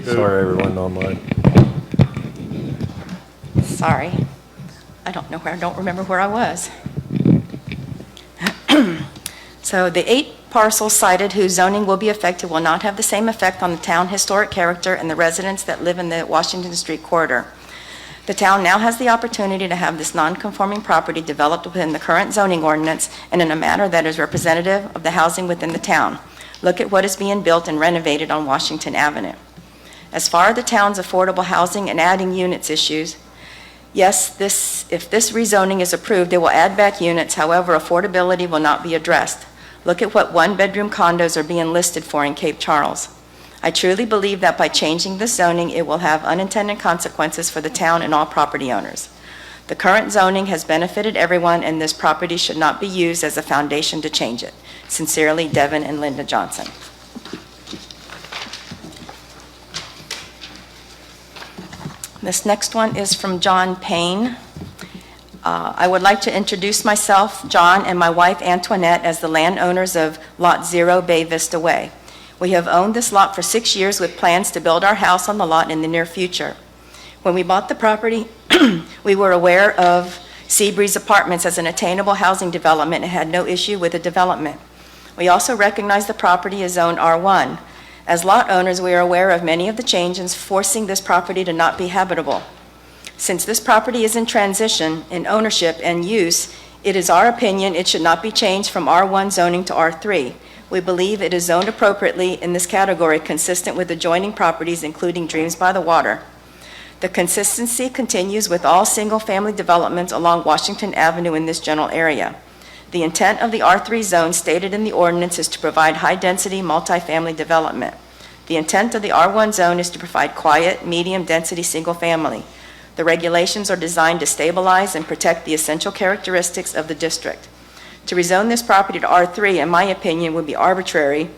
Sorry, everyone online. Sorry. I don't remember where I was. So the 8 parcels cited whose zoning will be affected will not have the same effect on the town historic character and the residents that live in the Washington Street corridor. The town now has the opportunity to have this non-conforming property developed within the current zoning ordinance and in a manner that is representative of the housing within the town. Look at what is being built and renovated on Washington Avenue. As far as the town's affordable housing and adding units issues, yes, if this rezoning is approved, it will add back units. However, affordability will not be addressed. Look at what one-bedroom condos are being listed for in Cape Charles. I truly believe that by changing this zoning, it will have unintended consequences for the town and all property owners. The current zoning has benefited everyone, and this property should not be used as a foundation to change it. Sincerely, Devin and Linda Johnson. This next one is from John Payne. I would like to introduce myself, John, and my wife Antoinette as the landowners of Lot 0, Bay Vista Way. We have owned this lot for 6 years with plans to build our house on the lot in the near future. When we bought the property, we were aware of Seabreeze Apartments as an attainable housing development and had no issue with the development. We also recognize the property is zoned R1. As lot owners, we are aware of many of the changes forcing this property to not be habitable. Since this property is in transition in ownership and use, it is our opinion it should not be changed from R1 zoning to R3. We believe it is zoned appropriately in this category, consistent with adjoining properties, including Dreams by the Water. The consistency continues with all single-family developments along Washington Avenue in this general area. The intent of the R3 zone stated in the ordinance is to provide high-density multifamily development. The intent of the R1 zone is to provide quiet, medium-density single-family. The regulations are designed to stabilize and protect the essential characteristics of the district. To rezone this property to R3, in my opinion, would be arbitrary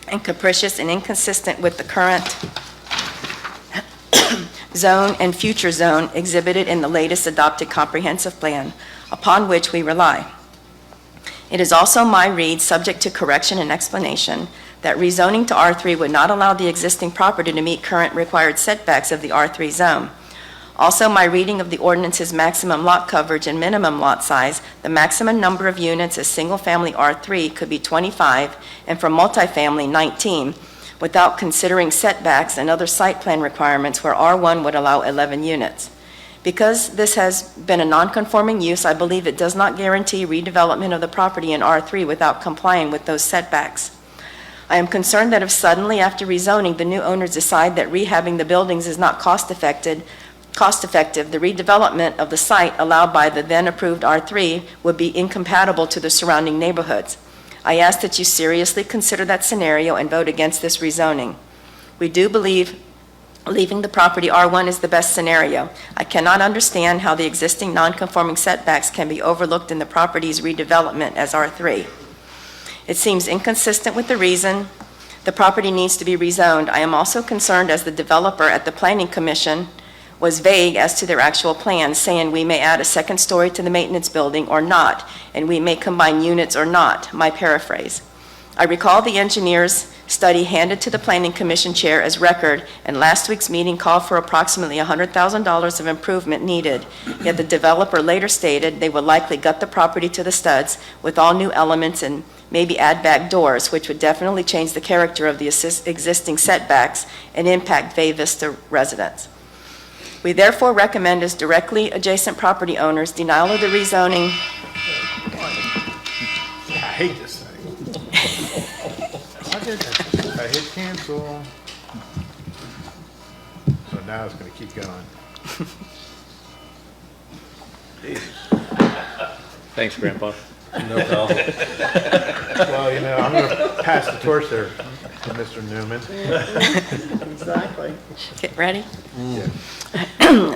and capricious and inconsistent with the current zone and future zone exhibited in the latest adopted comprehensive plan, upon which we rely. It is also my read, subject to correction and explanation, that rezoning to R3 would not allow the existing property to meet current required setbacks of the R3 zone. Also, my reading of the ordinance's maximum lot coverage and minimum lot size, the maximum number of units as single-family R3 could be 25, and for multifamily, 19, without considering setbacks and other site plan requirements where R1 would allow 11 units. Because this has been a non-conforming use, I believe it does not guarantee redevelopment of the property in R3 without complying with those setbacks. I am concerned that if suddenly after rezoning the new owners decide that rehabbing the buildings is not cost-effective, the redevelopment of the site allowed by the then-approved R3 would be incompatible to the surrounding neighborhoods. I ask that you seriously consider that scenario and vote against this rezoning. We do believe leaving the property R1 is the best scenario. I cannot understand how the existing non-conforming setbacks can be overlooked in the property's redevelopment as R3. It seems inconsistent with the reason the property needs to be rezoned. I am also concerned as the developer at the Planning Commission was vague as to their actual plans, saying we may add a second story to the maintenance building or not, and we may combine units or not, my paraphrase. I recall the engineer's study handed to the Planning Commission chair as record, and last week's meeting called for approximately $100,000 of improvement needed, yet the developer later stated they would likely gut the property to the studs with all new elements and maybe add back doors, which would definitely change the character of the existing setbacks and impact Bay Vista residents. We therefore recommend as directly adjacent property owners denial of the rezoning. I hate this thing. I hit cancel. So now it's going to keep going. Thanks, Grandpa. No problem. Well, you know, I'm going to pass the torch there to Mr. Newman. Exactly. Get ready. Yeah.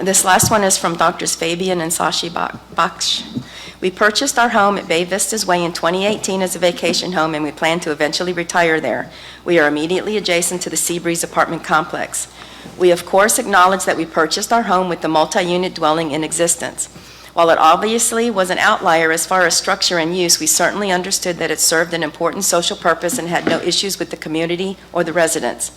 This last one is from Drs. Fabian and Sashi Baksh. We purchased our home at Bay Vistas Way in 2018 as a vacation home, and we plan to eventually retire there. We are immediately adjacent to the Seabreeze apartment complex. We, of course, acknowledge that we purchased our home with the multi-unit dwelling in existence. While it obviously was an outlier as far as structure and use, we certainly understood that it served an important social purpose and had no issues with the community or the residents.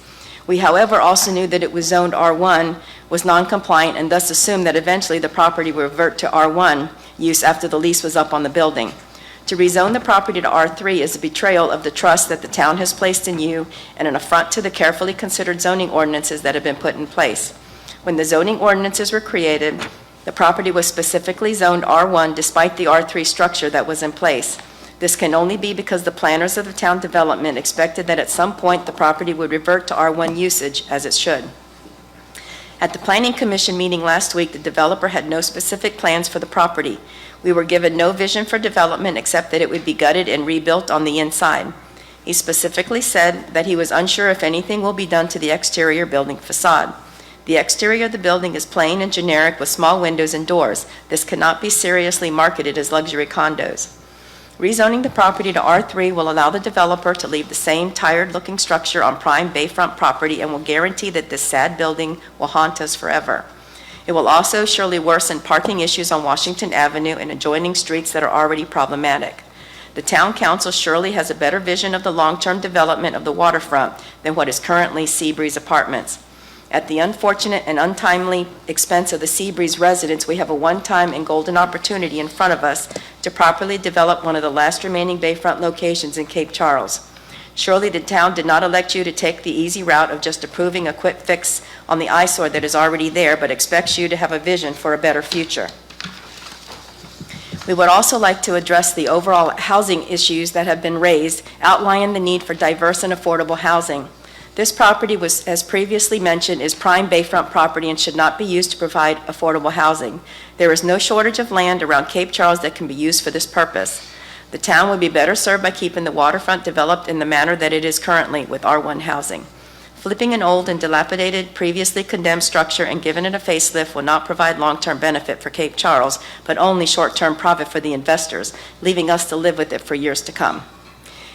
We, however, also knew that it was zoned R1, was non-compliant, and thus assumed that eventually the property would revert to R1 use after the lease was up on the building. To rezone the property to R3 is a betrayal of the trust that the town has placed in you and an affront to the carefully considered zoning ordinances that have been put in place. When the zoning ordinances were created, the property was specifically zoned R1 despite the R3 structure that was in place. This can only be because the planners of the town development expected that at some point the property would revert to R1 usage as it should. At the Planning Commission meeting last week, the developer had no specific plans for the property. We were given no vision for development except that it would be gutted and rebuilt on the inside. He specifically said that he was unsure if anything will be done to the exterior building facade. The exterior of the building is plain and generic with small windows and doors. This cannot be seriously marketed as luxury condos. Rezoning the property to R3 will allow the developer to leave the same tired-looking structure on prime bayfront property and will guarantee that this sad building will haunt us forever. It will also surely worsen parking issues on Washington Avenue and adjoining streets that are already problematic. The town council surely has a better vision of the long-term development of the waterfront than what is currently Seabreeze Apartments. At the unfortunate and untimely expense of the Seabreeze residents, we have a one-time and golden opportunity in front of us to properly develop one of the last remaining bayfront locations in Cape Charles. Surely the town did not elect you to take the easy route of just approving a quick fix on the eyesore that is already there, but expects you to have a vision for a better future. We would also like to address the overall housing issues that have been raised, outlining the need for diverse and affordable housing. This property was, as previously mentioned, is prime bayfront property and should not be used to provide affordable housing. There is no shortage of land around Cape Charles that can be used for this purpose. The town would be better served by keeping the waterfront developed in the manner that it is currently with R1 housing. Flipping an old and dilapidated, previously condemned structure and giving it a facelift will not provide long-term benefit for Cape Charles, but only short-term profit for the investors, leaving us to live with it for years to come.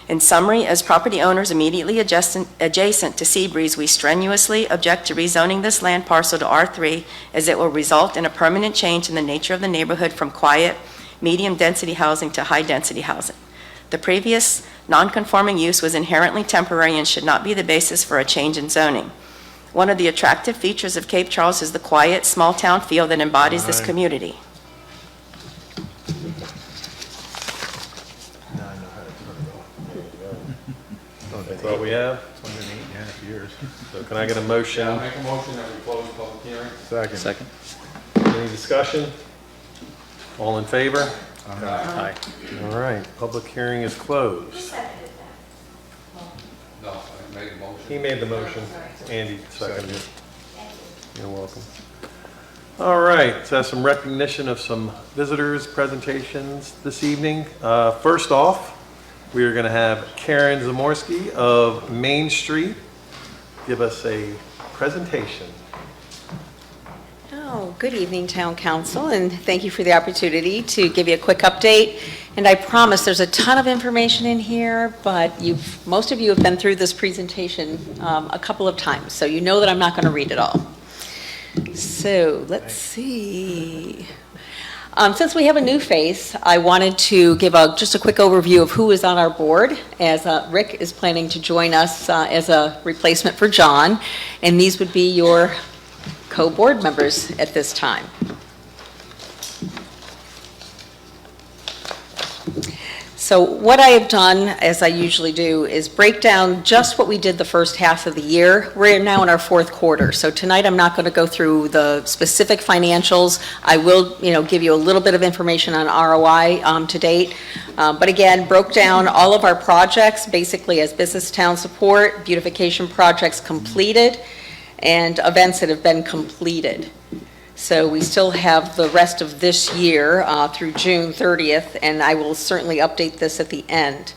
In summary, as property owners immediately adjacent to Seabreeze, we strenuously object to rezoning this land parcel to R3 as it will result in a permanent change in the nature of the neighborhood from quiet, medium-density housing to high-density housing. The previous non-conforming use was inherently temporary and should not be the basis for a change in zoning. One of the attractive features of Cape Charles is the quiet, small-town feel that embodies this community. Now I know how to turn it off. That's all we have. It's only been 8.5 years. So can I get a motion? I'll make a motion that we close the public hearing. Second. Any discussion? All in favor? Aye. All right, public hearing is closed. No, I made a motion. He made the motion. Andy seconded it. You're welcome. All right, let's have some recognition of some visitors' presentations this evening. First off, we are going to have Karen Zamorsky of Main Street give us a presentation. Oh, good evening, Town Council, and thank you for the opportunity to give you a quick update. And I promise there's a ton of information in here, but most of you have been through this presentation a couple of times, so you know that I'm not going to read it all. So let's see. Since we have a new face, I wanted to give just a quick overview of who is on our board, as Rick is planning to join us as a replacement for John, and these would be your co-board members at this time. So what I have done, as I usually do, is break down just what we did the first half of the year. We're now in our fourth quarter, so tonight I'm not going to go through the specific financials. I will, give you a little bit of information on ROI to date. But again, broke down all of our projects basically as business town support, beautification projects completed, and events that have been completed. So we still have the rest of this year through June 30th, and I will certainly update this at the end.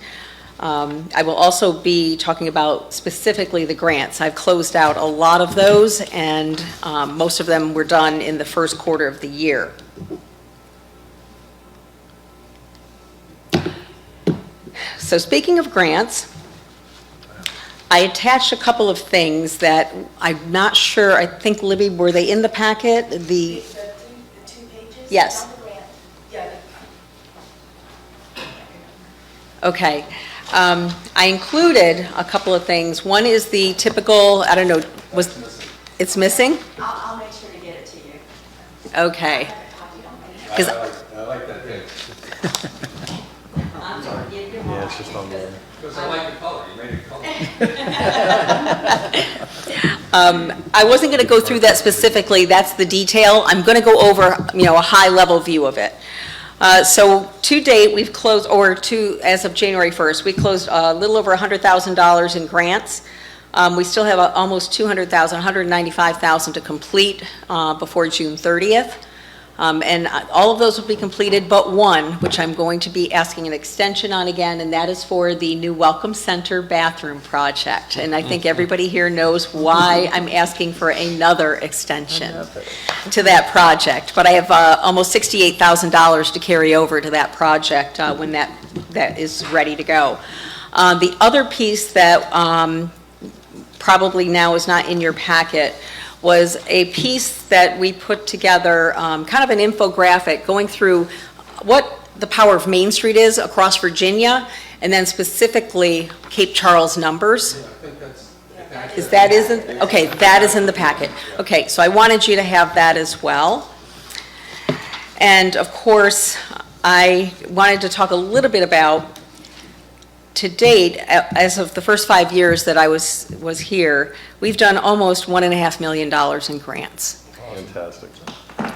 I will also be talking about specifically the grants. I've closed out a lot of those, and most of them were done in the first quarter of the year. So speaking of grants, I attached a couple of things that I'm not sure, I think, Libby, were they in the packet? The 2 pages? Yes. Yeah. Okay. I included a couple of things. One is the typical, I don't know, it's missing? I'll make sure to get it to you. Okay. Because I like that page, Yeah, it's just on there. because I like the color, you made it colorful. I wasn't going to go through that specifically, that's the detail. I'm going to go over, a high-level view of it. So to date, we've closed, as of January 1st, we closed a little over $100,000 in grants. We still have almost $200,000, $195,000 to complete before June 30th. And all of those will be completed but one, which I'm going to be asking an extension on again, and that is for the new Welcome Center bathroom project. And I think everybody here knows why I'm asking for another extension to that project. But I have almost $68,000 to carry over to that project when that is ready to go. The other piece that probably now is not in your packet was a piece that we put together, kind of an infographic going through what the power of Main Street is across Virginia, and then specifically Cape Charles numbers. I think that's. That is in the packet. Okay, so I wanted you to have that as well. And of course, I wanted to talk a little bit about, to date, as of the first 5 years that I was here, we've done almost $1.5 million in grants. Fantastic.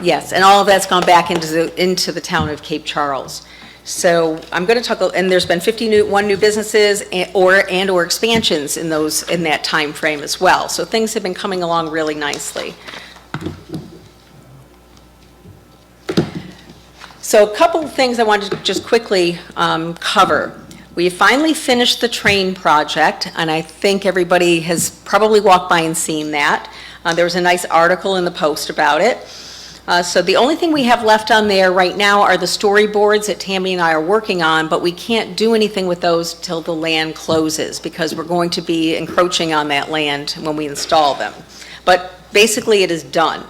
Yes, and all of that's gone back into the town of Cape Charles. So I'm going to talk, and there's been 51 new businesses or expansions in that time frame as well. So things have been coming along really nicely. So a couple of things I wanted to just quickly cover. We finally finished the train project, and I think everybody has probably walked by and seen that. There was a nice article in the Post about it. So the only thing we have left on there right now are the storyboards that Tammy and I are working on, but we can't do anything with those till the land closes because we're going to be encroaching on that land when we install them. But basically it is done.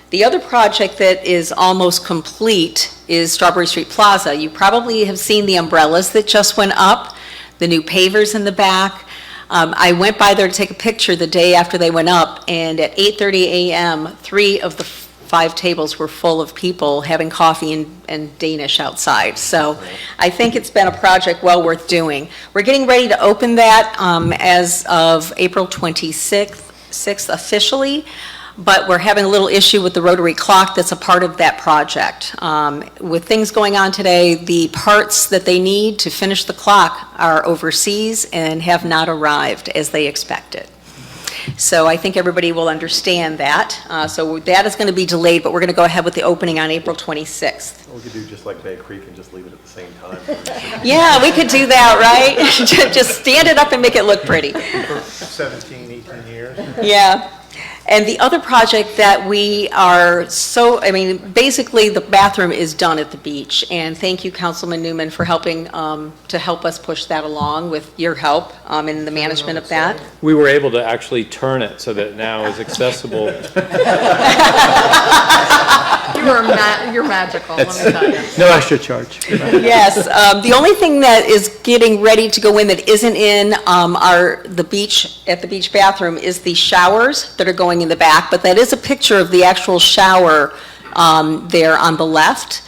The other project that is almost complete is Strawberry Street Plaza. You probably have seen the umbrellas that just went up, the new pavers in the back. I went by there to take a picture the day after they went up, and at 8:30 a.m., 3 of the 5 tables were full of people having coffee and Danish outside. So I think it's been a project well worth doing. We're getting ready to open that as of April 26th officially. But we're having a little issue with the rotary clock that's a part of that project. With things going on today, the parts that they need to finish the clock are overseas and have not arrived as they expected. So I think everybody will understand that. So that is going to be delayed, but we're going to go ahead with the opening on April 26th. We could do just like Bay Creek and just leave it at the same time. Yeah, we could do that, right? Just stand it up and make it look pretty. For 17, 18 years. Yeah. And the other project that we are basically the bathroom is done at the beach. And thank you, Councilman Newman, for helping to help us push that along with your help in the management of that. We were able to actually turn it so that it now is accessible. You're magical, let me tell you. No extra charge. Yes, the only thing that is getting ready to go in that isn't in at the beach bathroom is the showers that are going in the back, but that is a picture of the actual shower there on the left.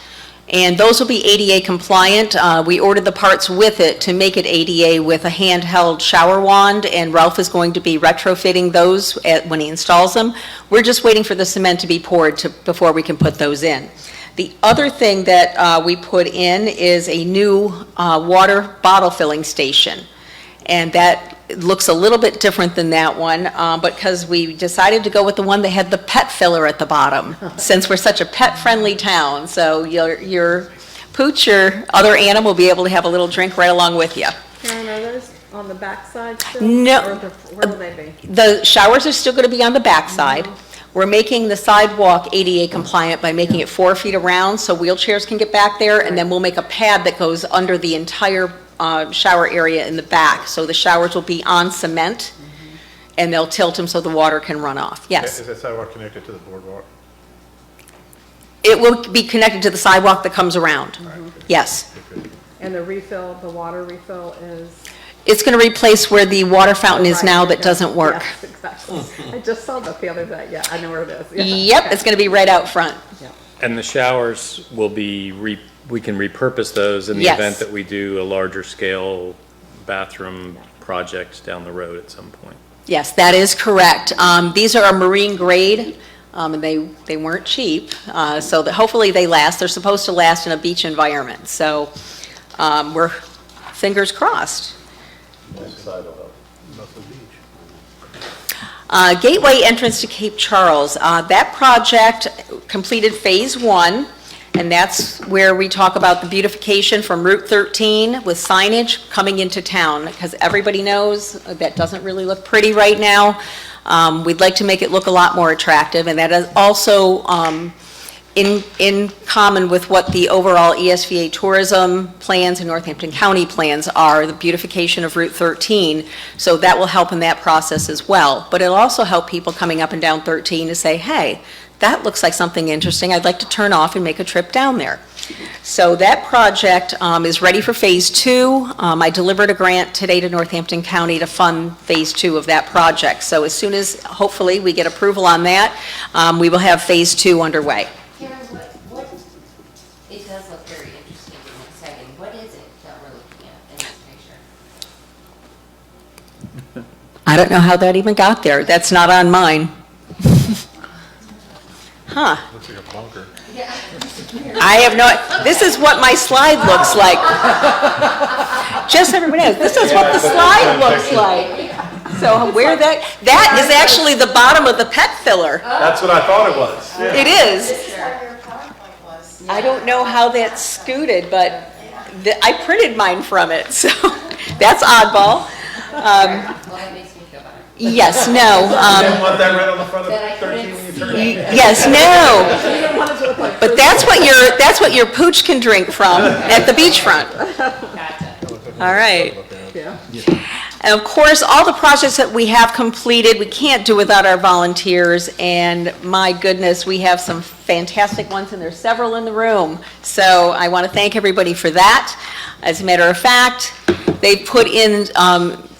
And those will be ADA compliant. We ordered the parts with it to make it ADA with a handheld shower wand, and Ralph is going to be retrofitting those when he installs them. We're just waiting for the cement to be poured before we can put those in. The other thing that we put in is a new water bottle filling station. And that looks a little bit different than that one, but because we decided to go with the one that had the pet filler at the bottom, since we're such a pet-friendly town. So your pooch or other animal will be able to have a little drink right along with you. Karen, are those on the backside still? No. Or where will they be? The showers are still going to be on the backside. We're making the sidewalk ADA compliant by making it 4 feet around so wheelchairs can get back there, and then we'll make a pad that goes under the entire shower area in the back. So the showers will be on cement, and they'll tilt them so the water can run off. Yes. Is that sidewalk connected to the boardwalk? It will be connected to the sidewalk that comes around. Yes. And the refill, the water refill is? It's going to replace where the water fountain is Right, now right, that yeah. doesn't work. Yes, exactly. I just saw that the other day. Yeah, I know where it is. Yeah. Yep, it's going to be right out front. And the showers will be, we can repurpose those in the Yes. event that we do a larger scale bathroom project down the road at some point. Yes, that is correct. These are a marine grade, and they weren't cheap, so that hopefully they last. They're supposed to last in a beach environment, so we're fingers crossed. Gateway entrance to Cape Charles. That project completed Phase 1, and that's where we talk about the beautification from Route 13 with signage coming into town, because everybody knows that doesn't really look pretty right now. We'd like to make it look a lot more attractive, and that is also in common with what the overall ESVA tourism plans and Northampton County plans are, the beautification of Route 13. So that will help in that process as well. But it'll also help people coming up and down 13 to say, hey, that looks like something interesting. I'd like to turn off and make a trip down there. So that project is ready for Phase 2. I delivered a grant today to Northampton County to fund Phase 2 of that project. So as soon as, hopefully, we get approval on that, we will have Phase 2 underway. Karen, what, it does look very interesting and exciting. What is it that we're looking at in this picture? I don't know how that even got there. That's not on mine. Huh. Looks like a bunker. I have no, this is what my slide looks like. Just so everybody knows, this is what the slide looks like. So where that is actually the bottom of the pet filler. That's what I thought it was. Yeah. It is. I don't know how that scooted, but I printed mine from it, so that's oddball. Well, that makes me feel better. Yes, no. You didn't want that right on the front of That I 13 couldn't when you turn see. it? Yes, no. But that's what your pooch can drink from at the beachfront. All right. Yeah. And of course, all the projects that we have completed, we can't do without our volunteers, and my goodness, we have some fantastic ones, and there's several in the room. So I want to thank everybody for that. As a matter of fact, they put in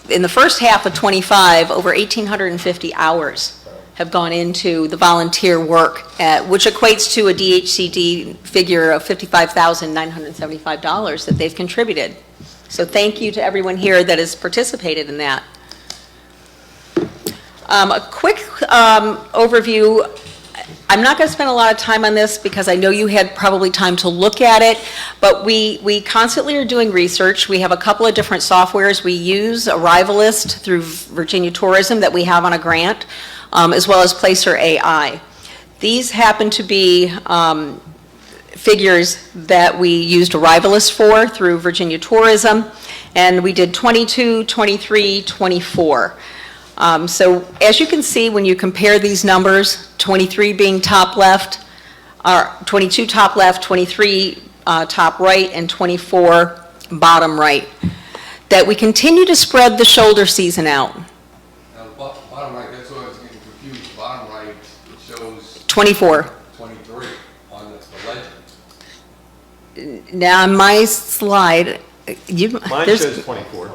the first half of '25, over 1,850 hours have gone into the volunteer work, which equates to a DHCD figure of $55,975 that they've contributed. So thank you to everyone here that has participated in that. A quick overview. I'm not going to spend a lot of time on this because I know you had probably time to look at it, but we constantly are doing research. We have a couple of different softwares. We use Arrivalist through Virginia Tourism that we have on a grant, as well as Placer AI. These happen to be figures that we used Arrivalist for through Virginia Tourism, and we did 22, 23, 24. So as you can see, when you compare these numbers, 23 being top left, 22 top left, 23 top right, and 24 bottom right, that we continue to spread the shoulder season out. Now, the bottom right, that's why I was getting confused. Bottom right, it shows 24. 23 on the legend. Now, on my slide, Mine there's, shows 24.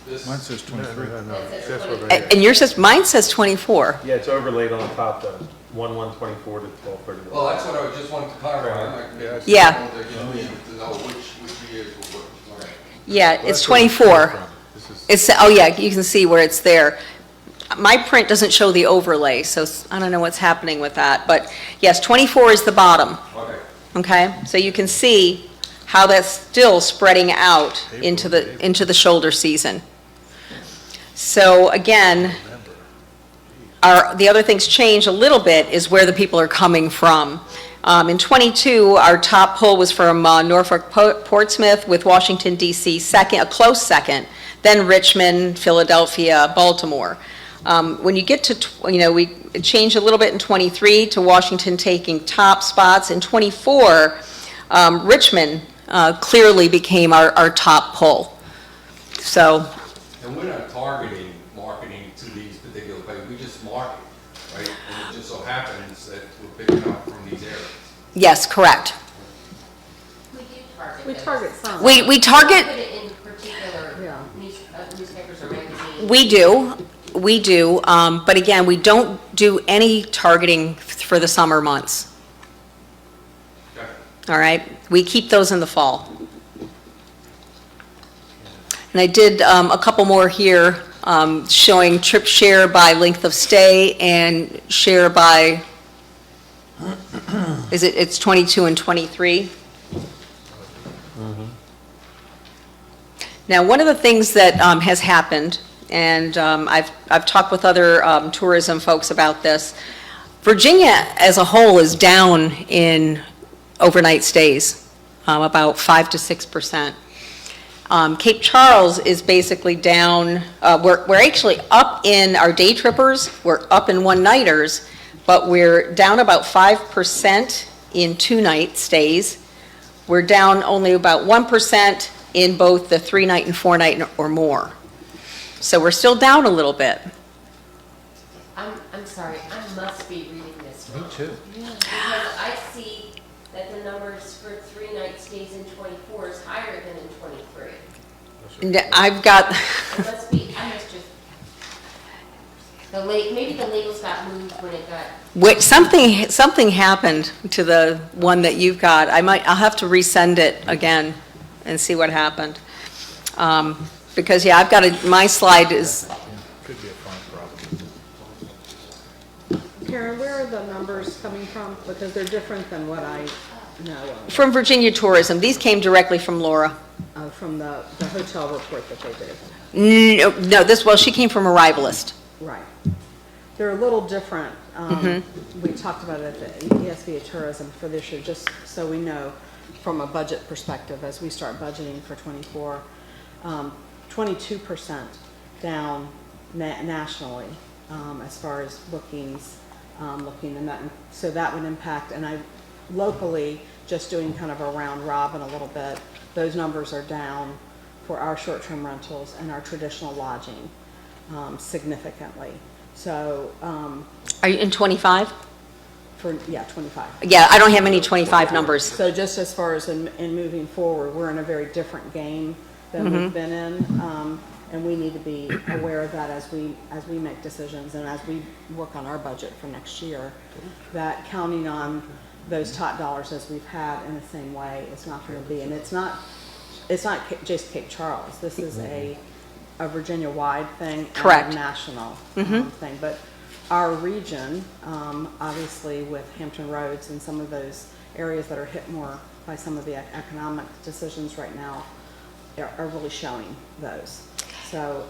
This, Mine says 23. That's and yours says, mine says 24. Yeah, it's overlaid on the top though, 1/1/24 to 12/31. well, that's what I just wanted to clarify. I'm not- Yeah. I wanted to know which years were which. Okay. Yeah, it's 24. It's, oh yeah, you can see where it's there. My print doesn't show the overlay, so I don't know what's happening with that. But yes, 24 is the bottom, Okay. okay? So you can see how that's still spreading out into the shoulder season. So again, the other things change a little bit is where the people are coming from. In 22, our top pull was from Norfolk Portsmouth with Washington DC second, a close second, then Richmond, Philadelphia, Baltimore. When you get to, we changed a little bit in 23 to Washington taking top spots. In 24, Richmond clearly became our top pull. So, And we're not targeting marketing to these particular places. We just market, right? And it just so happens that we're picking up from these areas. yes, correct. We do target We target some. We target, Put it in particular Yeah. newspapers or magazines. we do, but again, we don't do any targeting for the summer months. Okay. All right, we keep those in the fall. And I did a couple more here, showing trip share by length of stay and share by, it's 22 and 23. Now, one of the things that has happened, and I've talked with other tourism folks about this, Virginia as a whole is down in overnight stays, about 5 to 6%. Cape Charles is basically down, we're actually up in our day trippers, we're up in one-nighters, but we're down about 5% in two-night stays. We're down only about 1% in both the 3-night and 4-night or more. So we're still down a little bit. I'm sorry, I must be reading this Me wrong. too. Because I see that the numbers for 3-night stays in 24 is higher than in 23. I've got, It must be, I must just, maybe the labels got moved when it got, something happened to the one that you've got. I'll have to resend it again and see what happened. Because, yeah, I've got my slide is, Could be a fun problem. Karen, where are the numbers coming from? Because they're different than what I know of, from Virginia Tourism. These came directly from Laura. from the hotel report that they did. No, she came from Arrivalist. Right. They're a little different. We talked about it at the ESVA Tourism for this year, just so we know from a budget perspective, as we start budgeting for 24, 22% down nationally as far as bookings, looking and that. So that would impact, and locally, just doing kind of a round robin a little bit, those numbers are down for our short-term rentals and our traditional lodging significantly. So, Are you in 25? 25. Yeah, I don't have any 25 numbers. So just as far as in moving forward, we're in a very different game than we've been in, and we need to be aware of that as we make decisions and as we work on our budget for next year, that counting on those top dollars as we've had in the same way is not going to be, and it's not just Cape Charles. This is a Virginia-wide thing. Correct. And a national thing, but our region, obviously with Hampton Roads and some of those areas that are hit more by some of the economic decisions right now, are really showing those. So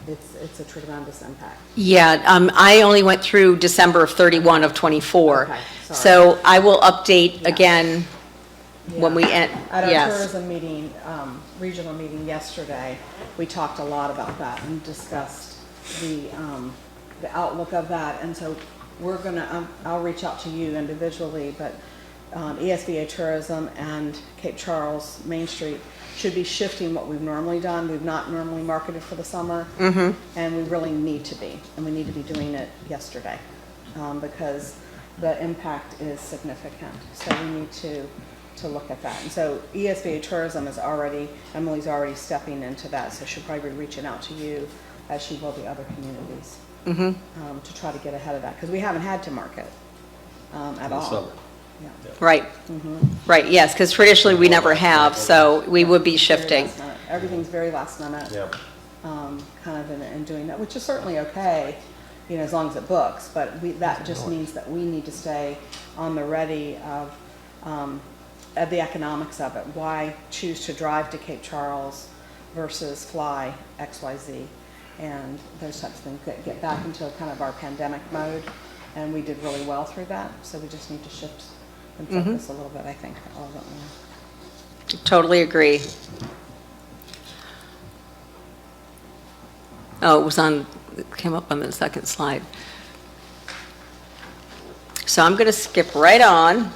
it's a tremendous impact. Yeah, I only went through December of 31 of 24. Okay, sorry. So I will update Yeah. again when we end, At our yes. tourism meeting, regional meeting yesterday, we talked a lot about that and discussed the outlook of that. And so we're gonna, I'll reach out to you individually, but ESVA Tourism and Cape Charles Main Street should be shifting what we've normally done. We've not normally marketed for the summer, and we really need to be, and we need to be doing it yesterday because the impact is significant. So we need to look at that. And so ESVA Tourism is already, Emily's already stepping into that, so she'll probably be reaching out to you as she will the other communities to try to get ahead of that, because we haven't had to market at all. summer. Yeah. Right, right, yes, because traditionally we never have, so we would be Very shifting. last minute. Everything's very last minute. Yep. Kind of in doing that, which is certainly okay, as long as it books, but that just means that we need to stay on the ready of the economics of it. Why choose to drive to Cape Charles versus fly XYZ and those types of things, get back into kind of our pandemic mode, and we did really well through that, so we just need to shift and focus a little bit, I think, a little bit more. Totally agree. Oh, it came up on the second slide. So I'm going to skip right on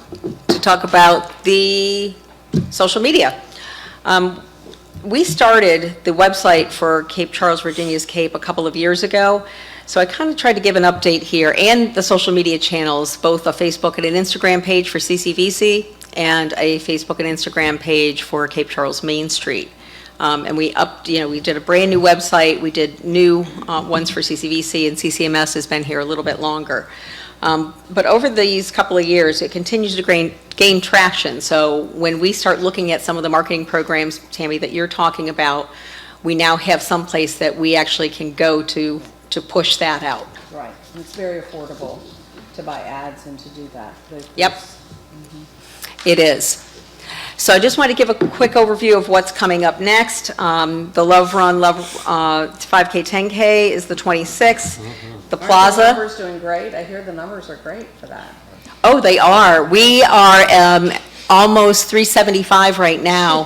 to talk about the social media. We started the website for Cape Charles, Virginia's Cape a couple of years ago, So I kind of tried to give an update here, and the social media channels, both a Facebook and an Instagram page for CCVC, and a Facebook and Instagram page for Cape Charles Main Street. And we did a brand-new website, we did new ones for CCVC, and CCMS has been here a little bit longer. But over these couple of years, it continues to gain traction. So when we start looking at some of the marketing programs, Tammy, that you're talking about, we now have some place that we actually can go to push that out. Right, and it's very affordable to buy ads and to do that. Yep. It is. So I just want to give a quick overview of what's coming up next. The Love Run 5K, 10K is the 26th. The Aren't the Plaza. numbers doing great? I hear the numbers are great for that. Oh, they are. We are almost 375 right now,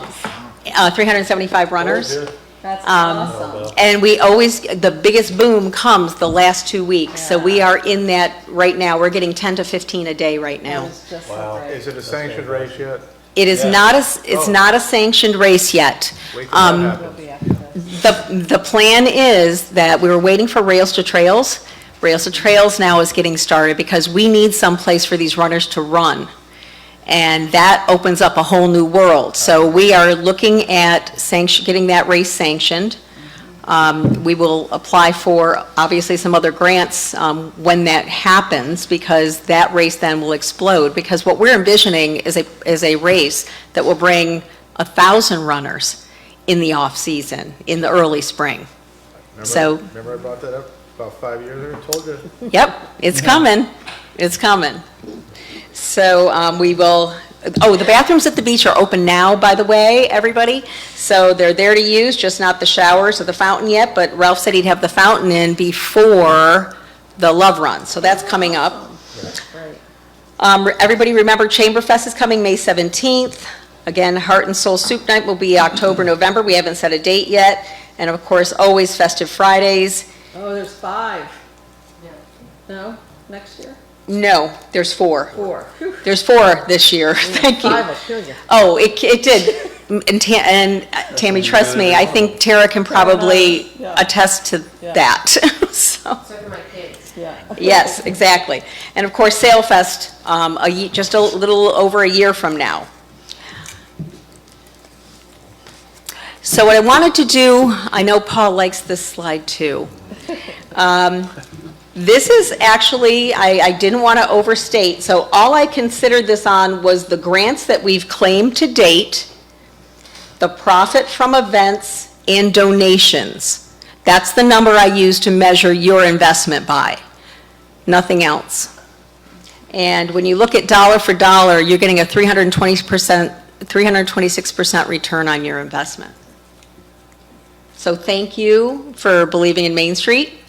375 runners. That's awesome. And we always, the biggest boom comes the last 2 weeks. So we are in that right now. We're getting 10 to 15 a day right now. It's just Wow. so great. Is it a sanctioned race yet? It is not a sanctioned race yet. Wait till that Will happens. be after this. The plan is that we were waiting for Rails to Trails. Rails to Trails now is getting started because we need some place for these runners to run. And that opens up a whole new world. So we are looking at getting that race sanctioned. We will apply for, obviously, some other grants when that happens, because that race then will explode. Because what we're envisioning is a race that will bring 1,000 runners in the off-season, in the early spring. Remember I brought that up about 5 years ago and told you? Yep, it's coming. It's coming. So we will, the bathrooms at the beach are open now, by the way, everybody. So they're there to use, just not the showers or the fountain yet, but Ralph said he'd have the fountain in before the Love Run. So that's coming up. Great. Everybody remember Chamberfest is coming May 17th. Again, Heart and Soul Soup Night will be October, November. We haven't set a date yet. And of course, always Festive Fridays. Oh, there's 5. No, next year? No, there's 4. 4. Whew. There's 4 this year. Thank you. 5 will kill you. Oh, it did. And Tammy, trust me, I think Tara can probably Yeah. attest to Yeah. that. So, So for my kids. Yeah. yes, exactly. And of course, Sailfest, just a little over a year from now. So what I wanted to do, I know Paul likes this slide too. This is actually, I didn't want to overstate, so all I considered this on was the grants that we've claimed to date, the profit from events, and donations. That's the number I use to measure your investment by, nothing else. And when you look at dollar for dollar, you're getting a 326% return on your investment. So thank you for believing in Main Street.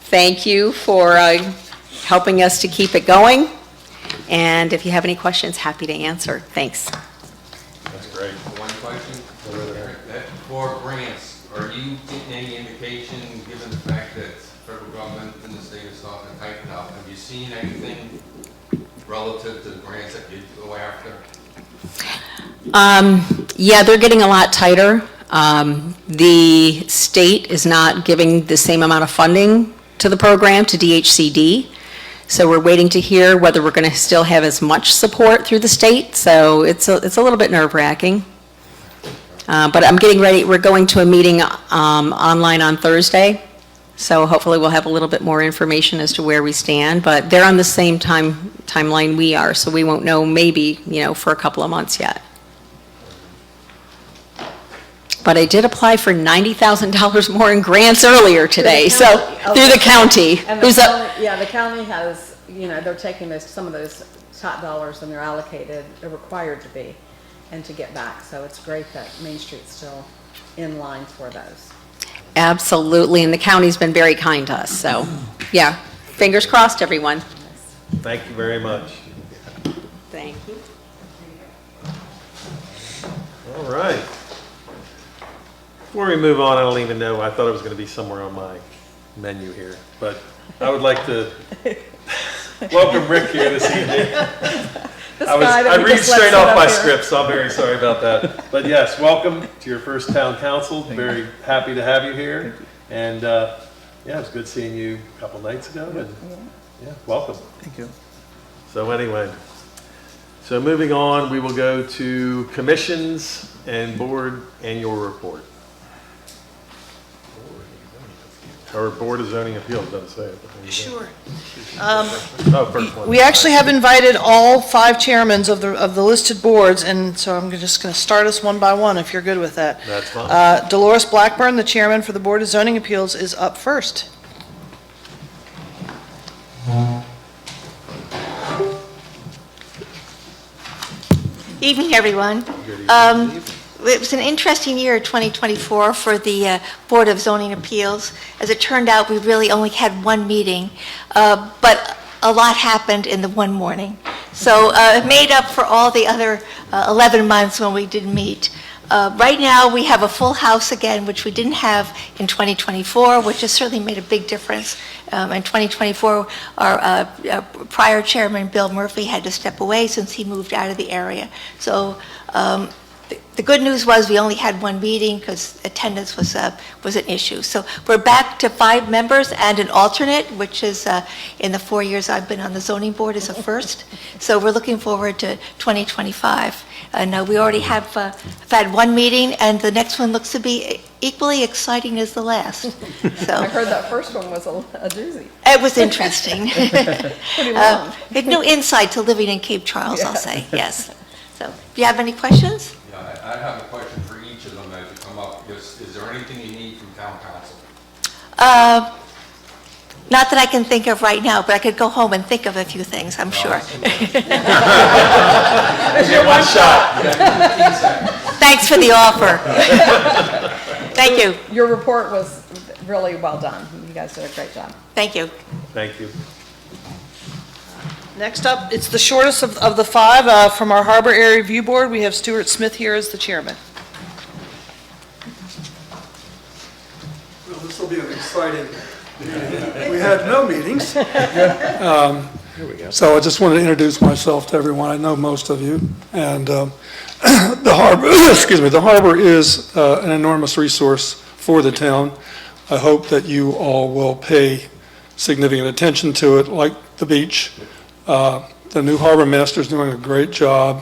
Thank you for helping us to keep it going. And if you have any questions, happy to answer. Thanks. That's great. One question, for grants, are you getting any indication, given the fact that federal government and the state is starting to tighten up, have you seen anything relative to the grants that you go after? Yeah, they're getting a lot tighter. The state is not giving the same amount of funding to the program, to DHCD. So we're waiting to hear whether we're going to still have as much support through the state. So it's a little bit nerve-wracking. But I'm getting ready. We're going to a meeting online on Thursday. So hopefully we'll have a little bit more information as to where we stand. But they're on the same timeline we are, so we won't know maybe, for a couple of months yet. But I did apply for $90,000 more in grants earlier today, so, through the county. And the Who's up? county, yeah, the county has, they're taking some of those top dollars and they're allocated, they're required to be, and to get back. So it's great that Main Street's still in line for those. Absolutely, and the county's been very kind to us, so, yeah. Fingers crossed, everyone. Thank you very much. Thank you. All right. Before we move on, I don't even know, I thought it was going to be somewhere on my menu here, but I would like to welcome Rick here this evening. I read straight off my script, so I'm very sorry about that. But yes, welcome to your first town council. Very happy to have you here. And Yeah, it was good seeing you a couple nights ago, and yeah, welcome. Thank you. So anyway, so moving on, we will go to commissions and board annual report. Or Board of Zoning Appeals, doesn't say it. But Sure. oh, first one. We actually have invited all 5 chairmen of the listed boards, and so I'm just going to start us one by one, if you're good with that. That's fine. Dolores Blackburn, the chairman for the Board of Zoning Appeals, is up first. Evening, everyone. It was an interesting year, 2024, for the Board of Zoning Appeals. As it turned out, we really only had one meeting, but a lot happened in the one morning. So it made up for all the other 11 months when we didn't meet. Right now, we have a full house again, which we didn't have in 2024, which has certainly made a big difference. In 2024, our prior chairman, Bill Murphy, had to step away since he moved out of the area. So the good news was we only had one meeting because attendance was an issue. So we're back to 5 members and an alternate, which is in the 4 years I've been on the zoning board is a first. So we're looking forward to 2025. And we already have had one meeting, and the next one looks to be equally exciting as the last. So I heard that first one was a doozy. it was interesting. Pretty long. It new insight to living in Cape Charles, I'll say, yes. So, do you have any questions? Yeah, I have a question for each of them as you come up. Is there anything you need from town council? Not that I can think of right now, but I could go home and think of a few things, I'm sure. One shot. Thanks for the offer. Thank you, Your report was really well done. You guys did a great job. thank you. Thank you. Next up, it's the shortest of the 5. From our Harbor Area Review Board, we have Stuart Smith here as the chairman. Well, this will be an exciting meeting. We had no meetings. So I just wanted to introduce myself to everyone. I know most of you. And the harbor, the harbor is an enormous resource for the town. I hope that you all will pay significant attention to it, like the beach. The new harbor master is doing a great job,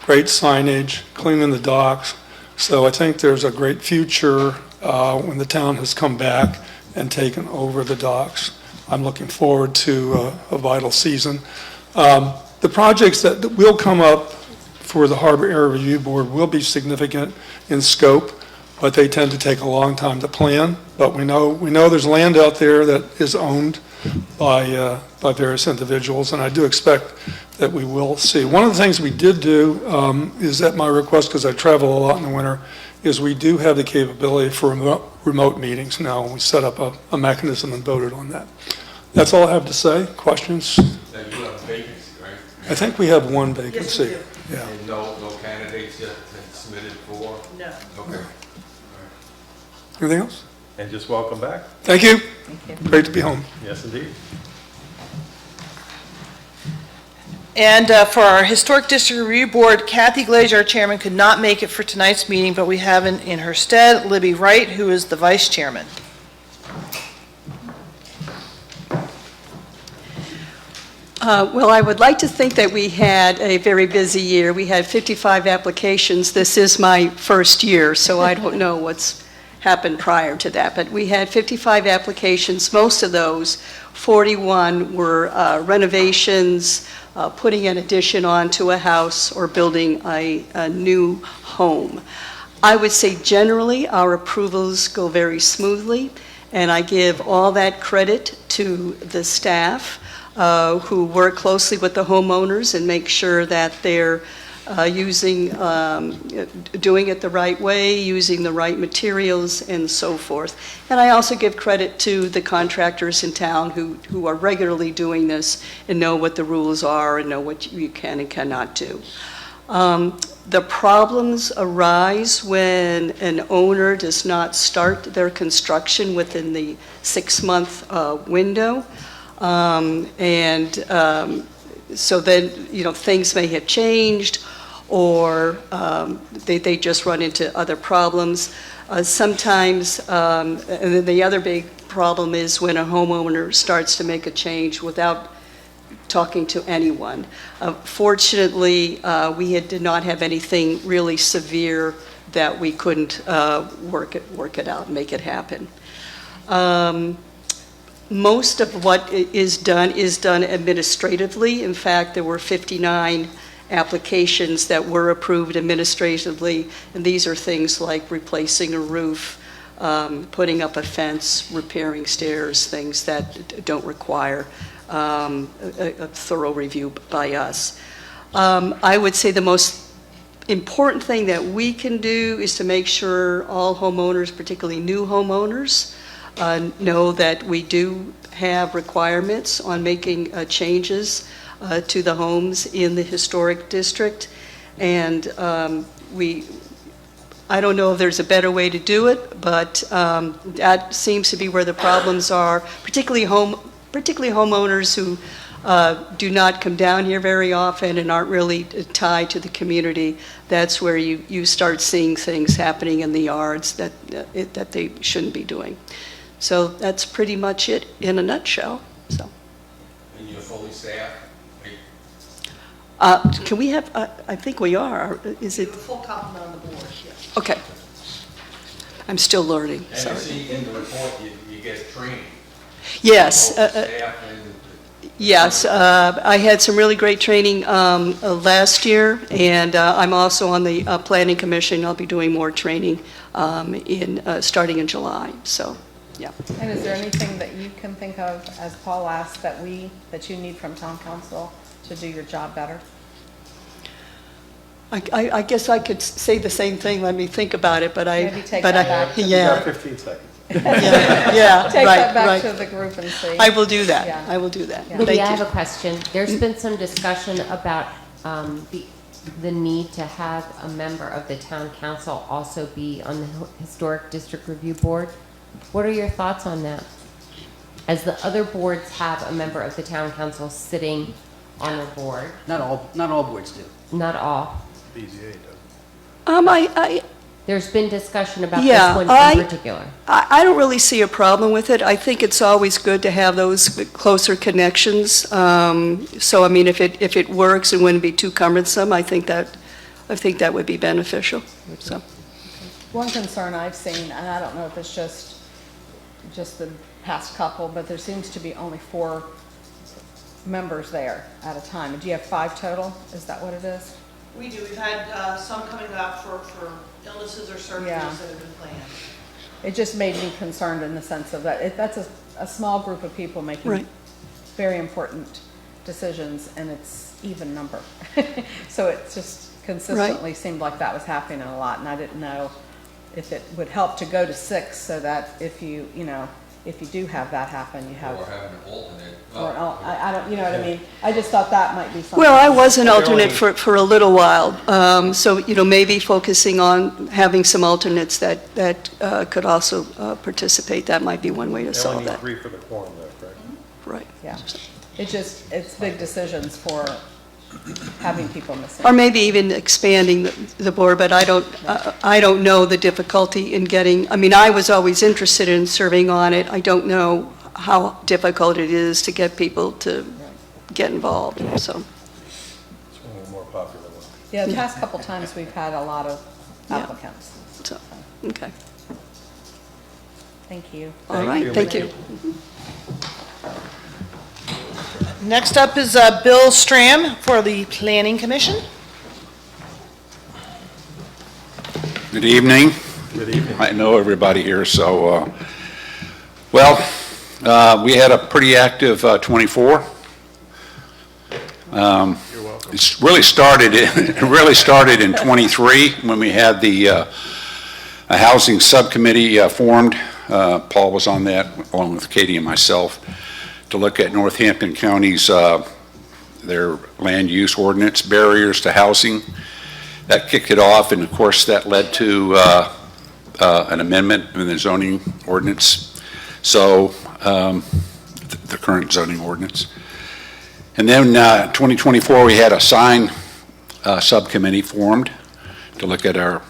great signage, cleaning the docks. So I think there's a great future when the town has come back and taken over the docks. I'm looking forward to a vital season. The projects that will come up for the Harbor Area Review Board will be significant in scope, but they tend to take a long time to plan. But we know there's land out there that is owned by various individuals, and I do expect that we will see. One of the things we did do is at my request, because I travel a lot in the winter, is we do have the capability for remote meetings now, and we set up a mechanism and voted on that. That's all I have to say. Questions? That you have a vacancy, right? I think we have one vacancy. Yes, Yeah. And no candidates yet submitted for? No. Okay. Anything else? And just welcome back. Thank you. Great to be home. Yes, indeed. And for our Historic District Review Board, Kathy Glazier, our chairman, could not make it for tonight's meeting, but we have in her stead Libby Wright, who is the vice chairman. Well, I would like to think that we had a very busy year. We had 55 applications. This is my first year, so I don't know what's happened prior to that. But we had 55 applications. Most of those, 41, were renovations, putting an addition onto a house, or building a new home. I would say generally our approvals go very smoothly, and I give all that credit to the staff who work closely with the homeowners and make sure that they're doing it the right way, using the right materials, and so forth. And I also give credit to the contractors in town who are regularly doing this and know what the rules are and know what you can and cannot do. The problems arise when an owner does not start their construction within the 6-month window. So then, things may have changed, or they just run into other problems. Sometimes, and then the other big problem is when a homeowner starts to make a change without talking to anyone. Fortunately, we did not have anything really severe that we couldn't work it out and make it happen. Most of what is done administratively. In fact, there were 59 applications that were approved administratively, and these are things like replacing a roof, putting up a fence, repairing stairs, things that don't require a thorough review by us. I would say the most important thing that we can do is to make sure all homeowners, particularly new homeowners, know that we do have requirements on making changes to the homes in the historic district. And I don't know if there's a better way to do it, but that seems to be where the problems are, particularly homeowners who do not come down here very often and aren't really tied to the community. That's where you start seeing things happening in the yards that they shouldn't be doing. So that's pretty much it in a nutshell. So, And you're fully staffed? can we have? I think we are. Is it? Full complement on the board, yes. Okay. I'm still learning. And Sorry. I see in the report, you get training. Yes. Both staff and Yes, I had some really great training last year, and I'm also on the Planning Commission. I'll be doing more training starting in July, so, yeah. And is there anything that you can think of, as Paul asked, that you need from town council to do your job better? I guess I could say the same thing, let me think about it, but Maybe take that back to the- You got yeah, 15 seconds. yeah, Take right, that back right. to the group and see. I will do that, Yeah. I will do that. Yeah. Thank Libby, I you. have a question. There's been some discussion about the need to have a member of the town council also be on the Historic District Review Board. What are your thoughts on that? As the other boards have a member of the town council sitting on the board, Not all boards do. not all. BZA does. There's been discussion about Yeah, this one in particular. I don't really see a problem with it. I think it's always good to have those closer connections. So, I mean, if it works and wouldn't be too cumbersome, I think that would be beneficial, so. One concern I've seen, and I don't know if it's just the past couple, but there seems to be only 4 members there at a time. Do you have 5 total? Is that what it is? We do, we've had some coming up for illnesses or surgeries Yeah. that have been planned. It just made me concerned in the sense of that, that's a small group of people making Right. very important decisions, and it's even number. So it just consistently seemed like that was happening a lot, and I didn't know if it would help to go to 6 so that if you do have that happen, you have. or having an alternate. I don't, you know what I mean? I just thought that might be something. Well, I was an alternate for a little while, so, maybe focusing on having some alternates that could also participate, that might be one way to They solve only need that. 3 for the quorum, though, correct? Right. Yeah, it's big decisions for having people missing. Or maybe even expanding the board, but I don't know the difficulty in getting, I mean, I was always interested in serving on it. I don't know how difficult it is to get people to get involved, so. It's one of the more popular ones. Yeah, the past couple times we've had a lot of Yeah. applicants. So, okay. Thank you. All Thank right, you. thank you. Next up is Bill Stram for the Planning Commission. Good evening. Good evening. I know everybody here, so, we had a pretty active 24. You're welcome. It really started in 23 when we had a housing subcommittee formed. Paul was on that, along with Katie and myself, to look at Northampton County's, their land use ordinance barriers to housing. That kicked it off, and of course, that led to an amendment in the zoning ordinance, so the current zoning ordinance. And then 2024, we had a sign subcommittee formed to look at our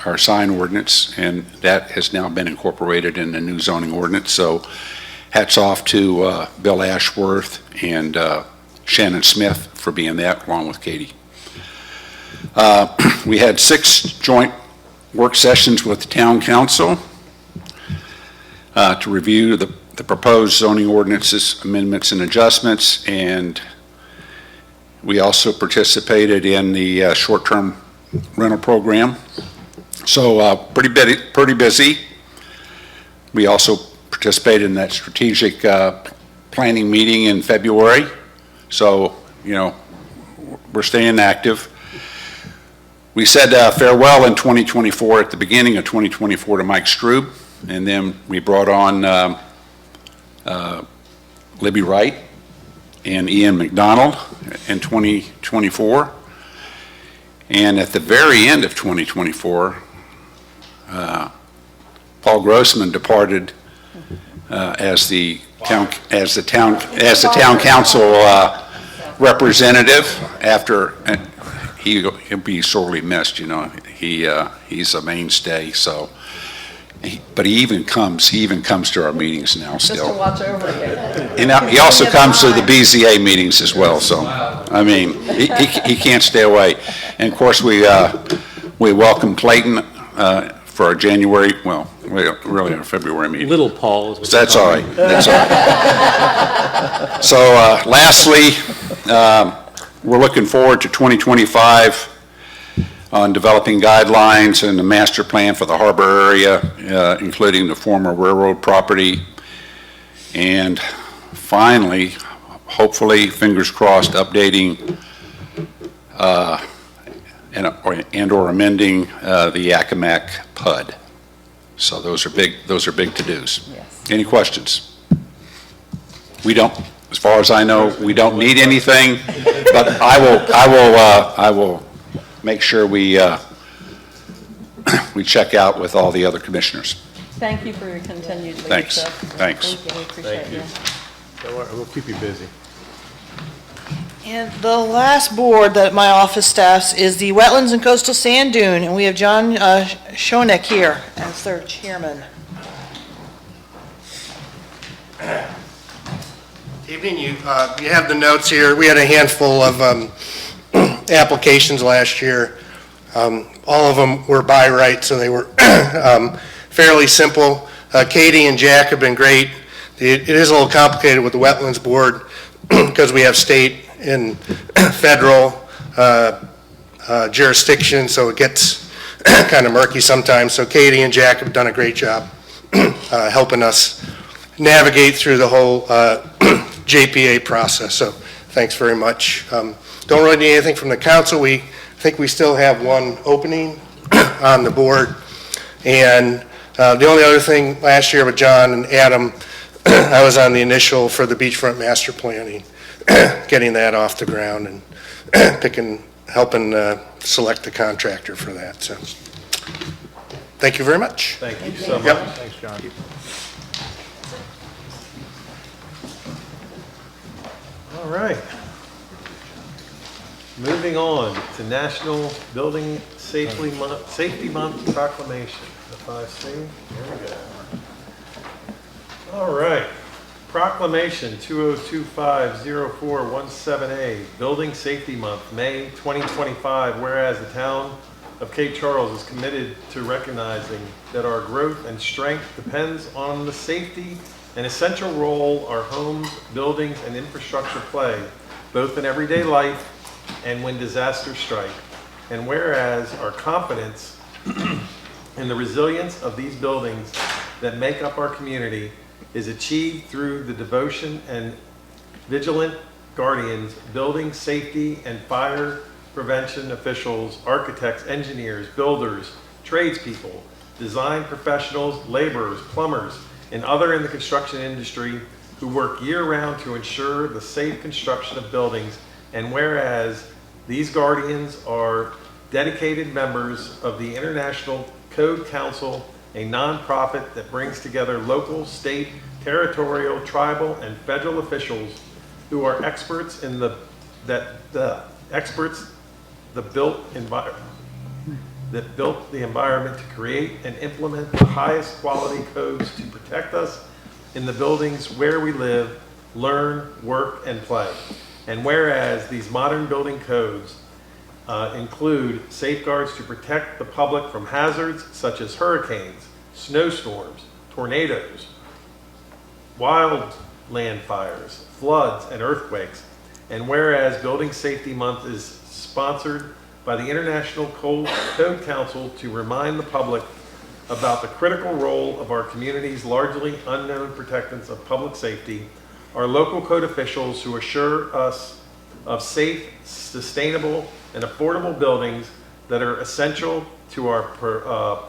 our sign ordinance, and that has now been incorporated in the new zoning ordinance. So hats off to Bill Ashworth and Shannon Smith for being that, along with Katie. We had 6 joint work sessions with the town council to review the proposed zoning ordinances, amendments and adjustments, and we also participated in the short-term rental program. So pretty busy. We also participated in that strategic planning meeting in February. So, you know, we're staying active. We said farewell in 2024, at the beginning of 2024, to Mike Strube, and then we brought on Libby Wright and Ian McDonald in 2024. And at the very end of 2024, Paul Grossman departed as the town council representative after. He'll be sorely missed, you know. He's a mainstay. So, but he even comes to our meetings now still. Just to watch over you. And he also comes to the BZA meetings as well. So, I mean, he can't stay away. And of course, we welcome Clayton for our January, well, really our February meeting. Little Paul is what That's all right. That's all right. So, lastly. We're looking forward to 2025 on developing guidelines and the master plan for the harbor area, including the former railroad property. And finally, hopefully, fingers crossed, updating and/or amending the Yakima PUD. So those are big to-dos. Yes. Any questions? We don't. As far as I know, we don't need anything, but I will make sure we check out with all the other commissioners. Thank you for your continued leadership. Thanks. Thank you, we appreciate you. Don't worry, we'll keep you busy. And the last board that my office staffs is the Wetlands and Coastal Sand Dune, and we have John Schoeneck here as their chairman. Evening, you have the notes here. We had a handful of applications last year. All of them were by right, so they were fairly simple. Katie and Jack have been great. It is a little complicated with the Wetlands Board because we have state and federal jurisdiction, so it gets kind of murky sometimes. So Katie and Jack have done a great job helping us navigate through the whole JPA process, so thanks very much. Don't really need anything from the council. I think we still have one opening on the board. And the only other thing, last year with John and Adam, I was on the initial for the beachfront master planning, getting that off the ground and helping select the contractor for that. So thank you very much. Thank you so much. Yep. Thanks, John. All right. Moving on to National Building Safety Month proclamation, the 5C. Here we go. All right. Proclamation 2025-0417A, Building Safety Month, May 2025. Whereas the town of Cape Charles is committed to recognizing that our growth and strength depends on the safety and essential role our homes, buildings, and infrastructure play, both in everyday life and when disasters strike. And whereas our confidence in the resilience of these buildings that make up our community is achieved through the devotion and vigilant guardians, building safety and fire prevention officials, architects, engineers, builders, tradespeople, design professionals, laborers, plumbers, and other in the construction industry who work year-round to ensure the safe construction of buildings. And whereas these guardians are dedicated members of the International Code Council, a nonprofit that brings together local, state, territorial, tribal, and federal officials who are experts in the built environment. that built the environment to create and implement the highest quality codes to protect us in the buildings where we live, learn, work, and play. And whereas these modern building codes include safeguards to protect the public from hazards such as hurricanes, snowstorms, tornadoes, wildland fires, floods, and earthquakes. And whereas Building Safety Month is sponsored by the International Code Council to remind the public about the critical role of our community's largely unknown protectants of public safety, our local code officials who assure us of safe, sustainable, and affordable buildings that are essential to our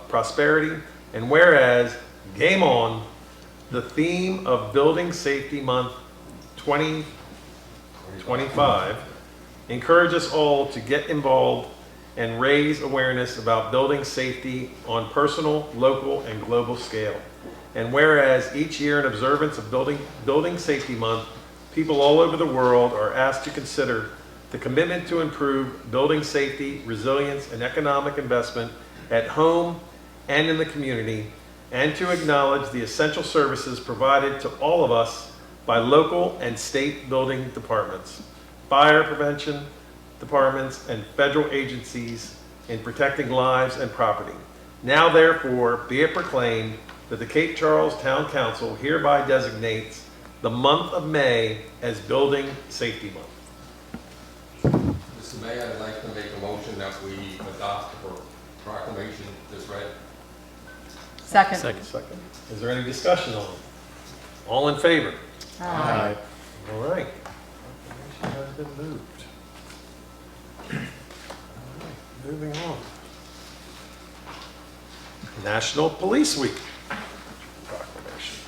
prosperity. And whereas, game on, the theme of Building Safety Month 2025 encourage us all to get involved and raise awareness about building safety on personal, local, and global scale. And whereas each year in observance of Building Safety Month, people all over the world are asked to consider the commitment to improve building safety, resilience, and economic investment at home and in the community, and to acknowledge the essential services provided to all of us by local and state building departments, fire prevention departments, and federal agencies in protecting lives and property. Now therefore be it proclaimed that the Cape Charles Town Council hereby designates the month of May as Building Safety Month. Mr. Mayor, I'd like to make a motion that we adopt the proclamation as read. Second. Second. Is there any discussion on it? All in favor? Aye. All right. Proclamation has been moved. All right, moving on. National Police Week proclamation.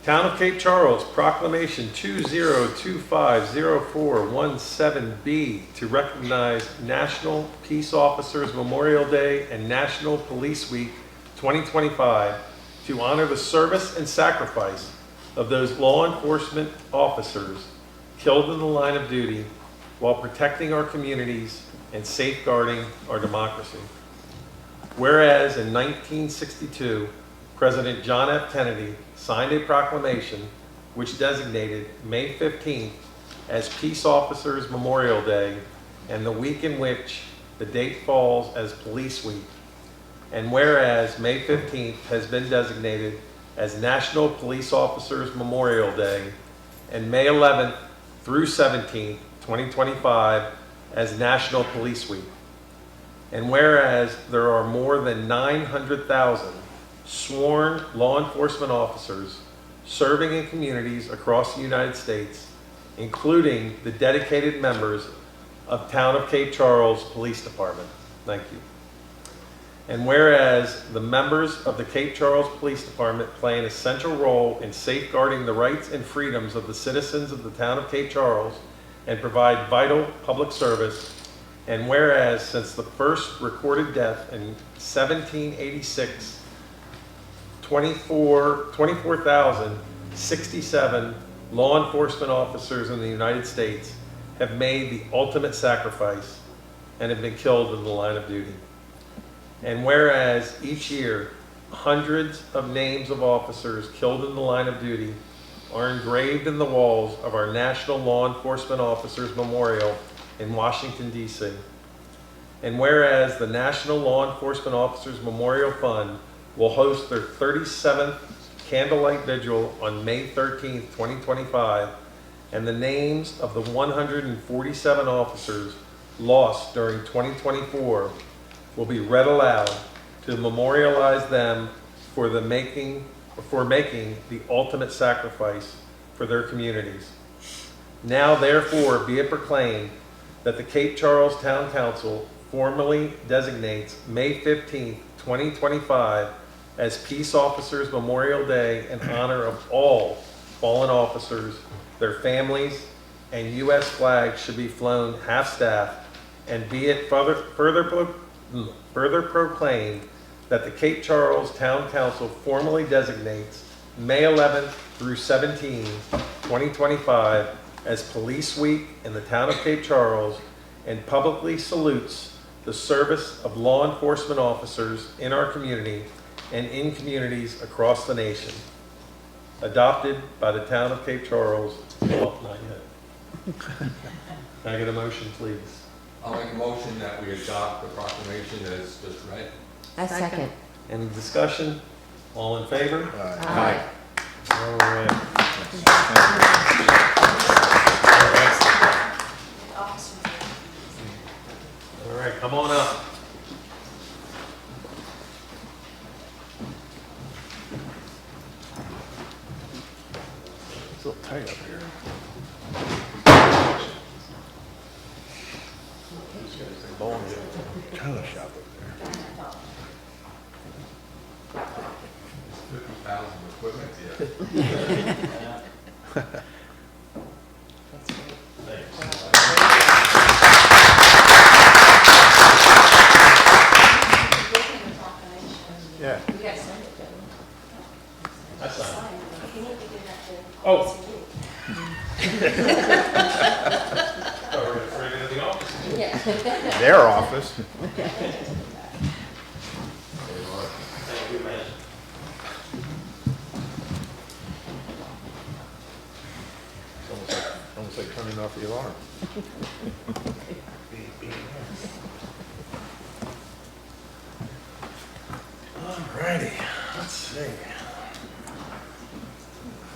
Town of Cape Charles Proclamation 20250417B to recognize National Peace Officers Memorial Day and National Police Week 2025 to honor the service and sacrifice of those law enforcement officers killed in the line of duty while protecting our communities and safeguarding our democracy. Whereas in 1962, President John F. Kennedy signed a proclamation which designated May 15th as Peace Officers Memorial Day and the week in which the date falls as Police Week. And whereas May 15th has been designated as National Police Officers Memorial Day and May 11th through 17th, 2025 as National Police Week. And whereas there are more than 900,000 sworn law enforcement officers serving in communities across the United States, including the dedicated members of Town of Cape Charles Police Department. Thank you. And whereas the members of the Cape Charles Police Department play an essential role in safeguarding the rights and freedoms of the citizens of the Town of Cape Charles and provide vital public service. And whereas since the first recorded death in 1786, 24,067 law enforcement officers in the United States have made the ultimate sacrifice and have been killed in the line of duty. And whereas each year, hundreds of names of officers killed in the line of duty are engraved in the walls of our National Law Enforcement Officers Memorial in Washington, D.C. And whereas the National Law Enforcement Officers Memorial Fund will host their 37th Candlelight Vigil on May 13th, 2025, and the names of the 147 officers lost during 2024 will be read aloud to memorialize them for making the ultimate sacrifice for their communities. Now therefore be it proclaimed that the Cape Charles Town Council formally designates May 15th, 2025 as Peace Officers Memorial Day in honor of all fallen officers, their families, and U.S. flags should be flown half-staff, and be it further proclaimed that the Cape Charles Town Council formally designates May 11th through 17th, 2025 as Police Week in the Town of Cape Charles, and publicly salutes the service of law enforcement officers in our community and in communities across the nation. Adopted by the town of Cape Charles. Well, not yet. Can I get a motion, please? I'll make a motion that we adopt the proclamation as just read. A second. Any discussion? All in favor? Aye. All right. All right, come on up. It's a little tight up here. China shop up there. 50,000 equipment, yeah. Yeah. I signed. Oh. Oh, we're afraid of the office. Their office. Thank you, man. It's almost like turning off the alarm. Alrighty, let's see.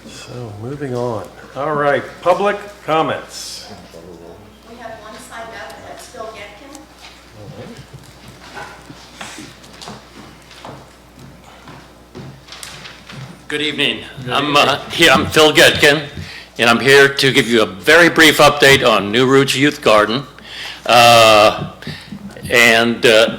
So, moving on. All right, public comments. We have one signed up, that's Phil Getkin. Good evening. I'm Phil Getkin, and I'm here to give you a very brief update on New Roots Youth Garden.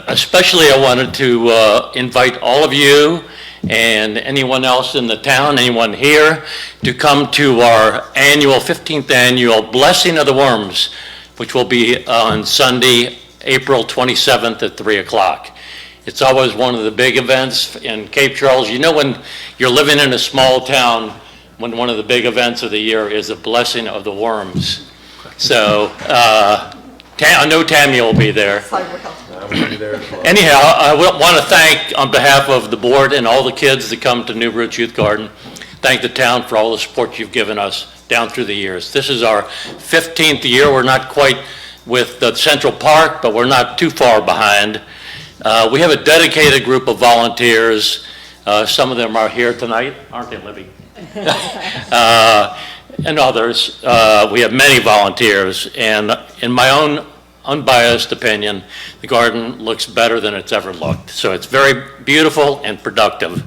Especially I wanted to invite all of you and anyone else in the town, anyone here, to come to our 15th annual Blessing of the Worms, which will be on Sunday, April 27th at 3 o'clock. It's always one of the big events in Cape Charles. You know, when you're living in a small town, when one of the big events of the year is the Blessing of the Worms. So, I know Tammy will be there. Anyhow, I want to thank, on behalf of the board and all the kids that come to New Roots Youth Garden, thank the town for all the support you've given us down through the years. This is our 15th year. We're not quite with the Central Park, but we're not too far behind. We have a dedicated group of volunteers. Some of them are here tonight, aren't they, Libby? And others. We have many volunteers, and in my own unbiased opinion, the garden looks better than it's ever looked. So it's very beautiful and productive.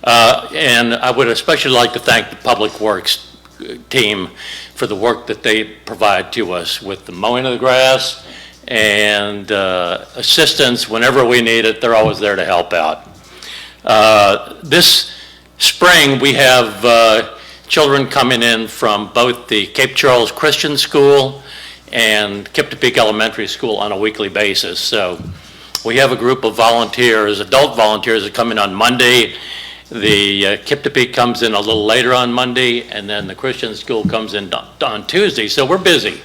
And I would especially like to thank the Public Works team for the work that they provide to us with the mowing of the grass and assistance whenever we need it. They're always there to help out. This spring, we have children coming in from both the Cape Charles Christian School and Kip Topeka Elementary School on a weekly basis. So we have a group of volunteers, adult volunteers, that come in on Monday. The Kip Topeka comes in a little later on Monday, and then the Christian School comes in on Tuesday. So we're busy,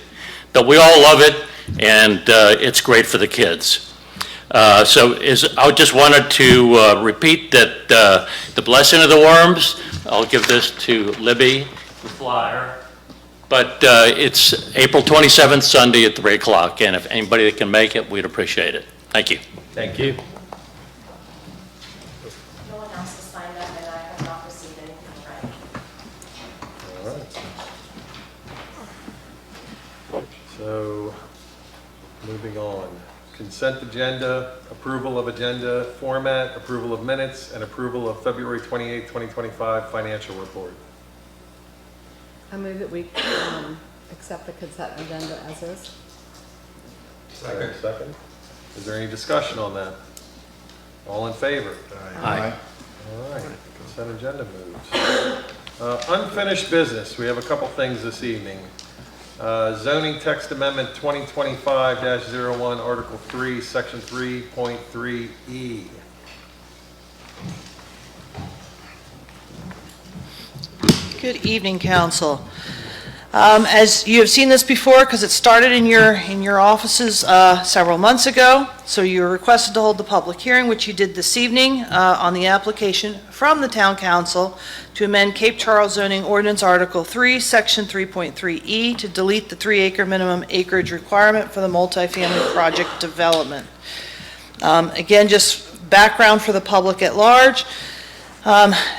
but we all love it, and it's great for the kids. I just wanted to repeat that the Blessing of the Worms, I'll give this to Libby, the flyer, but it's April 27th, Sunday at 3 o'clock, and if anybody that can make it, we'd appreciate it. Thank you. Thank you. No one else has signed up, and I have not received anything right. All right. So, moving on. Consent agenda, approval of agenda format, approval of minutes, and approval of February 28, 2025 financial report. I move that we accept the consent agenda as is. Second. Second. Is there any discussion on that? All in favor? Aye. All right, consent agenda moves. Unfinished business, we have a couple things this evening. Zoning text amendment 2025-01, Article 3, Section 3.3E. Good evening, council. As you have seen this before, because it started in your offices several months ago, so you were requested to hold the public hearing, which you did this evening, on the application from the Town Council to amend Cape Charles zoning ordinance Article 3, Section 3.3E, to delete the 3-acre minimum acreage requirement for the multifamily project development. Again, just background for the public at large.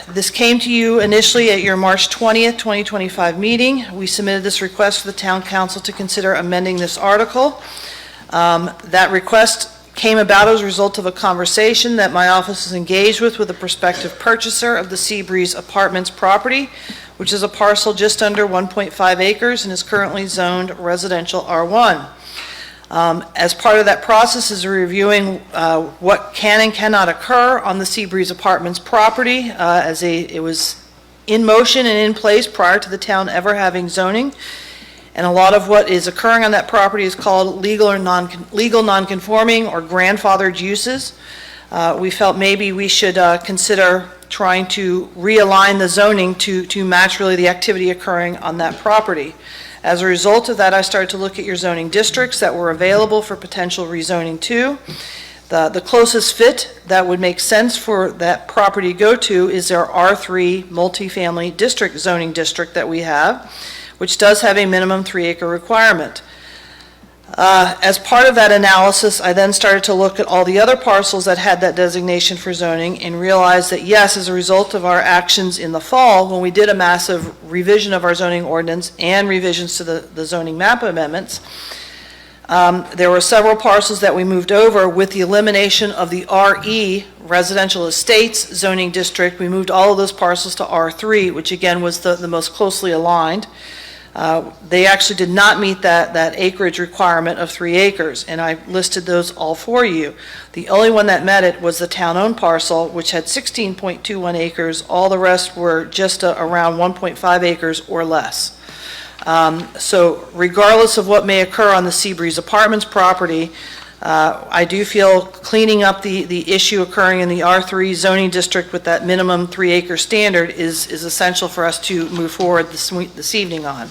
This came to you initially at your March 20th, 2025 meeting. We submitted this request for the Town Council to consider amending this article. That request came about as a result of a conversation that my office is engaged with a prospective purchaser of the Seabreeze Apartments property, which is a parcel just under 1.5 acres and is currently zoned residential R1. As part of that process is reviewing what can and cannot occur on the Seabreeze Apartments property, it was in motion and in place prior to the town ever having zoning. And a lot of what is occurring on that property is called legal non-conforming or grandfathered uses. We felt maybe we should consider trying to realign the zoning to match really the activity occurring on that property. As a result of that, I started to look at your zoning districts that were available for potential rezoning to. The closest fit that would make sense for that property to go to is our R3 multifamily district zoning district that we have, which does have a minimum 3-acre requirement. As part of that analysis, I then started to look at all the other parcels that had that designation for zoning and realized that yes, as a result of our actions in the fall, when we did a massive revision of our zoning ordinance and revisions to the zoning map amendments, there were several parcels that we moved over with the elimination of the RE residential estates zoning district. We moved all of those parcels to R3, which again was the most closely aligned. They actually did not meet that acreage requirement of 3 acres, and I listed those all for you. The only one that met it was the town-owned parcel, which had 16.21 acres. All the rest were just around 1.5 acres or less. So regardless of what may occur on the Seabreeze Apartments property, I do feel cleaning up the issue occurring in the R3 zoning district with that minimum 3-acre standard is essential for us to move forward this evening on.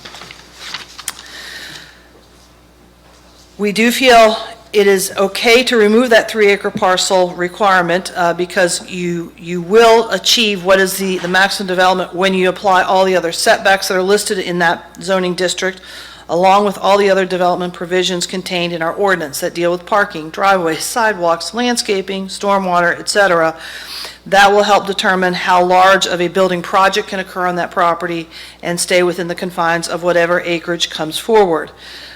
We do feel it is okay to remove that 3-acre parcel requirement because you will achieve what is the maximum development when you apply all the other setbacks that are listed in that zoning district, along with all the other development provisions contained in our ordinance that deal with parking, driveways, sidewalks, landscaping, stormwater, etc. That will help determine how large of a building project can occur on that property and stay within the confines of whatever acreage comes forward.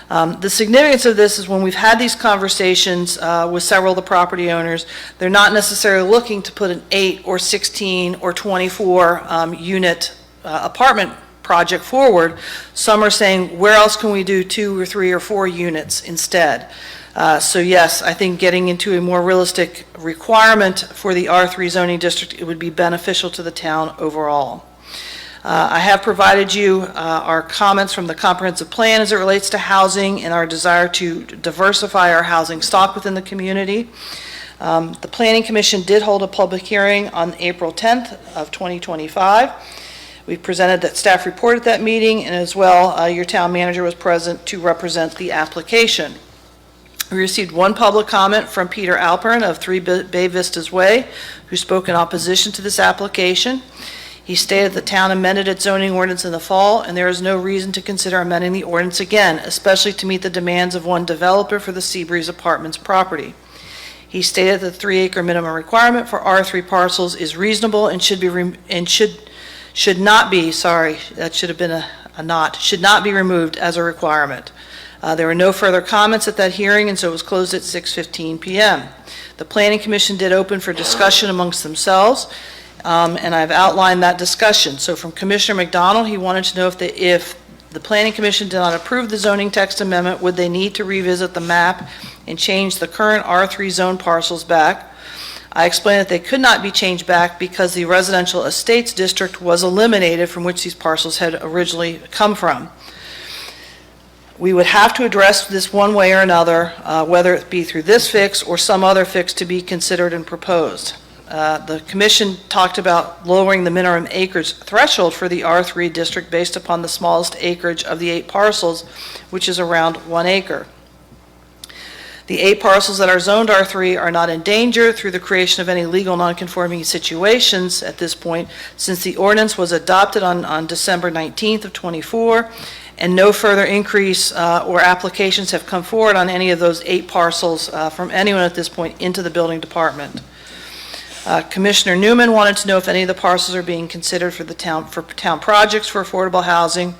The significance of this is when we've had these conversations with several of the property owners, they're not necessarily looking to put an 8 or 16 or 24 unit apartment project forward. Some are saying, where else can we do 2 or 3 or 4 units instead? So yes, I think getting into a more realistic requirement for the R3 zoning district, it would be beneficial to the town overall. I have provided you our comments from the comprehensive plan as it relates to housing and our desire to diversify our housing stock within the community. The Planning Commission did hold a public hearing on April 10th of 2025. We presented that staff report at that meeting, and as well, your town manager was present to represent the application. We received one public comment from Peter Alpern of 3 Bay Vistas Way, who spoke in opposition to this application. He stated the town amended its zoning ordinance in the fall, and there is no reason to consider amending the ordinance again, especially to meet the demands of one developer for the Seabreeze Apartments property. He stated the 3-acre minimum requirement for R3 parcels is reasonable and should not be removed as a requirement. There were no further comments at that hearing, and so it was closed at 6:15 p.m. The Planning Commission did open for discussion amongst themselves, and I've outlined that discussion. So from Commissioner McDonald, he wanted to know if the Planning Commission did not approve the zoning text amendment, would they need to revisit the map and change the current R3 zone parcels back? I explained that they could not be changed back because the residential estates district was eliminated from which these parcels had originally come from. We would have to address this one way or another, whether it be through this fix or some other fix to be considered and proposed. The commission talked about lowering the minimum acreage threshold for the R3 district based upon the smallest acreage of the 8 parcels, which is around 1 acre. The 8 parcels that are zoned R3 are not in danger through the creation of any legal nonconforming situations at this point, since the ordinance was adopted on December 19th of '24, and no further increase or applications have come forward on any of those 8 parcels from anyone at this point into the building department. Commissioner Newman wanted to know if any of the parcels are being considered for town projects for affordable housing.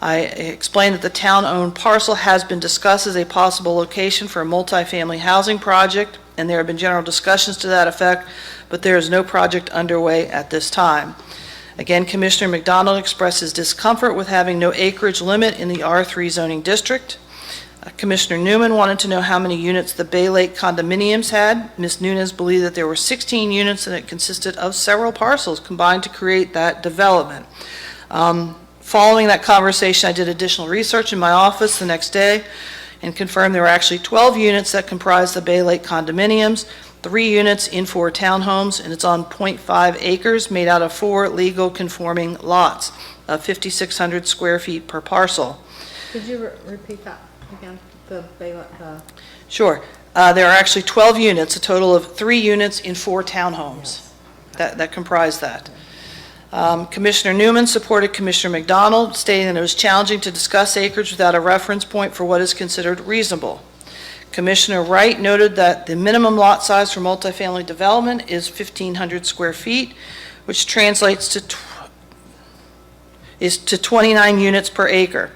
I explained that the town-owned parcel has been discussed as a possible location for a multifamily housing project, and there have been general discussions to that effect, but there is no project underway at this time. Again, Commissioner McDonald expressed his discomfort with having no acreage limit in the R3 zoning district. Commissioner Newman wanted to know how many units the Bay Lake condominiums had. Ms. Nunes believed that there were 16 units and it consisted of several parcels combined to create that development. Following that conversation, I did additional research in my office the next day and confirmed there were actually 12 units that comprise the Bay Lake condominiums, 3 units in 4 townhomes, and it's on 0.5 acres made out of 4 legal conforming lots of 5,600 square feet per parcel. Could you repeat that again? Sure. There are actually 12 units, a total of 3 units in 4 townhomes that comprise that. Commissioner Newman supported Commissioner McDonald, stating that it was challenging to discuss acreage without a reference point for what is considered reasonable. Commissioner Wright noted that the minimum lot size for multifamily development is 1,500 square feet, which translates to 29 units per acre.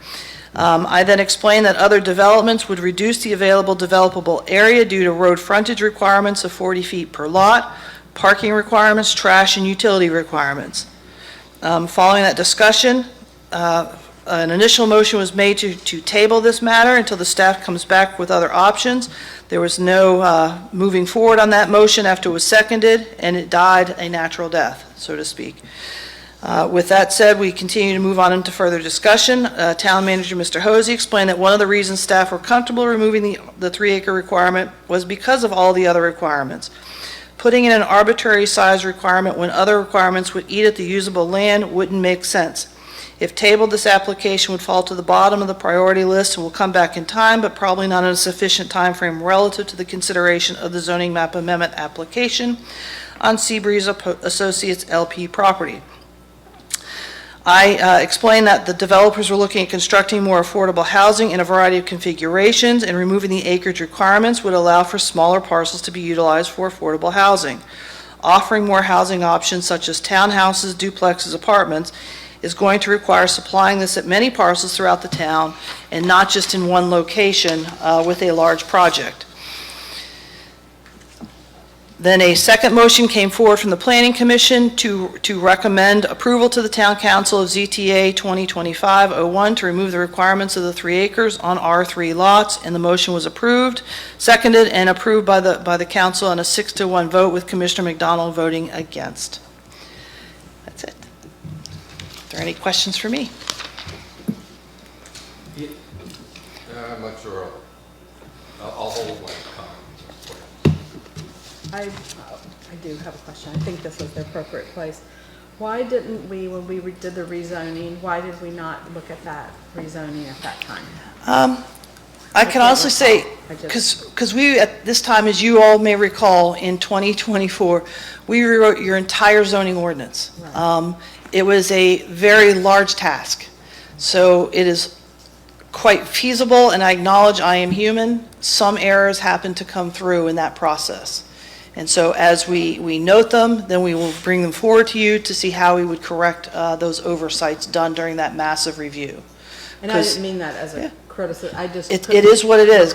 I then explained that other developments would reduce the available developable area due to road frontage requirements of 40 feet per lot, parking requirements, trash, and utility requirements. Following that discussion, an initial motion was made to table this matter until the staff comes back with other options. There was no moving forward on that motion after it was seconded, and it died a natural death, so to speak. With that said, we continue to move on into further discussion. Town Manager Mr. Hosey explained that one of the reasons staff were comfortable removing the 3-acre requirement was because of all the other requirements. Putting in an arbitrary size requirement when other requirements would eat at the usable land wouldn't make sense. If tabled, this application would fall to the bottom of the priority list and will come back in time, but probably not in a sufficient time frame relative to the consideration of the zoning map amendment application on Seabreeze Associates LP property. I explained that the developers were looking at constructing more affordable housing in a variety of configurations, and removing the acreage requirements would allow for smaller parcels to be utilized for affordable housing. Offering more housing options such as townhouses, duplexes, apartments is going to require supplying this at many parcels throughout the town and not just in one location with a large project. Then a second motion came forward from the Planning Commission to recommend approval to the Town Council of ZTA 2025-01 to remove the requirements of the 3 acres on R3 lots, and the motion was approved, seconded, and approved by the council on a 6-1 vote, with Commissioner McDonald voting against. That's it. Are there any questions for me? I'm not sure. I'll hold my comment. I do have a question. I think this was the appropriate place. Why didn't we, when we did the rezoning, why did we not look at that rezoning at that time? I can honestly say, because we, at this time, as you all may recall, in 2024, we rewrote your entire zoning ordinance. Right. It was a very large task. So it is quite feasible, and I acknowledge I am human. Some errors happen to come through in that process. And so as we note them, then we will bring them forward to you to see how we would correct those oversights done during that massive review. And I didn't mean that as a criticism. I just it is what it is.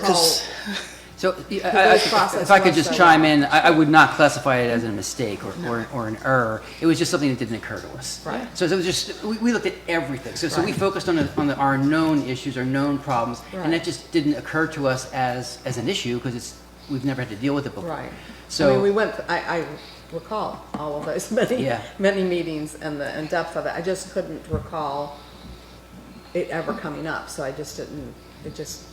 So if I could just chime in, I would not classify it as a mistake or an error. It was just something that didn't occur to us. Right. So it was just, we looked at everything. So we focused on our known issues, our known problems, and that just didn't occur to us as an issue because we've never had to deal with it before. Right. So I mean, we went, I recall all of those many meetings and the in depth of it. I just couldn't recall it ever coming up, so it just didn't Because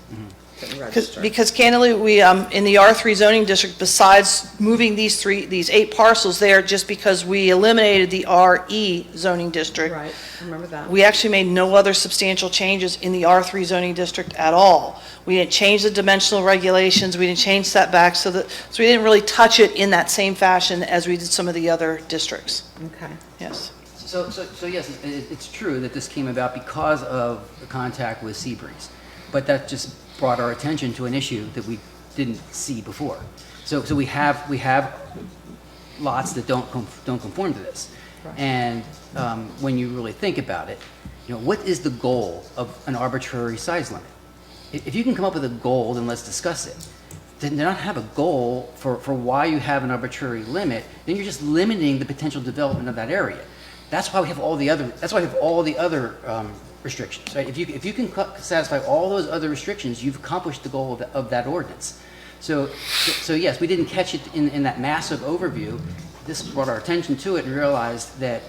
register. because candidly, we, in the R3 zoning district, besides moving these 8 parcels there, just because we eliminated the RE zoning district, Right, I remember that. we actually made no other substantial changes in the R3 zoning district at all. We didn't change the dimensional regulations, we didn't change setbacks, so we didn't really touch it in that same fashion as we did some of the other districts. Okay. Yes. So yes, it's true that this came about because of the contact with Seabreeze, but that just brought our attention to an issue that we didn't see before. So we have lots that don't conform to this, and when you really think about it, what is the goal of an arbitrary size limit? If you can come up with a goal, then let's discuss it. Then to not have a goal for why you have an arbitrary limit, then you're just limiting the potential development of that area. That's why we have all the other. That's why we have all the other restrictions. Right? If you can satisfy all those other restrictions, you've accomplished the goal of that ordinance. So yes, we didn't catch it in that massive overview. This brought our attention to it and realized that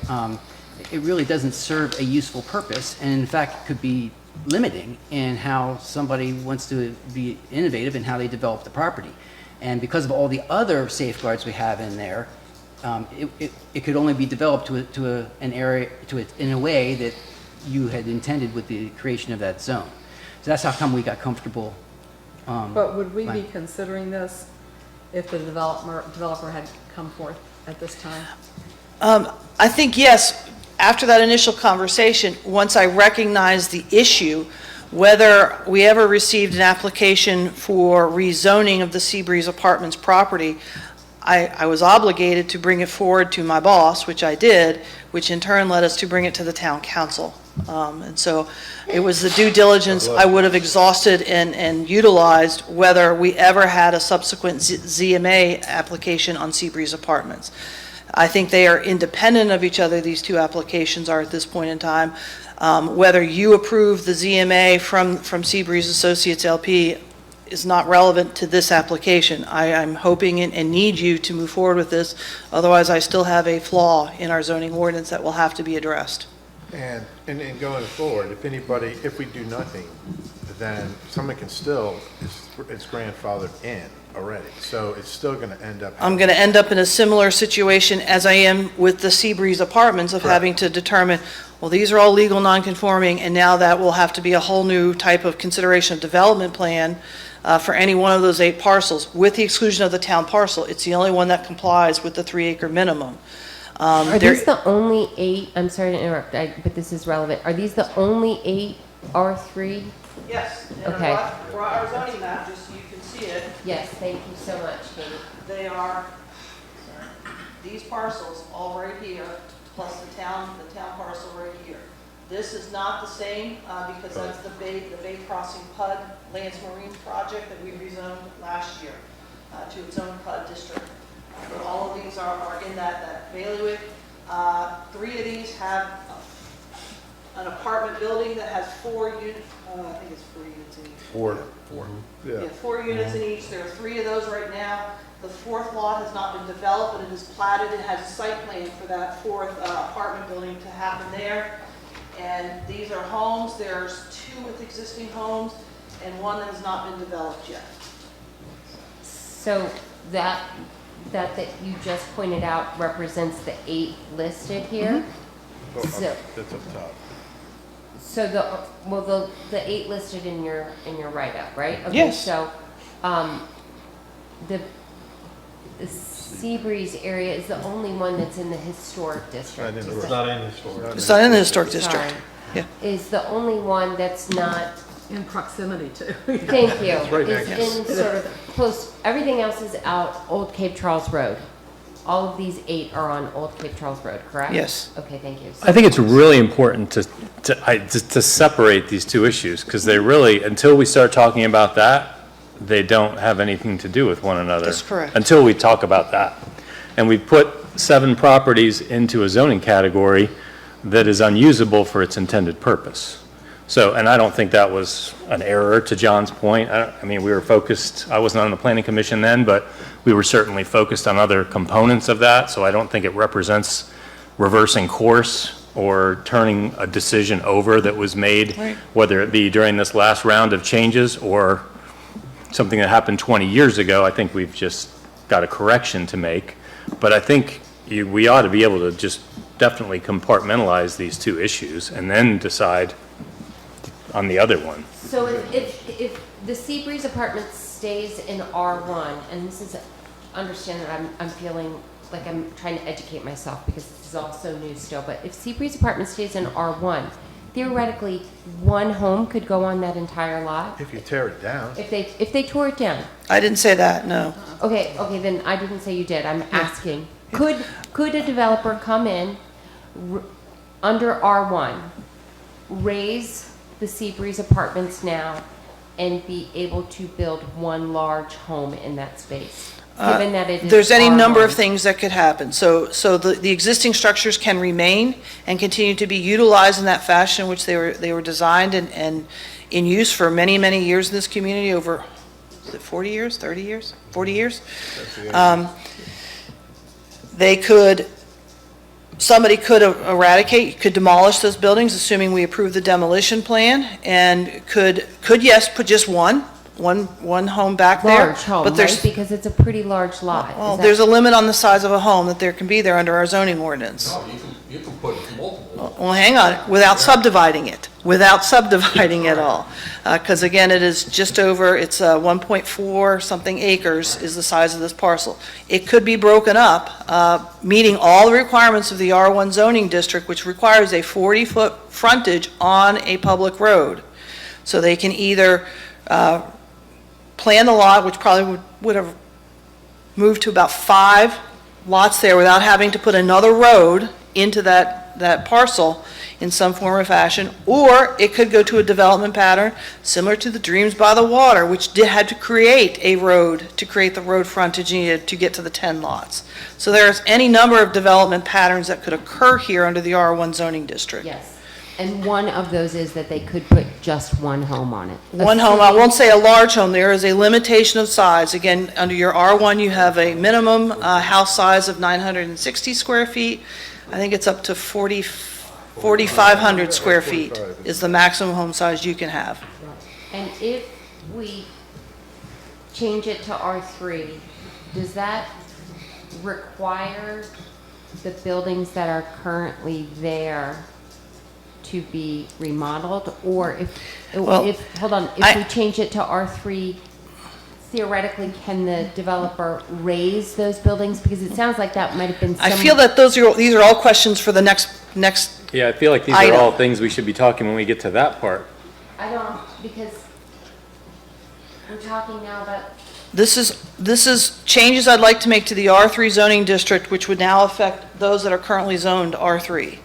it really doesn't serve a useful purpose, and in fact could be limiting in how somebody wants to be innovative in how they develop the property. And because of all the other safeguards we have in there, it could only be developed an area in a way that you had intended with the creation of that zone. So that's how come we got comfortable. But would we be considering this if the developer had come forth at this time? I think yes. After that initial conversation, once I recognized the issue, whether we ever received an application for rezoning of the Seabreeze Apartments property, I was obligated to bring it forward to my boss, which I did, which in turn led us to bring it to the town council. And so it was the due diligence I would have exhausted and utilized whether we ever had a subsequent ZMA application on Seabreeze Apartments. I think they are independent of each other, these two applications are at this point in time. Whether you approve the ZMA from Seabreeze Associates LP is not relevant to this application. I'm hoping and need you to move forward with this, otherwise I still have a flaw in our zoning ordinance that will have to be addressed. And going forward, if we do nothing, then someone can still, it's grandfathered in already. So it's still going to end up. I'm going to end up in a similar situation as I am with the Seabreeze Apartments of having to determine, well, these are all legal non-conforming, and now that will have to be a whole new type of consideration of development plan for any one of those 8 parcels, with the exclusion of the town parcel. It's the only one that complies with the 3-acre minimum. Are these the only 8, I'm sorry to interrupt, but this is relevant, are these the only 8 R3? Yes. Okay. Our zoning map, just so you can see it. Yes, thank you so much, Katie. They are, these parcels all right here, plus the town parcel right here. This is not the same because that's the Bay Crossing PUD Lance Marine project that we rezoned last year to its own PUD district. But all of these are in that bailiwick. 3 of these have an apartment building that has 4 units. I think it's 4 units in each. 4. Yeah, 4 units in each. There are 3 of those right now. The 4th lot has not been developed, but it is platted and has a site plan for that 4th apartment building to happen there. And these are homes. There's 2 with existing homes and 1 that has not been developed yet. So that you just pointed out represents the 8 listed here? So, That's up top. so the 8 listed in your write-up, right? Okay, Yes. So, the Seabreeze area is the only one that's in the historic district. It's not in historic. It's not in the historic district. Sorry. Yeah. Is the only one that's not, In proximity to. thank you, right is next. in sort of close, everything else is out Old Cape Charles Road. All of these 8 are on Old Cape Charles Road, correct? Yes. Okay, thank you. I think it's really important to separate these two issues, because they really, until we start talking about that, they don't have anything to do with one another. That's correct. Until we talk about that. And we put 7 properties into a zoning category that is unusable for its intended purpose. So, and I don't think that was an error, to John's point. I mean, we were focused, I wasn't on the planning commission then, but we were certainly focused on other components of that, so I don't think it represents reversing course or turning a decision over that was made, Right. whether it be during this last round of changes or something that happened 20 years ago. I think we've just got a correction to make. But I think we ought to be able to just definitely compartmentalize these two issues and then decide on the other one. So if the Seabreeze Apartments stays in R1, and this is, understand that I'm feeling like I'm trying to educate myself because this is all so new still, but if Seabreeze Apartments stays in R1, theoretically, one home could go on that entire lot? If you tear it down. If they tore it down? I didn't say that, no. Okay, then I didn't say you did. I'm asking. Could a developer come in under R1, raise the Seabreeze Apartments now, and be able to build one large home in that space? Given that it is There's any number of R1. things that could happen. So the existing structures can remain and continue to be utilized in that fashion in which they were designed and in use for many, many years in this community, over, is it 40 years, 30 years, 40 years? Somebody could eradicate, could demolish those buildings, assuming we approve the demolition plan, and could, yes, put just one home back there. Large home, but there's- right? Because it's a pretty large lot. Well, Is that- there's a limit on the size of a home that there can be there under our zoning ordinance. No, you can put multiple. Well, hang on, without subdividing it all. Because again, it is just over, it's 1.4 something acres is the size of this parcel. It could be broken up, meeting all the requirements of the R1 zoning district, which requires a 40-foot frontage on a public road. So they can either plan the lot, which probably would have moved to about 5 lots there without having to put another road into that parcel in some form or fashion, or it could go to a development pattern similar to the Dreams by the Water, which had to create a road to create the road frontage needed to get to the 10 lots. So there's any number of development patterns that could occur here under the R1 zoning district. Yes. And one of those is that they could put just one home on it. One home, I won't say a large home, there is a limitation of size. Again, under your R1, you have a minimum house size of 960 square feet. I think it's up to 4,500 square feet is the maximum home size you can have. And if we change it to R3, does that require the buildings that are currently there to be remodeled? Or if we change it to R3, theoretically, can the developer raise those buildings? Because it sounds like that might have been some... I feel that these are all questions for the next Yeah, I feel like these item. are all things we should be talking when we get to that part. I don't, because we're talking now about... This is changes I'd like to make to the R3 zoning district, which would now affect those that are currently zoned R3.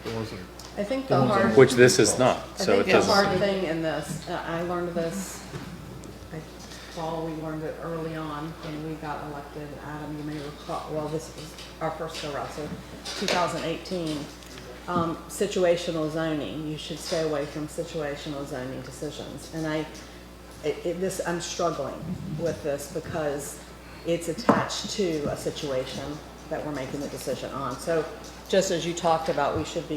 I think the hard. Which this is not, I so think it the doesn't. hard thing in this, I learned this, we learned it early on when we got elected. Adam, you may recall, well, this was our first go around, so 2018. Situational zoning, you should stay away from situational zoning decisions. And I'm struggling with this because it's attached to a situation that we're making the decision on. So just as you talked about, we should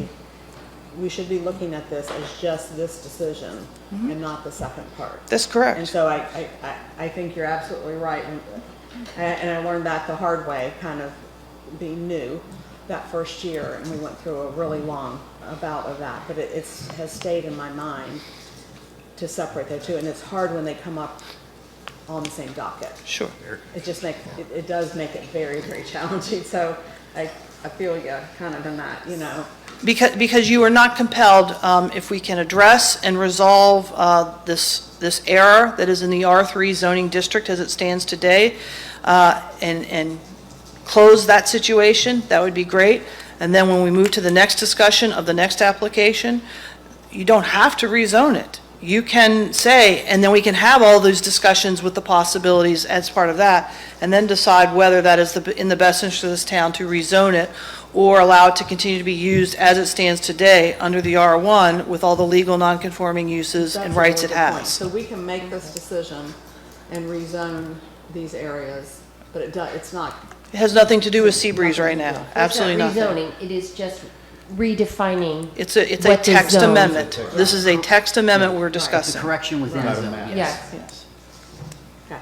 be looking at this as just this decision and not the second part. That's correct. And so I think you're absolutely right. And I learned that the hard way, kind of being new that first year, and we went through a really long bout of that. But it has stayed in my mind to separate the two, and it's hard when they come up on the same docket. Sure. It just it does make it very, very challenging. So I feel you kind of in that, Because you are not compelled, if we can address and resolve this error that is in the R3 zoning district as it stands today, and close that situation, that would be great. And then when we move to the next discussion of the next application, you don't have to rezone it. You can say, and then we can have all those discussions with the possibilities as part of that, and then decide whether that is in the best interest of this town to rezone it or allow it to continue to be used as it stands today under the R1 with all the legal non-conforming uses and That's rights a it really good point. has. So we can make this decision and rezone these areas, but it's not. It has nothing to do with Seabreeze right now, absolutely It's nothing. not rezoning, it is just redefining. It's a what the text zone- amendment. This is a text amendment we're It's a discussing. correction within a zone. Yes. Yes. Okay.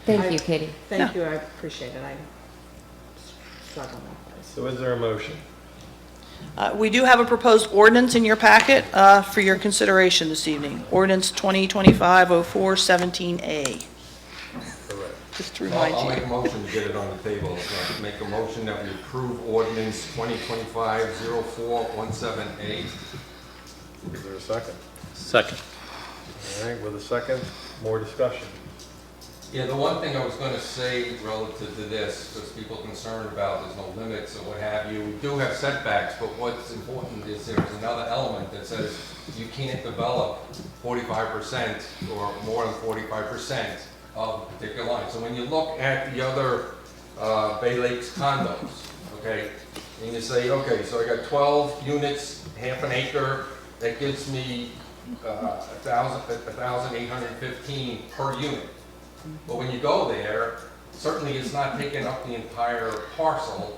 Thank you, Katie. Thank you, I appreciate it. I struggle with this. So is there a motion? We do have a proposed ordinance in your packet for your consideration this evening. Ordinance 2025-04-17A. Just to remind I'll make you. a motion to get it on the table. Make a motion that we approve ordinance 2025-04-17A. Is there a second? Second. All right, with a second, more discussion. Yeah, the one thing I was going to say relative to this, because people are concerned about there's no limits or what have you, we do have setbacks, but what's important is there's another element that says you can't develop 45% or more than 45% of a particular line. So when you look at the other Bay Lakes condos, okay, and you say, okay, so I got 12 units, half an acre, that gives me 1,815 per unit. But when you go there, certainly it's not taking up the entire parcel.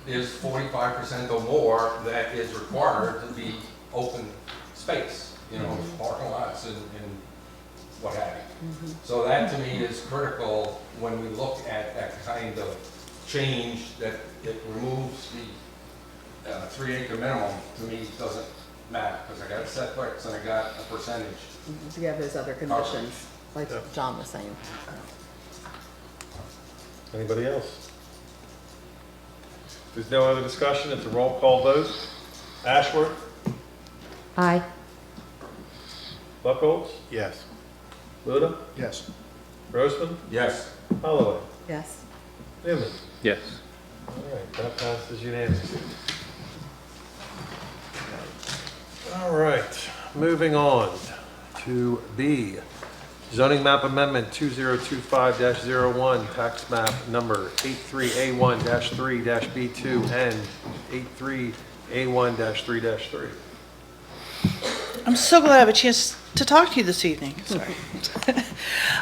There's 45% or more that is required to be open space, you know, parking lots and what have you. So that to me is critical when we look at that kind of change, that it removes the 3 acre minimum. To me, doesn't matter, because I got setbacks and I got a percentage. You have those other conditions, like John was saying. Anybody else? If there's no other discussion, it's a roll call vote. Ashworth? Aye. Buckholz? Yes. Luda? Yes. Grossman? Yes. Holloway? Yes. Newman? Yes. All right, that passes unanimously. All right, moving on to B. Zoning map amendment 2025-01, tax map number 83A1-3-B2 and 83A1-3-3. I'm so glad I have a chance to talk to you this evening. Sorry.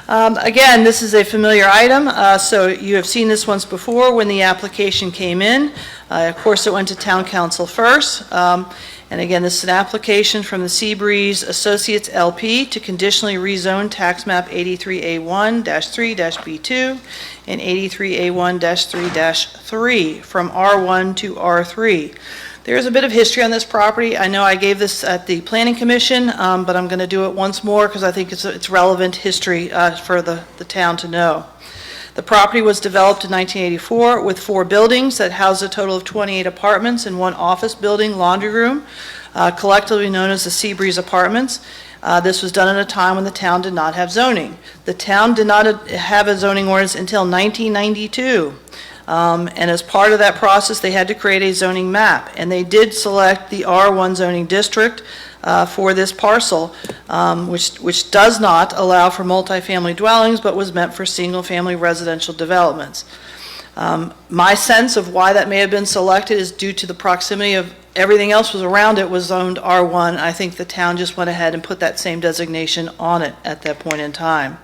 Again, this is a familiar item, so you have seen this once before when the application came in. Of course, it went to Town Council first. And again, this is an application from the Seabreeze Associates LP to conditionally rezone tax map 83A1-3-B2 and 83A1-3-3 from R1 to R3. There's a bit of history on this property. I know I gave this at the Planning Commission, but I'm going to do it once more because I think it's relevant history for the town to know. The property was developed in 1984 with 4 buildings that housed a total of 28 apartments and 1 office building, laundry room, collectively known as the Seabreeze Apartments. This was done at a time when the town did not have zoning. The town did not have a zoning ordinance until 1992. And as part of that process, they had to create a zoning map. And they did select the R1 zoning district for this parcel, which does not allow for multifamily dwellings, but was meant for single-family residential developments. My sense of why that may have been selected is due to the proximity of everything else was around it was zoned R1. I think the town just went ahead and put that same designation on it at that point in time.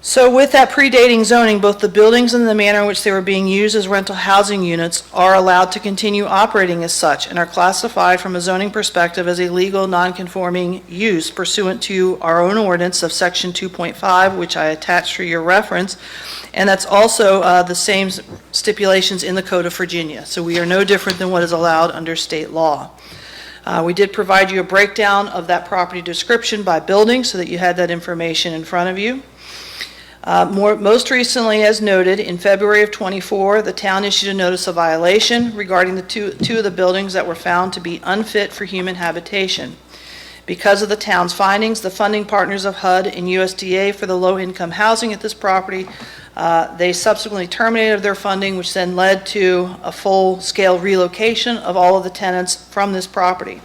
So with that predating zoning, both the buildings and the manner in which they were being used as rental housing units are allowed to continue operating as such and are classified from a zoning perspective as a legal non-conforming use pursuant to our own ordinance of section 2.5, which I attached for your reference. And that's also the same stipulations in the Code of Virginia. So we are no different than what is allowed under state law. We did provide you a breakdown of that property description by building so that you had that information in front of you. Most recently, as noted, in February of '24, the town issued a notice of violation regarding the two of the buildings that were found to be unfit for human habitation. Because of the town's findings, the funding partners of HUD and USDA for the low-income housing at this property, they subsequently terminated their funding, which then led to a full-scale relocation of all of the tenants from this property.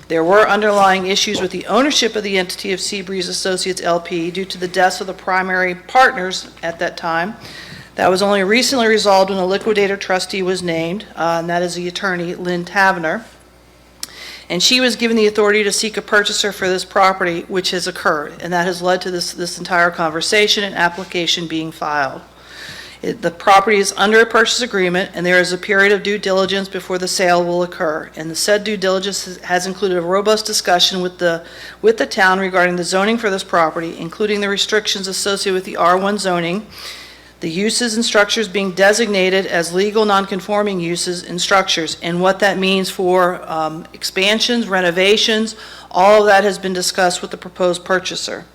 There were underlying issues with the ownership of the entity of Seabreeze Associates LP due to the deaths of the primary partners at that time. That was only recently resolved when a liquidator trustee was named, and that is the attorney, Lynn Tavener. And she was given the authority to seek a purchaser for this property, which has occurred, and that has led to this entire conversation and application being filed. The property is under a purchase agreement, and there is a period of due diligence before the sale will occur. And the said due diligence has included a robust discussion with the town regarding the zoning for this property, including the restrictions associated with the R1 zoning, the uses and structures being designated as legal nonconforming uses and structures, and what that means for expansions, renovations. All of that has been discussed with the proposed purchaser.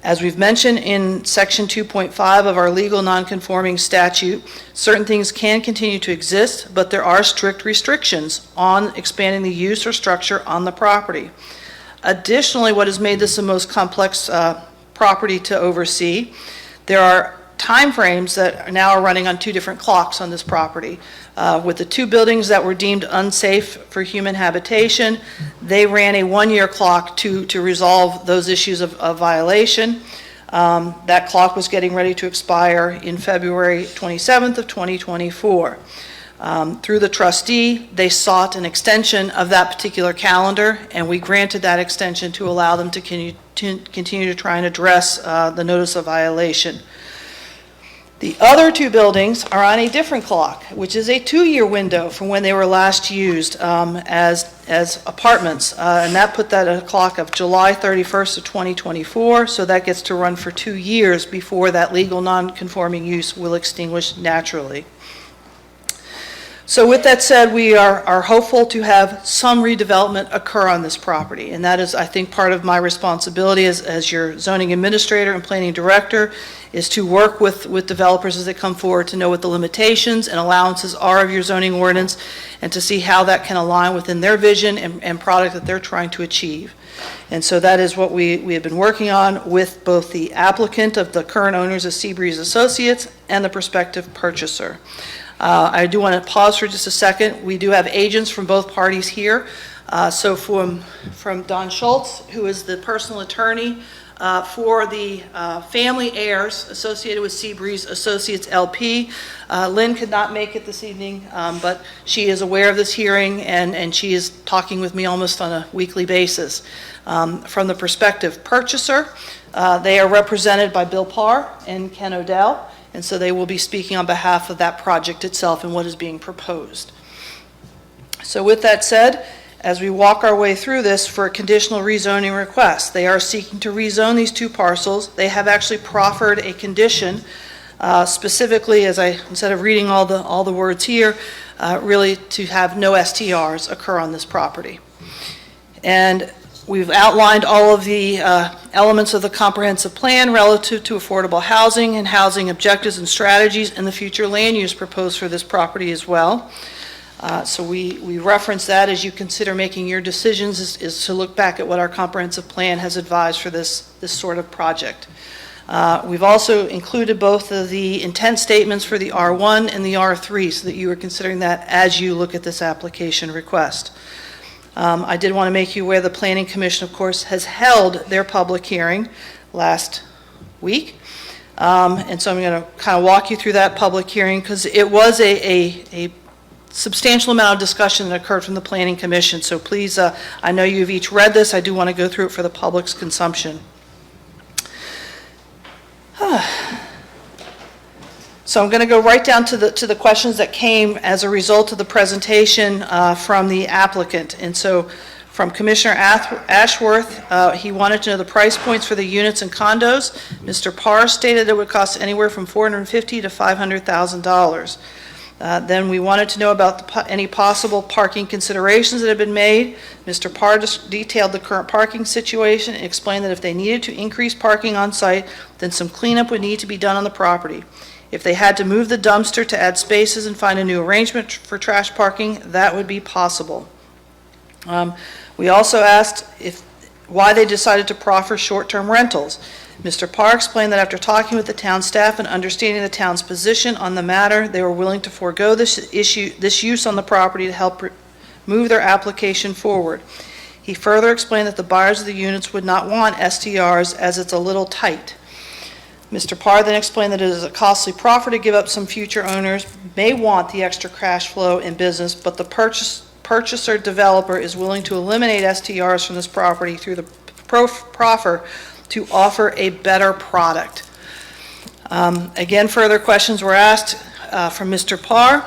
As we've mentioned in Section 2.5 of our legal nonconforming statute, certain things can continue to exist, but there are strict restrictions on expanding the use or structure on the property. Additionally, what has made this the most complex property to oversee, there are timeframes that now are running on two different clocks on this property. With the two buildings that were deemed unsafe for human habitation, they ran a one-year clock to resolve those issues of violation. That clock was getting ready to expire in February 27th of 2024. Through the trustee, they sought an extension of that particular calendar, and we granted that extension to allow them to continue to try and address the notice of violation. The other two buildings are on a different clock, which is a 2-year window from when they were last used as apartments. And that put that at a clock of July 31st of 2024, so that gets to run for 2 years before that legal non-conforming use will extinguish naturally. So with that said, we are hopeful to have some redevelopment occur on this property, and that is, I think, part of my responsibility as your zoning administrator and planning director, is to work with developers as they come forward to know what the limitations and allowances are of your zoning ordinance, and to see how that can align within their vision and product that they're trying to achieve. And so that is what we have been working on with both the applicant of the current owners of Seabreeze Associates and the prospective purchaser. I do want to pause for just a second. We do have agents from both parties here. So from Don Schultz, who is the personal attorney for the family heirs associated with Seabreeze Associates LP. Lynn could not make it this evening, but she is aware of this hearing, and she is talking with me almost on a weekly basis. From the prospective purchaser, they are represented by Bill Parr and Ken Odell. And so they will be speaking on behalf of that project itself and what is being proposed. So with that said, as we walk our way through this for a conditional rezoning request, they are seeking to rezone these two parcels. They have actually proffered a condition, specifically, instead of reading all the words here, really to have no STRs occur on this property. And we've outlined all of the elements of the comprehensive plan relative to affordable housing and housing objectives and strategies, and the future land use proposed for this property as well. So we reference that as you consider making your decisions, is to look back at what our comprehensive plan has advised for this sort of project. We've also included both of the intent statements for the R1 and the R3, so that you are considering that as you look at this application request. I did want to make you aware the Planning Commission, of course, has held their public hearing last week. And so I'm going to kind of walk you through that public hearing, because it was a substantial amount of discussion that occurred from the Planning Commission. So please, I know you've each read this. I do want to go through it for the public's consumption. So I'm going to go right down to the questions that came as a result of the presentation from the applicant. And so from Commissioner Ashworth, he wanted to know the price points for the units and condos. Mr. Parr stated it would cost anywhere from $450,000 to $500,000. Then we wanted to know about any possible parking considerations that have been made. Mr. Parr detailed the current parking situation and explained that if they needed to increase parking on site, then some cleanup would need to be done on the property. If they had to move the dumpster to add spaces and find a new arrangement for trash parking, that would be possible. We also asked why they decided to proffer short-term rentals. Mr. Parr explained that after talking with the town staff and understanding the town's position on the matter, they were willing to forego this use on the property to help move their application forward. He further explained that the buyers of the units would not want STRs as it's a little tight. Mr. Parr then explained that it is a costly proffer to give up. Some future owners may want the extra cash flow in business, but the purchaser developer is willing to eliminate STRs from this property through the proffer to offer a better product. Again, further questions were asked from Mr. Parr,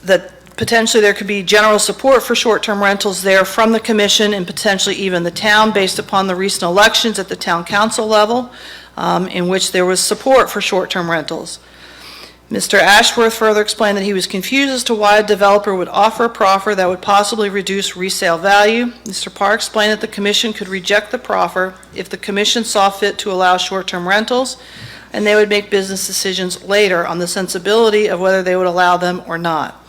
that potentially there could be general support for short-term rentals there from the commission and potentially even the town based upon the recent elections at the town council level, in which there was support for short-term rentals. Mr. Ashworth further explained that he was confused as to why a developer would offer a proffer that would possibly reduce resale value. Mr. Parr explained that the commission could reject the proffer if the commission saw fit to allow short-term rentals, and they would make business decisions later on the sensibility of whether they would allow them or not.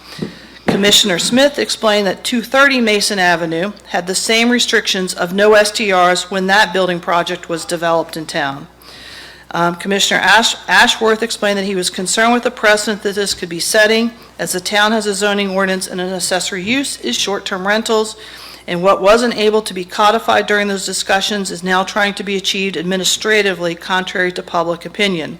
Commissioner Smith explained that 230 Mason Avenue had the same restrictions of no STRs when that building project was developed in town. Commissioner Ashworth explained that he was concerned with the precedent that this could be setting, as the town has a zoning ordinance and an accessory use is short-term rentals, and what wasn't able to be codified during those discussions is now trying to be achieved administratively, contrary to public opinion.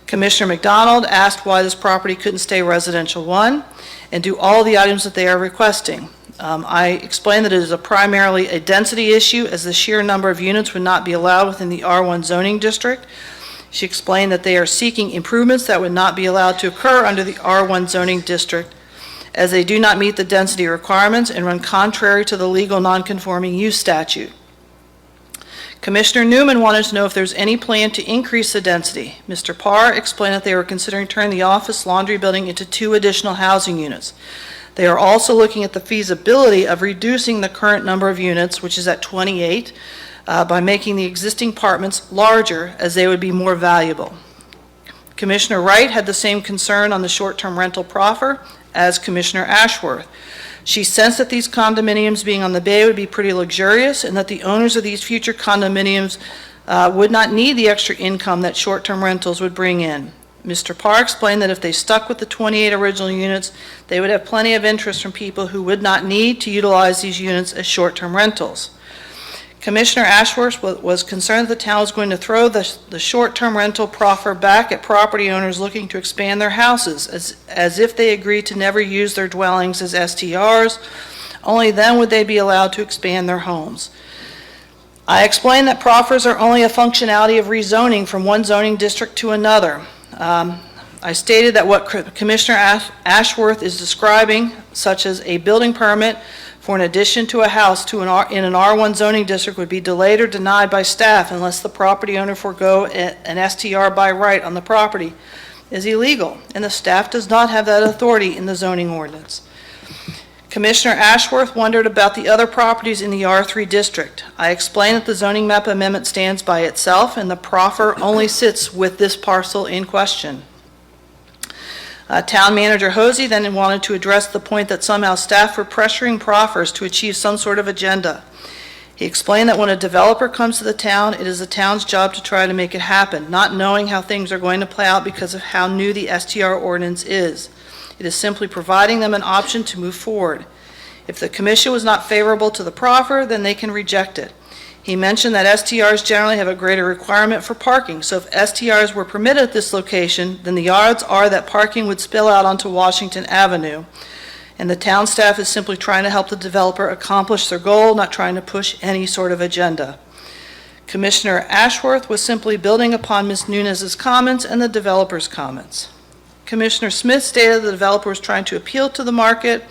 Commissioner McDonald asked why this property couldn't stay residential 1 and do all the items that they are requesting. I explained that it is primarily a density issue, as the sheer number of units would not be allowed within the R1 zoning district. She explained that they are seeking improvements that would not be allowed to occur under the R1 zoning district, as they do not meet the density requirements and run contrary to the legal nonconforming use statute. Commissioner Newman wanted to know if there's any plan to increase the density. Mr. Parr explained that they were considering turning the office laundry building into 2 additional housing units. They are also looking at the feasibility of reducing the current number of units, which is at 28, by making the existing apartments larger, as they would be more valuable. Commissioner Wright had the same concern on the short-term rental proffer as Commissioner Ashworth. She sensed that these condominiums being on the bay would be pretty luxurious, and that the owners of these future condominiums would not need the extra income that short-term rentals would bring in. Mr. Parr explained that if they stuck with the 28 original units, they would have plenty of interest from people who would not need to utilize these units as short-term rentals. Commissioner Ashworth was concerned that the town was going to throw the short-term rental proffer back at property owners looking to expand their houses, as if they agreed to never use their dwellings as STRs. Only then would they be allowed to expand their homes. I explained that proffers are only a functionality of rezoning from one zoning district to another. I stated that what Commissioner Ashworth is describing, such as a building permit for an addition to a house in an R1 zoning district, would be delayed or denied by staff unless the property owner forego an STR by right on the property, is illegal, and the staff does not have that authority in the zoning ordinance. Commissioner Ashworth wondered about the other properties in the R3 district. I explained that the zoning map amendment stands by itself and the proffer only sits with this parcel in question. Town Manager Hosey then wanted to address the point that somehow staff were pressuring proffers to achieve some sort of agenda. He explained that when a developer comes to the town, it is the town's job to try to make it happen, not knowing how things are going to play out because of how new the STR ordinance is. It is simply providing them an option to move forward. If the commission was not favorable to the proffer, then they can reject it. He mentioned that STRs generally have a greater requirement for parking, so if STRs were permitted at this location, then the odds are that parking would spill out onto Washington Avenue. And the town staff is simply trying to help the developer accomplish their goal, not trying to push any sort of agenda. Commissioner Ashworth was simply building upon Ms. Nunez's comments and the developer's comments. Commissioner Smith stated the developer was trying to appeal to the market,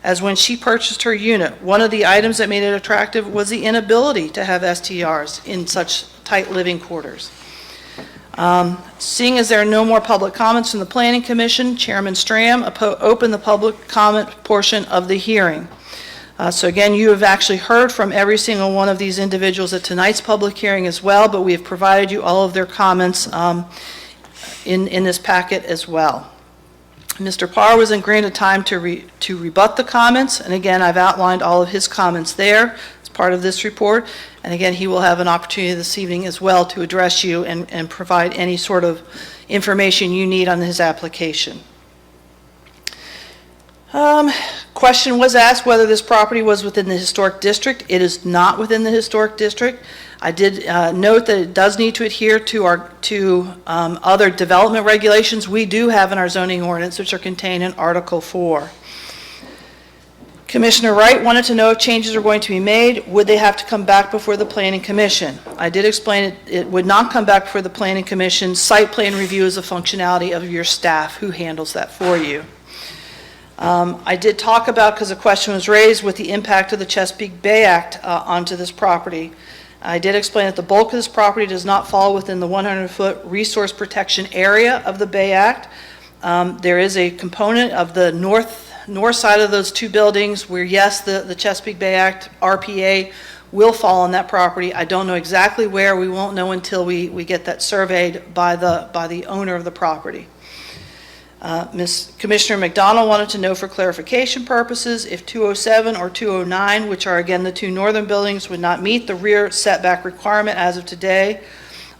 as when she purchased her unit, one of the items that made it attractive was the inability to have STRs in such tight living quarters. Seeing as there are no more public comments from the Planning Commission, Chairman Stram opened the public comment portion of the hearing. So again, you have actually heard from every single one of these individuals at tonight's public hearing as well, but we have provided you all of their comments in this packet as well. Mr. Parr was granted time to rebut the comments, and again, I've outlined all of his comments there as part of this report, and again, he will have an opportunity this evening as well to address you and provide any sort of information you need on his application. Question was asked whether this property was within the historic district. It is not within the historic district. I did note that it does need to adhere to other development regulations we do have in our zoning ordinance, which are contained in Article 4. Commissioner Wright wanted to know if changes are going to be made, would they have to come back before the Planning Commission? I did explain it would not come back before the Planning Commission. Site plan review is a functionality of your staff who handles that for you. I did talk about, because a question was raised, with the impact of the Chesapeake Bay Act onto this property. I did explain that the bulk of this property does not fall within the 100-foot resource protection area of the Bay Act. There is a component of the north side of those two buildings where, yes, the Chesapeake Bay Act RPA will fall on that property. I don't know exactly where. We won't know until we get that surveyed by the owner of the property. Commissioner McDonald wanted to know for clarification purposes if 207 or 209, which are again the two northern buildings, would not meet the rear setback requirement as of today.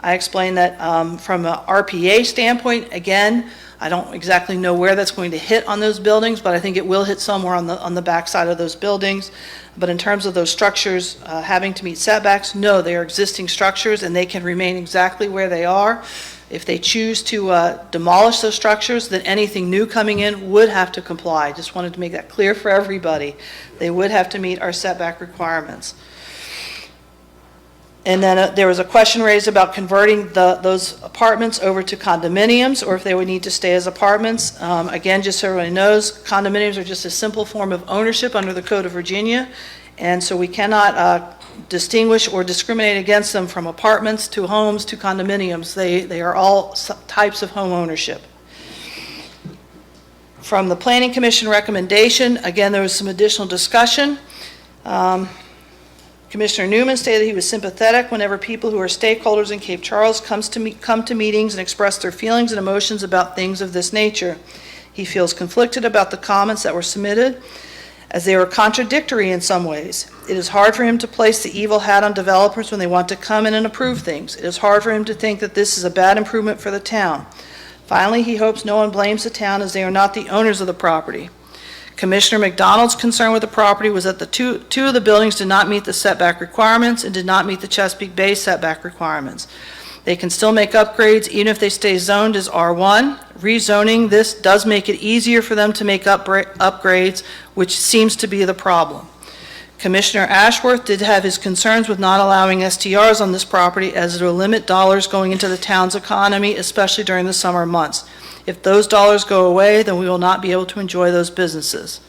I explained that from an RPA standpoint, again, I don't exactly know where that's going to hit on those buildings, but I think it will hit somewhere on the back side of those buildings. But in terms of those structures having to meet setbacks, no, they are existing structures and they can remain exactly where they are. If they choose to demolish those structures, then anything new coming in would have to comply. Just wanted to make that clear for everybody. They would have to meet our setback requirements. And then there was a question raised about converting those apartments over to condominiums, or if they would need to stay as apartments. Again, just so everybody knows, condominiums are just a simple form of ownership under the Code of Virginia, and so we cannot distinguish or discriminate against them from apartments to homes to condominiums. They are all types of home ownership. From the Planning Commission recommendation, again, there was some additional discussion. Commissioner Newman stated he was sympathetic whenever people who are stakeholders in Cape Charles come to meetings and express their feelings and emotions about things of this nature. He feels conflicted about the comments that were submitted, as they were contradictory in some ways. It is hard for him to place the evil hat on developers when they want to come in and approve things. It is hard for him to think that this is a bad improvement for the town. Finally, he hopes no one blames the town, as they are not the owners of the property. Commissioner McDonald's concern with the property was that the two of the buildings did not meet the setback requirements and did not meet the Chesapeake Bay setback requirements. They can still make upgrades even if they stay zoned as R1. Rezoning this does make it easier for them to make upgrades, which seems to be the problem. Commissioner Ashworth did have his concerns with not allowing STRs on this property, as it will limit dollars going into the town's economy, especially during the summer months. If those dollars go away, then we will not be able to enjoy those businesses.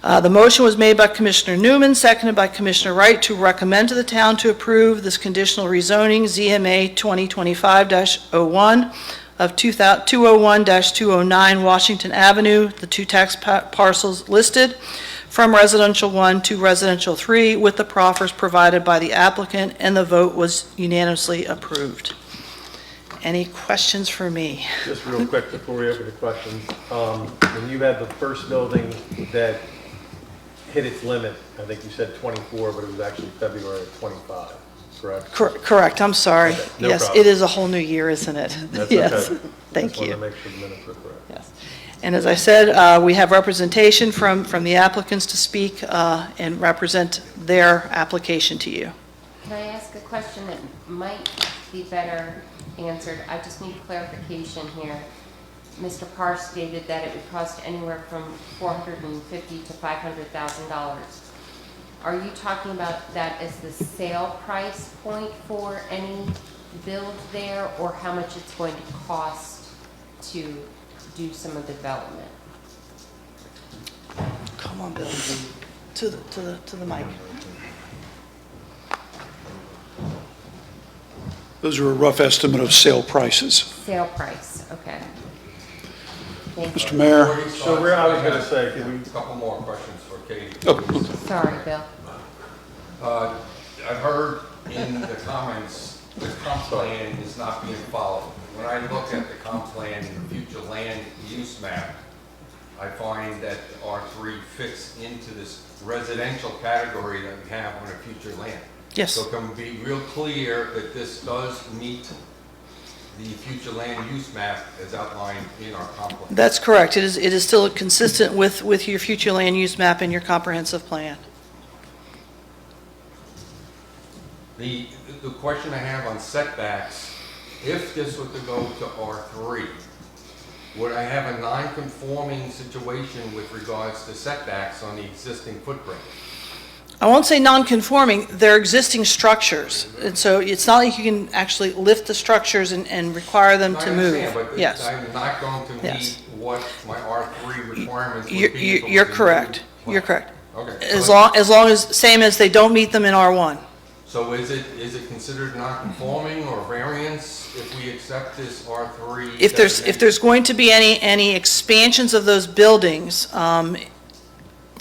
The motion was made by Commissioner Newman, seconded by Commissioner Wright, to recommend to the town to approve this conditional rezoning, ZMA 2025-01 of 201-209 Washington Avenue, the two tax parcels listed, from residential 1 to residential 3, with the proffers provided by the applicant, and the vote was unanimously approved. Any questions for me? Just real quick before we open the questions, when you had the first building that hit its limit, I think you said 24, but it was actually February of 25, correct? Correct, I'm sorry. Okay, no Yes, problem. it is a whole new year, isn't it? That's Yes, okay. thank Just you. wanted to make sure the minutes were correct. Yes. And as I said, we have representation from the applicants to speak and represent their application to you. Can I ask a question that might be better answered? I just need clarification here. Mr. Parr stated that it would cost anywhere from $450,000 to $500,000. Are you talking about that as the sale price point for any build there, or how much it's going to cost to do some of the development? Come on, Bill, to the mic. Those are a rough estimate of sale prices. Sale price, okay. Thank you. Mr. Mayor? So I was going to say, can we... A couple more questions for Katie. Sorry, Bill. I've heard in the comments, the comp plan is not being followed. When I look at the comp plan and the future land use map, I find that R3 fits into this residential category that we have on a future land. Yes. So can we be real clear that this does meet the future land use map as outlined in our comp plan? That's correct. It is still consistent with your future land use map and your comprehensive plan. The question I have on setbacks, if this were to go to R3, would I have a non-conforming situation with regards to setbacks on the existing footprint? I won't say non-conforming, they're existing structures. And so it's not like you can actually lift the structures and require them to I move. understand, but Yes. I'm not going to meet Yes. what my R3 requirements would You're, be. you're if it you're was a correct. new- You're correct. Okay. As long as, same as they don't meet them in R1. So is it considered non-conforming or variance if we accept this R3? If there's going to be any expansions of those buildings,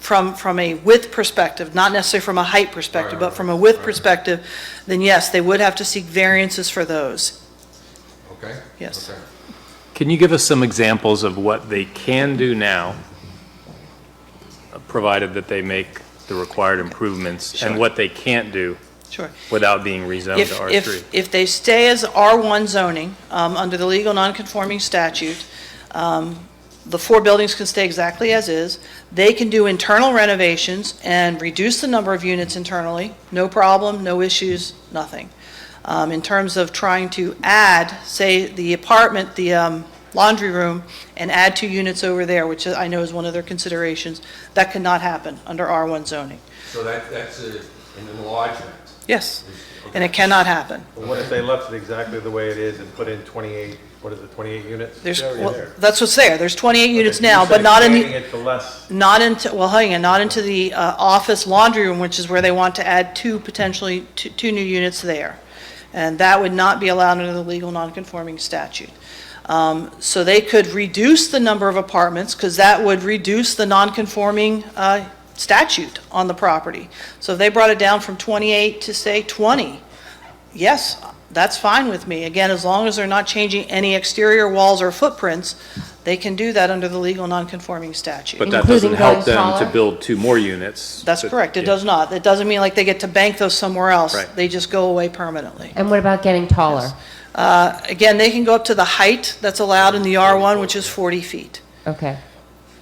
from a width perspective, not necessarily from a height perspective, but from a width perspective, then yes, they would have to seek variances for those. Okay? Yes. Okay. Can you give us some examples of what they can do now, provided that they make the required improvements, and Sure. what they can't do Sure. without being rezoned to R3? If they stay as R1 zoning, under the legal nonconforming statute, the 4 buildings can stay exactly as is. They can do internal renovations and reduce the number of units internally, no problem, no issues, nothing. In terms of trying to add, say, the apartment, the laundry room, and add 2 units over there, which I know is one of their considerations, that cannot happen under R1 zoning. So that's an enlargement? Yes, and it cannot happen. But what if they left it exactly the way it is and put in 28, what is it, 28 units? There's, They're already well, there. that's what's there. There's 28 units Okay, you now, said but not in expanding the, it to less. not into, well, hang on, not into the office laundry room, which is where they want to add 2, potentially 2 new units there. And that would not be allowed under the legal nonconforming statute. So they could reduce the number of apartments, because that would reduce the nonconforming statute on the property. So if they brought it down from 28 to, say, 20, yes, that's fine with me. Again, as long as they're not changing any exterior walls or footprints, they can do that under the legal nonconforming statute. But that doesn't Including help going them to taller? build 2 more units. That's But- correct, it yeah. does not. It doesn't mean like they get to bank those somewhere else. Right. They just go away permanently. And what about getting taller? Again, they can go up to the height that's allowed in the R1, which is 40 feet. Okay.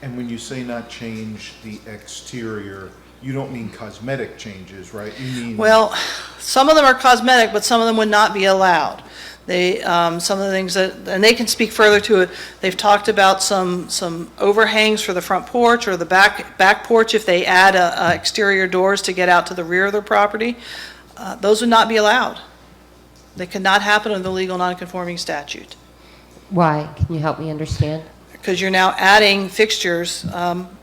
And when you say not change the exterior, you don't mean cosmetic changes, right? You mean... Well, some of them are cosmetic, but some of them would not be allowed. They, some of the things that, and they can speak further to it, they've talked about some overhangs for the front porch or the back porch if they add exterior doors to get out to the rear of their property. Those would not be allowed. They could not happen under the legal nonconforming statute. Why? Can you help me understand? Because you're now adding fixtures,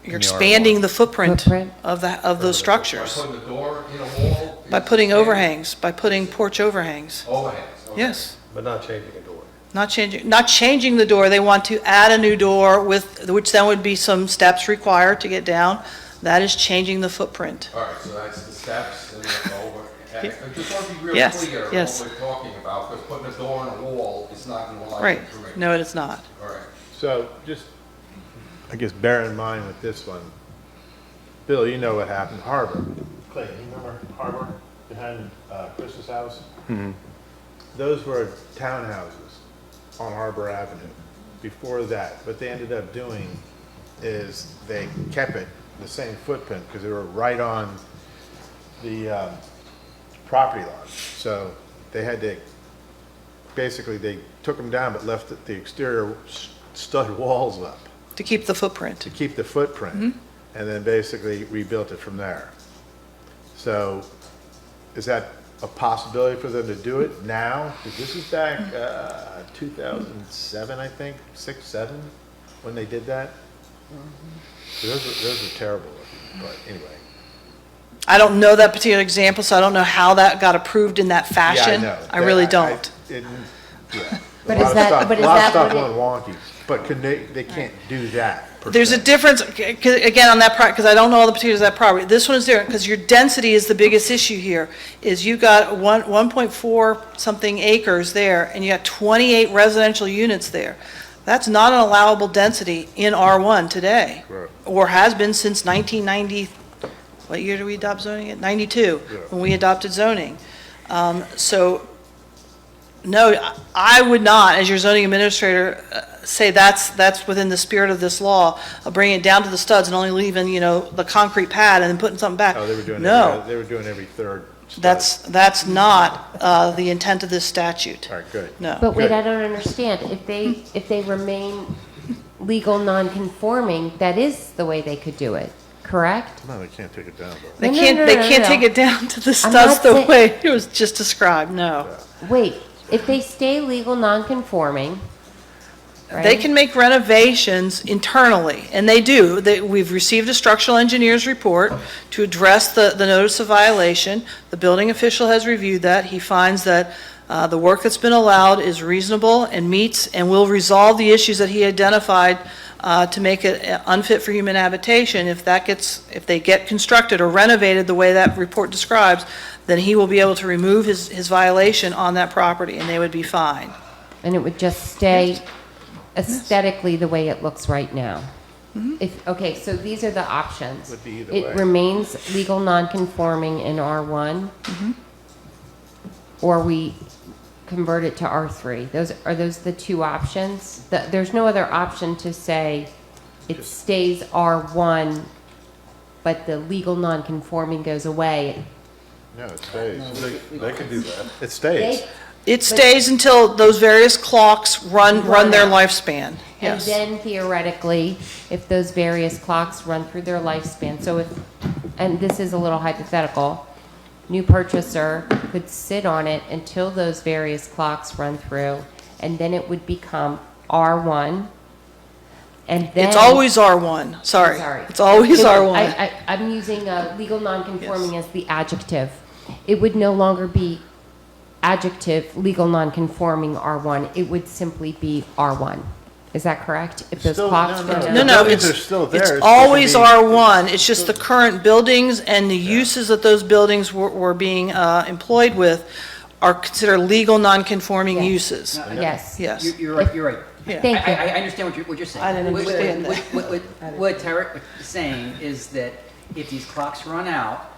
you're expanding the footprint Footprint? of those structures. By putting a door in a wall? By putting overhangs, by putting porch overhangs. Overhangs, okay. Yes. But not changing a door. Not changing the door. They want to add a new door with, which then would be some steps required to get down. That is changing the footprint. All right, so that's the steps and the over. I just want to be real Yes, clear on yes. what we're talking about, because putting a door in a wall is not in line Right. for me. No, it is not. All right. So just, I guess, bear in mind with this one, Bill, you know what happened, Harbor. Clay, you remember Harbor behind Chris's house? Those were townhouses on Harbor Avenue before that. What they ended up doing is they kept it the same footprint because they were right on the property line. So they had to, basically they took them down but left the exterior stud walls up To keep the footprint. to keep the footprint and then basically rebuilt it from there. So is that a possibility for them to do it now? Because this is back 2007, I think, 6, 7, when they did that. So those are terrible looking, but anyway. I don't know that particular example, so I don't know how that got approved in that fashion. Yeah, I I know. really don't. Yeah. But A lot is of that- stuff- but is A lot of that stuff what went wonky, but can they can't do that. per There's a se. difference, again, on that, because I don't know all the particulars of that property. This one is different, because your density is the biggest issue here, is you got 1.4 something acres there, and you got 28 residential units there. That's not an allowable density in R1 today, Right. or has been since 1990, what year did we adopt zoning? 92, when we adopted zoning. So, no, I would not, as your zoning administrator, say that's within the spirit of this law, of bringing it down to the studs and only leaving, the concrete pad and then putting something back. Oh, they were doing No, they were doing every third. stud. that's not the intent of this statute. All right, good. No. But wait, Good. I don't understand. If they remain legal non-conforming, that is the way they could do it, correct? No, they can't take it down, though. They No, can't, no, they no, no, can't no. take it down to the I'm studs not the saying- way it was just described, no. Wait, if they stay legal non-conforming, They right? can make renovations internally, and they do. We've received a structural engineer's report to address the notice of violation. The building official has reviewed that. He finds that the work that's been allowed is reasonable and meets and will resolve the issues that he identified to make it unfit for human habitation. If they get constructed or renovated the way that report describes, then he will be able to remove his violation on that property, and they would be fine. And it would just stay aesthetically the way it looks right now. Okay, so these are the options. Would be either way. It remains legal non-conforming in R1, or we convert it to R3. Are those the two options? There's no other option to say it stays R1, but the legal non-conforming goes away. No, it stays. They could do that. It stays. It stays until those various clocks run their lifespan, And yes. then theoretically, if those various clocks run through their lifespan, so if, and this is a little hypothetical, new purchaser could sit on it until those various clocks run through, and then it would become R1, and then... It's always R1, sorry. Sorry. It's always R1. I'm using legal non-conforming as the adjective. It would no longer be adjective, legal non-conforming R1. It would simply be R1. Is that correct? If those Still- clocks no, go no. down? No, The no, buildings it's, are still there. it's It's always supposed to be- R1. It's just the current buildings and the uses that those buildings were being employed with are considered legal non-conforming Yes. uses. Yes. Yes. You're right, you're right. Yeah. Thank you. I understand what you're saying. I didn't What- understand that. What Tarek is saying is that if these clocks run out,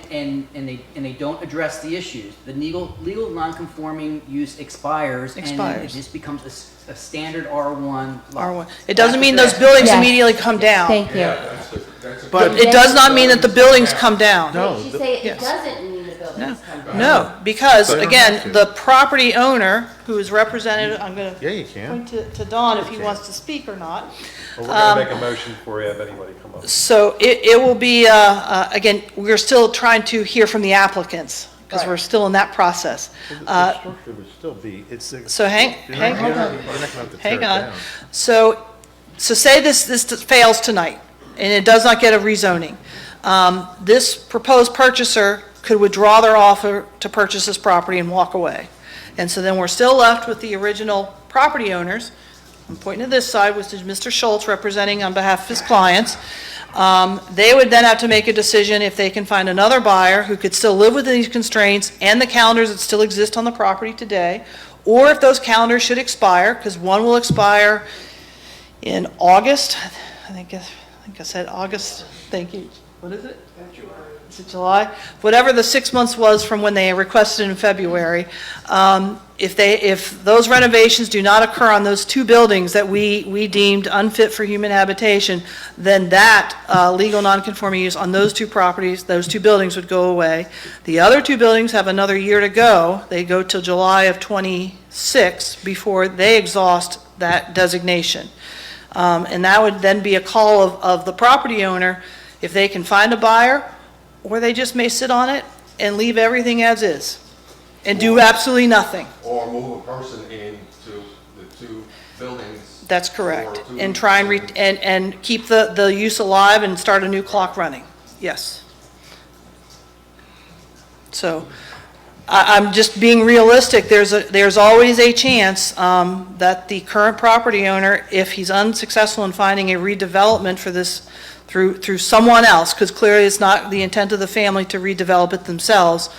and they don't address the issues, the legal non-conforming use expires. And Expires. it just becomes a standard R1 lot. R1. It doesn't mean those buildings Yes. immediately come down. Thank you. But it does not mean that the buildings come down. No, Did you say it yes. doesn't mean the buildings come down? No, because, They don't again, have to. the property owner, who is represented, I'm going Yeah, to you can. point to Don if he wants to speak or not. Well, we're gonna make a motion before we have anybody come up. So it will be, again, we're still trying to hear from the applicants, because we're still in that process. The structure would still be, it's. So hang You're not on. gonna have to tear Hang it on. down. So say this fails tonight, and it does not get a rezoning. This proposed purchaser could withdraw their offer to purchase this property and walk away. And so then we're still left with the original property owners. I'm pointing to this side, which is Mr. Schultz representing on behalf of his clients. They would then have to make a decision if they can find another buyer who could still live within these constraints and the calendars that still exist on the property today, or if those calendars should expire, because one will expire in August. I think I said August. Thank you. What is it? Is it July? Whatever the 6 months was from when they requested in February. If those renovations do not occur on those two buildings that we deemed unfit for human habitation, then that legal non-conforming use on those two properties, those two buildings would go away. The other two buildings have another year to go. They go till July of '26 before they exhaust that designation. And that would then be a call of the property owner if they can find a buyer, or they just may sit on it and leave everything as is and do absolutely nothing. Or move a person into the two buildings. That's correct. or two- And try and keep the use alive and start a new clock running. Yes. So I'm just being realistic. There's always a chance that the current property owner, if he's unsuccessful in finding a redevelopment for this through someone else, because clearly it's not the intent of the family to redevelop it themselves,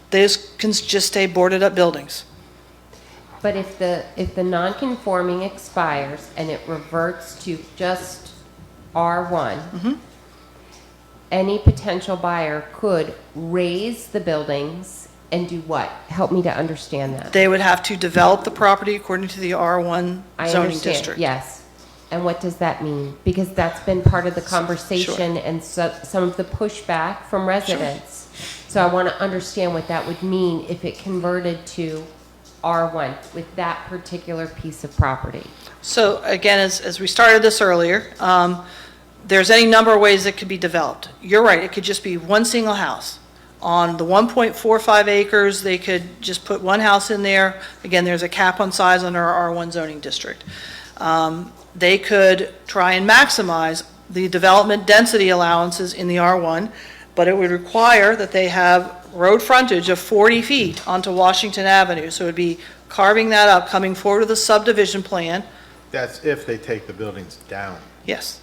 they can just stay boarded up buildings. But if the non-conforming expires and it reverts to just R1, any potential buyer could raise the buildings and do what? Help me to understand that. They would have to develop the property according to the R1 I zoning understand, district. yes. And what does that mean? Because that's been part of the conversation and some of the pushback from residents. So I want to understand what that would mean if it converted to R1 with that particular piece of property? So again, as we started this earlier, there's any number of ways it could be developed. You're right, it could just be one single house. On the 1.45 acres, they could just put one house in there. Again, there's a cap on size under our R1 zoning district. They could try and maximize the development density allowances in the R1, but it would require that they have road frontage of 40 feet onto Washington Avenue. So it would be carving that up, coming forward with a subdivision plan. That's if they take the buildings down. Yes.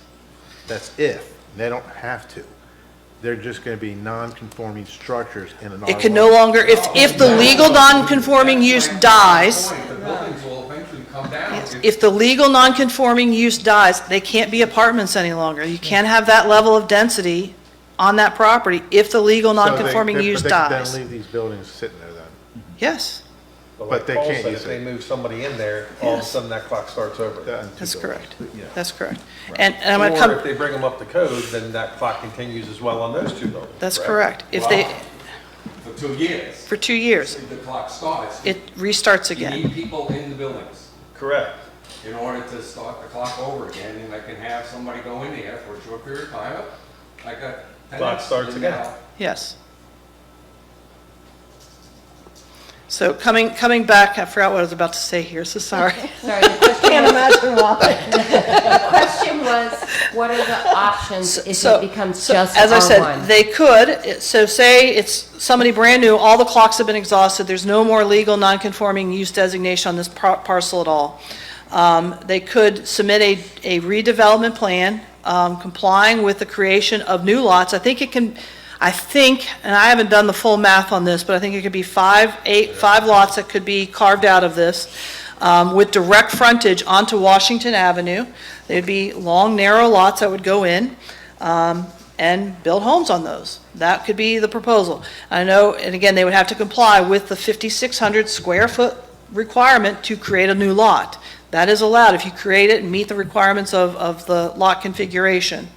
That's if. They don't have to. They're just going to be non-conforming structures in an R1. It can no longer, if the legal non-conforming use dies, The buildings will eventually come down. if the legal non-conforming use dies, they can't be apartments any longer. You can't have that level of density on that property if the legal non-conforming use But dies. they can then leave these buildings sitting there then. Yes, But they Paul can't said use if they it. move somebody in there, all of a Yes. sudden that clock starts over. that's correct. Yeah. That's correct. And I'm going to Or come, if they bring them up to code, then that clock continues as well on those two buildings. that's correct. If they, For 2 years. for 2 years, The clock starts. it restarts You again. need people in the buildings Correct. in order to start the clock over again, and I can have somebody go in there for a short period of time. I got Clock tenants starts in again. now. Yes. So coming back, I forgot what I was about to say here, so sorry. Sorry, the question Can't imagine why. The question was, what are the options if it becomes just As I said, R1? they could, so say it's somebody brand new, all the clocks have been exhausted, there's no more legal non-conforming use designation on this parcel at all. They could submit a redevelopment plan, complying with the creation of new lots. I think, and I haven't done the full math on this, but I think it could be five lots that could be carved out of this, with direct frontage onto Washington Avenue. They'd be long, narrow lots that would go in, and build homes on those. That could be the proposal. I know, and again, they would have to comply with the 5,600 square foot requirement to create a new lot. That is allowed if you create it and meet the requirements of the lot configuration.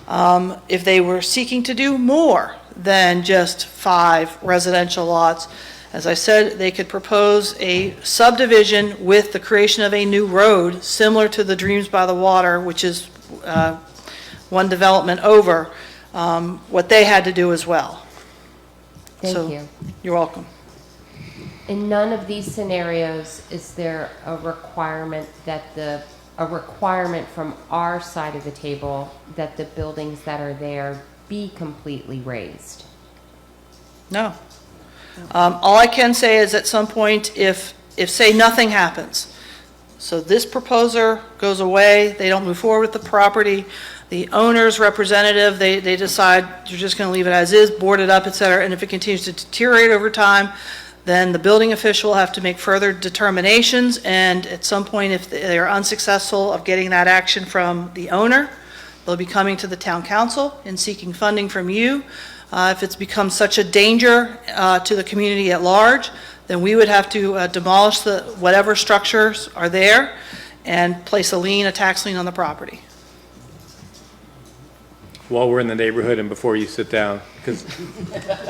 If they were seeking to do more than just 5 residential lots, as I said, they could propose a subdivision with the creation of a new road, similar to the Dreams by the Water, which is one development over, what they had to do as well. Thank So, you. You're welcome. In none of these scenarios, is there a requirement from our side of the table that the buildings that are there be completely raised? No. All I can say is at some point, if say nothing happens, so this proposer goes away, they don't move forward with the property, the owner's representative, they decide you're just going to leave it as is, board it up, et cetera, and if it continues to deteriorate over time, then the building official will have to make further determinations, and at some point, if they are unsuccessful of getting that action from the owner, they'll be coming to the town council and seeking funding from you. If it's become such a danger to the community at large, then we would have to demolish whatever structures are there and place a tax lien on the property. While we're in the neighborhood and before you sit down, because,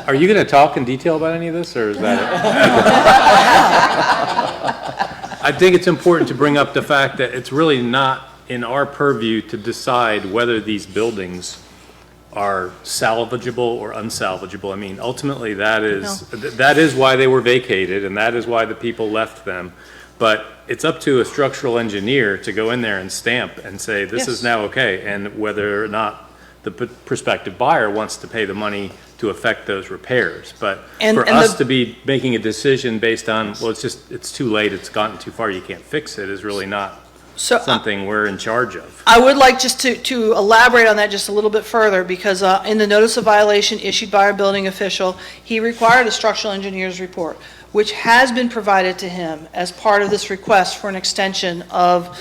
are you going to talk in detail about any of this, or is that it? I think it's important to bring up the fact that it's really not in our purview to decide whether these buildings are salvageable or unsalvageable. I mean, ultimately, that is why they were vacated, and that is why the people left them. But it's up to a structural engineer to go in there and stamp and say, this is now okay, and whether or not the prospective buyer wants to pay the money to effect those repairs. But for us to be making a decision based on, well, it's too late, it's gotten too far, you can't fix it, is really not something we're in charge of. I would like just to elaborate on that just a little bit further, because in the notice of violation issued by our building official, he required a structural engineer's report, which has been provided to him as part of this request for an extension of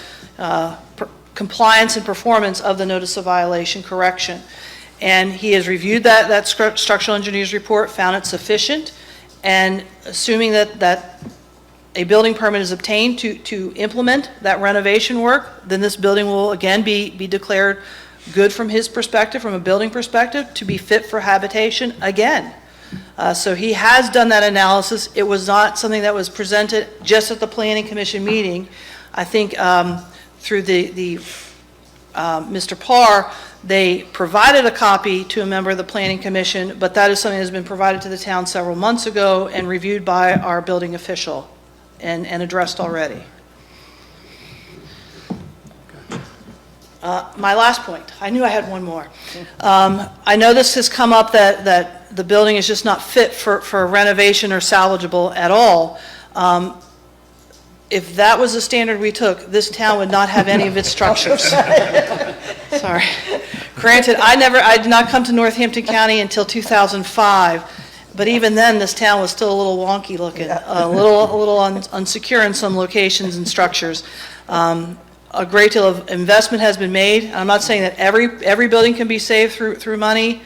compliance and performance of the notice of violation correction. And he has reviewed that structural engineer's report, found it sufficient, and assuming that a building permit is obtained to implement that renovation work, then this building will again be declared good from his perspective, from a building perspective, to be fit for habitation again. So he has done that analysis. It was not something that was presented just at the Planning Commission meeting. I think through Mr. Parr, they provided a copy to a member of the Planning Commission, but that is something that has been provided to the town several months ago and reviewed by our building official and addressed already. My last point, I knew I had one more. I know this has come up that the building is just not fit for renovation or salvageable at all. If that was the standard we took, this town would not have any of its structures. Sorry. Granted, I did not come to Northampton County until 2005, but even then, this town was still a little wonky looking, a little unsecure in some locations and structures. A great deal of investment has been made. I'm not saying that every building can be saved through money,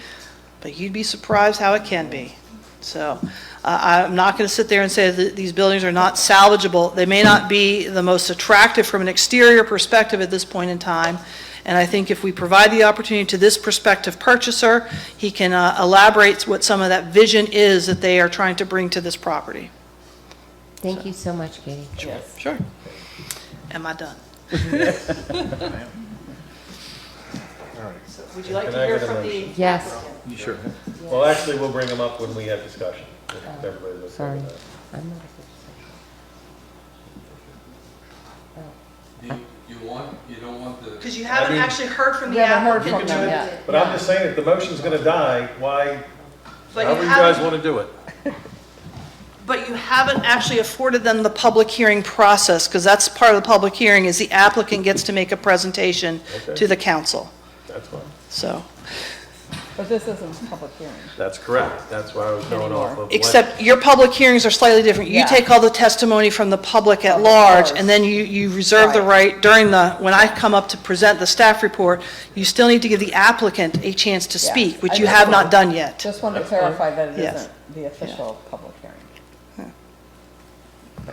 but you'd be surprised how it can be. So I'm not going to sit there and say that these buildings are not salvageable. They may not be the most attractive from an exterior perspective at this point in time. And I think if we provide the opportunity to this prospective purchaser, he can elaborate what some of that vision is that they are trying to bring to this property. Thank you so much, Katie. Sure. Am I done? All right. Would you like Can to I hear get a from the? motion? Yes. Sure. Well, actually, we'll bring them up when we have discussion. If everybody's okay Sorry. with that. I'm not You don't want the. Because you haven't actually heard from the We haven't heard applicant. from them yet. But I'm just saying, if the motion's gonna die, why, But however you you guys haven't, wanna do it. but you haven't actually afforded them the public hearing process, because that's part of the public hearing, is the applicant gets to make a presentation Okay. to the council. That's fine. So, But this isn't a public hearing. That's correct. That's why I was going off of. what- except your public hearings are slightly different. You Yeah. take all the testimony from the public at large, and then you reserve the right during when I come up to present the staff report, you still need to give the applicant a chance to Yeah. speak, which I you just have not wanted- done yet. Just wanted to That's fine. clarify that it Yes. isn't the official public hearing.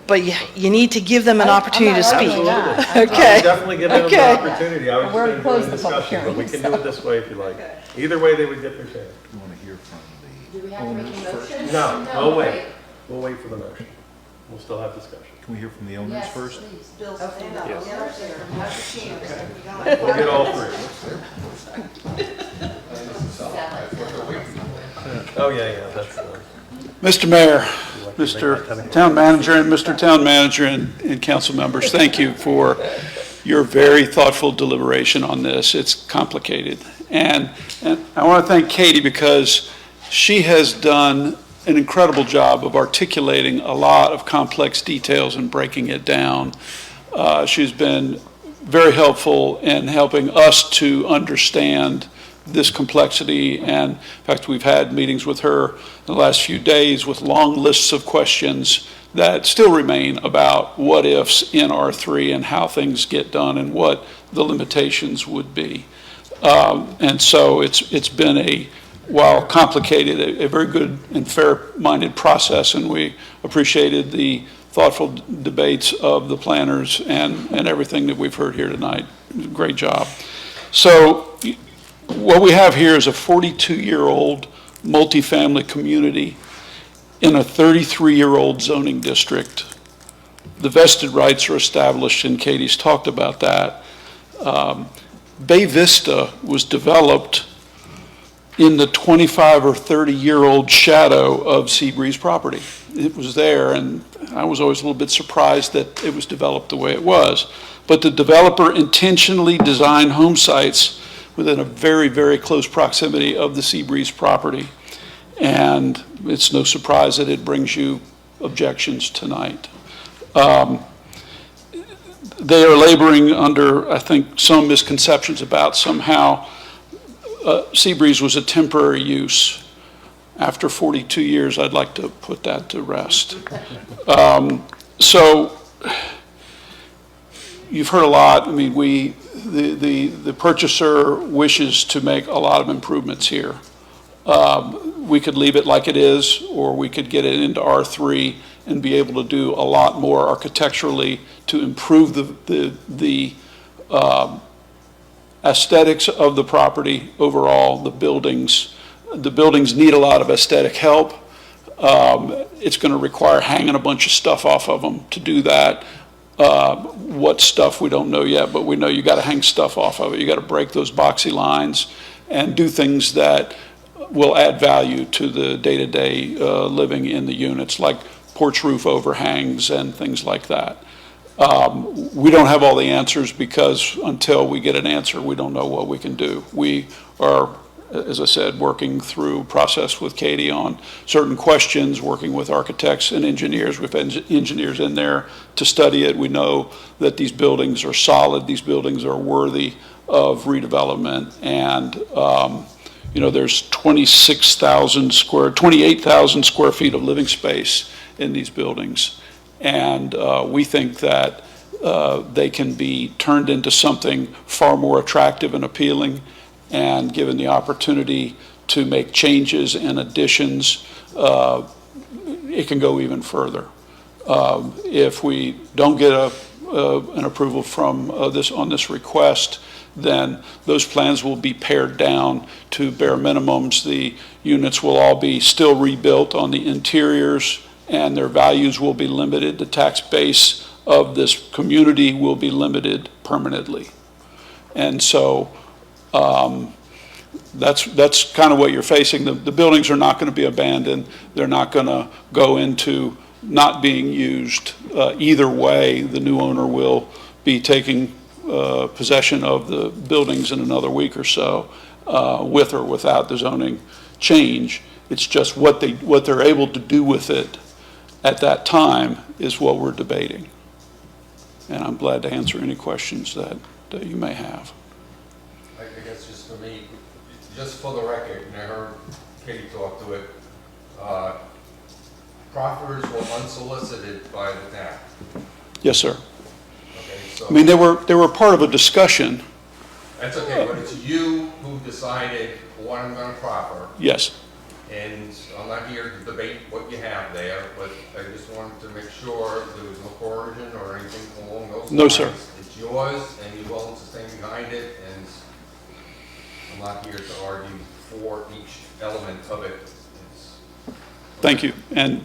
But you need to give them an I'm opportunity to not speak. arguing that. I would Okay. definitely give them an Okay. opportunity. I was just We already gonna do closed a the public discussion, but we hearing, can do it this way if you like. Either way, they would get their chance. You want to hear from Do we have to make a motion? No, we'll wait. We'll wait for the motion. We'll still have discussion. can we hear from the owners first? We'll get all three. Oh, yeah, that's the one. Mr. Mayor, Mr. Town Manager, and Mr. Town Manager and council members, thank you for your very thoughtful deliberation on this. It's complicated. And I want to thank Katie because she has done an incredible job of articulating a lot of complex details and breaking it down. She's been very helpful in helping us to understand this complexity. And in fact, we've had meetings with her in the last few days with long lists of questions that still remain about what ifs in R3 and how things get done and what the limitations would be. And so it's been while complicated, a very good and fair-minded process, and we appreciated the thoughtful debates of the planners and everything that we've heard here tonight. Great job. So what we have here is a 42-year-old multifamily community in a 33-year-old zoning district. The vested rights are established, and Katie's talked about that. Bay Vista was developed in the 25 or 30-year-old shadow of Seabreeze property. It was there, and I was always a little bit surprised that it was developed the way it was. But the developer intentionally designed home sites within a very, very close proximity of the Seabreeze property. And it's no surprise that it brings you objections tonight. They are laboring under, I think, some misconceptions about somehow Seabreeze was a temporary use. After 42 years, I'd like to put that to rest. So you've heard a lot. I mean, the purchaser wishes to make a lot of improvements here. We could leave it like it is, or we could get it into R3 and be able to do a lot more architecturally to improve the aesthetics of the property overall. The buildings need a lot of aesthetic help. It's going to require hanging a bunch of stuff off of them to do that. What stuff, we don't know yet, but we know you got to hang stuff off of it. You got to break those boxy lines and do things that will add value to the day-to-day living in the units, like porch roof overhangs and things like that. We don't have all the answers because until we get an answer, we don't know what we can do. We are, as I said, working through process with Katie on certain questions, working with architects and engineers. We've had engineers in there to study it. We know that these buildings are solid. These buildings are worthy of redevelopment. And, there's 28,000 square feet of living space in these buildings. And we think that they can be turned into something far more attractive and appealing, and given the opportunity to make changes and additions, it can go even further. If we don't get an approval from on this request, then those plans will be pared down to bare minimums. The units will all be still rebuilt on the interiors, and their values will be limited. The tax base of this community will be limited permanently. And so that's kind of what you're facing. The buildings are not going to be abandoned. They're not going to go into not being used. Either way, the new owner will be taking possession of the buildings in another week or so, with or without the zoning change. It's just what they're able to do with it at that time is what we're debating. And I'm glad to answer any questions that you may have. I guess just for me, just for the record, and I heard Katie talk to it, proffers were unsolicited by the town. Yes, sir. Okay, so. I mean, they were part of a discussion. That's okay, but it's you who decided what I'm gonna proffer. Yes. And I'm not here to debate what you have there, but I just wanted to make sure there was no coercion or anything along those lines. No, sir. It's yours, and you're willing to stand behind it, and I'm not here to argue for each element of it. Thank you. And